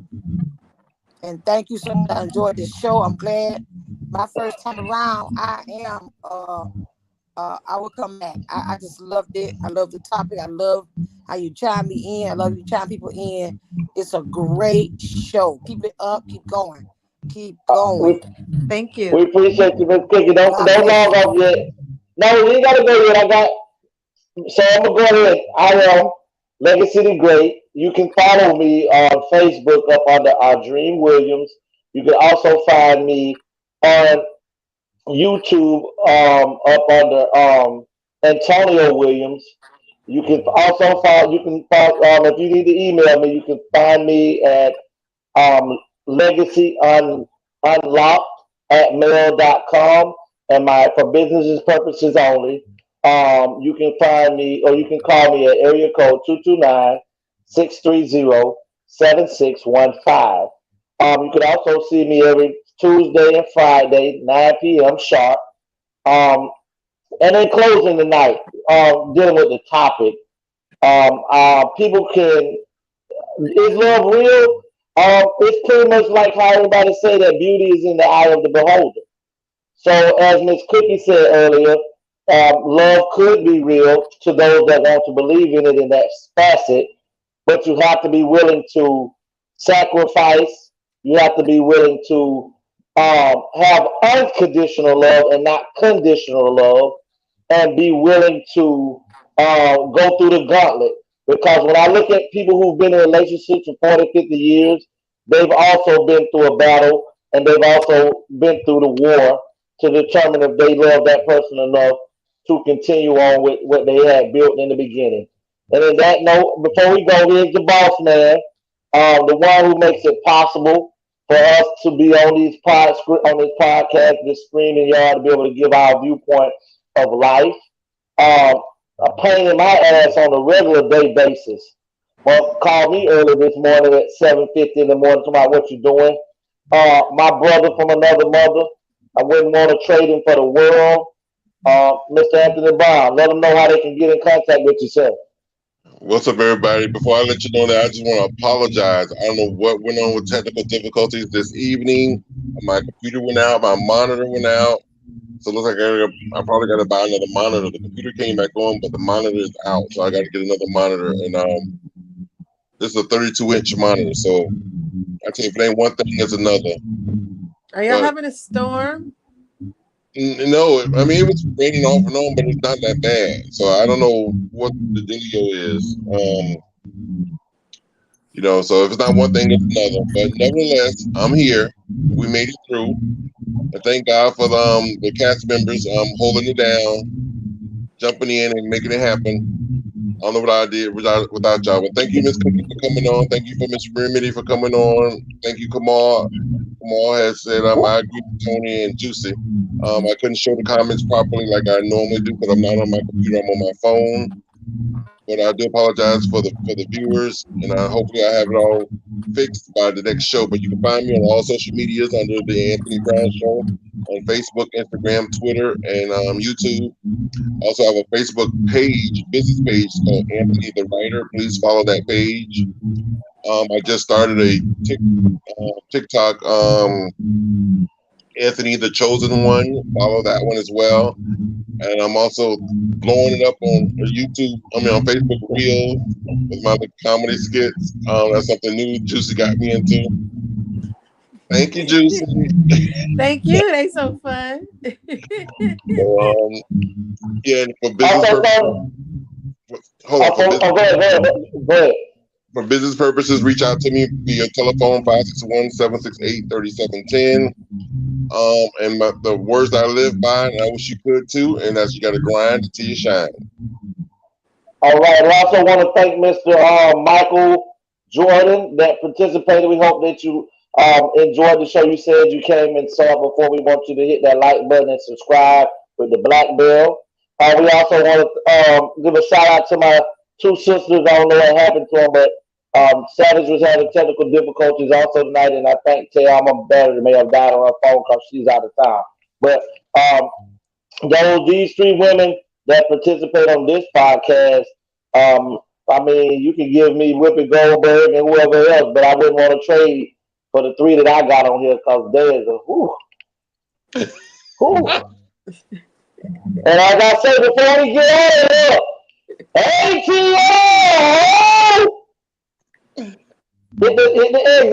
And thank you so much. I enjoyed this show. I'm glad my first time around, I will come back. I just loved it. I love the topic. I love how you chime me in. I love you chime people in. It's a great show. Keep it up. Keep going. Keep going. Thank you. We appreciate you, Miss Cookie. Don't log off yet. No, you ain't gotta go yet. So I'm gonna go ahead. I am Legacy the Great. You can follow me on Facebook up under Dream Williams. You can also find me on YouTube up under Antonio Williams. You can also find if you need to email me, you can find me at legacyunlocked@mail.com, and for business purposes only. You can find me, or you can call me at area code 229-630-7615. You can also see me every Tuesday and Friday, 9 p.m. sharp. And in closing tonight, dealing with the topic, people is love real? It's pretty much like how everybody say that beauty is in the eye of the beholder. So as Ms. Cookie said earlier, love could be real to those that want to believe in it in that facet, but you have to be willing to sacrifice. You have to be willing to have unconditional love and not conditional love, and be willing to go through the gauntlet. Because when I look at people who've been in relationships for 40, 50 years, they've also been through a battle, and they've also been through the war to determine if they love that person enough to continue on with what they had built in the beginning. And in that note, before we go, here's the boss man, the one who makes it possible for us to be on this podcast, this streaming yard, to be able to give our viewpoint of life. A pain in my ass on a regular day basis. Well, called me early this morning at 7:50 in the morning, talking about what you're doing. My brother from another mother, I wouldn't want to trade him for the world. Mr. Anthony Brown, let them know how they can get in contact with yourself. What's up, everybody? Before I let you know that, I just want to apologize. I don't know what went on with technical difficulties this evening. My computer went out, my monitor went out. So it looks like I probably got to buy another monitor. The computer came back on, but the monitor is out. So I got to get another monitor. And this is a 32-inch monitor. So I tell you, if it ain't one thing, it's another. Are y'all having a storm? No, I mean, it was raining off and on, but it's not that bad. So I don't know what the dealio is. So if it's not one thing, it's another. But nevertheless, I'm here. We made it through. And thank God for the cast members holding it down, jumping in and making it happen. I don't know what I did without y'all. But thank you, Miss Cookie, for coming on. Thank you for Miss Remedy for coming on. Thank you, Kamal. Kamal has said I agree with Tony and Juicy. I couldn't show the comments properly like I normally do because I'm not on my computer. I'm on my phone. But I do apologize for the viewers, and hopefully I have it all fixed by the next show. But you can find me on all social medias under the Anthony Brown Show on Facebook, Instagram, Twitter, and YouTube. I also have a Facebook page, business page called Anthony the Writer. Please follow that page. I just started a TikTok, Anthony the Chosen One. Follow that one as well. And I'm also blowing it up on YouTube. On Facebook Reels with my comedy skits. That's something new Juicy got me into. Thank you, Juicy. Thank you. They so fun. Yeah, and for business purposes. For business purposes, reach out to me via telephone 561-768-3710. And the words that I live by, and I wish you could too, and that's you got to grind until you shine. All right. I also want to thank Mr. Michael Jordan that participated. We hope that you enjoyed the show. You said you came and saw it before. We want you to hit that like button and subscribe with the black bell. We also want to give a shout out to my two sisters. I don't know what happened to them, but Savage was having technical difficulties also tonight, and I think Tayama Battery may have died on her phone because she's out of town. But these three women that participate on this podcast, I mean, you can give me Whoopi Goldberg and whoever else, but I wouldn't want to trade for the three that I got on here because there's a whoo. And like I said before we get out of here, ATO! Hit the exit.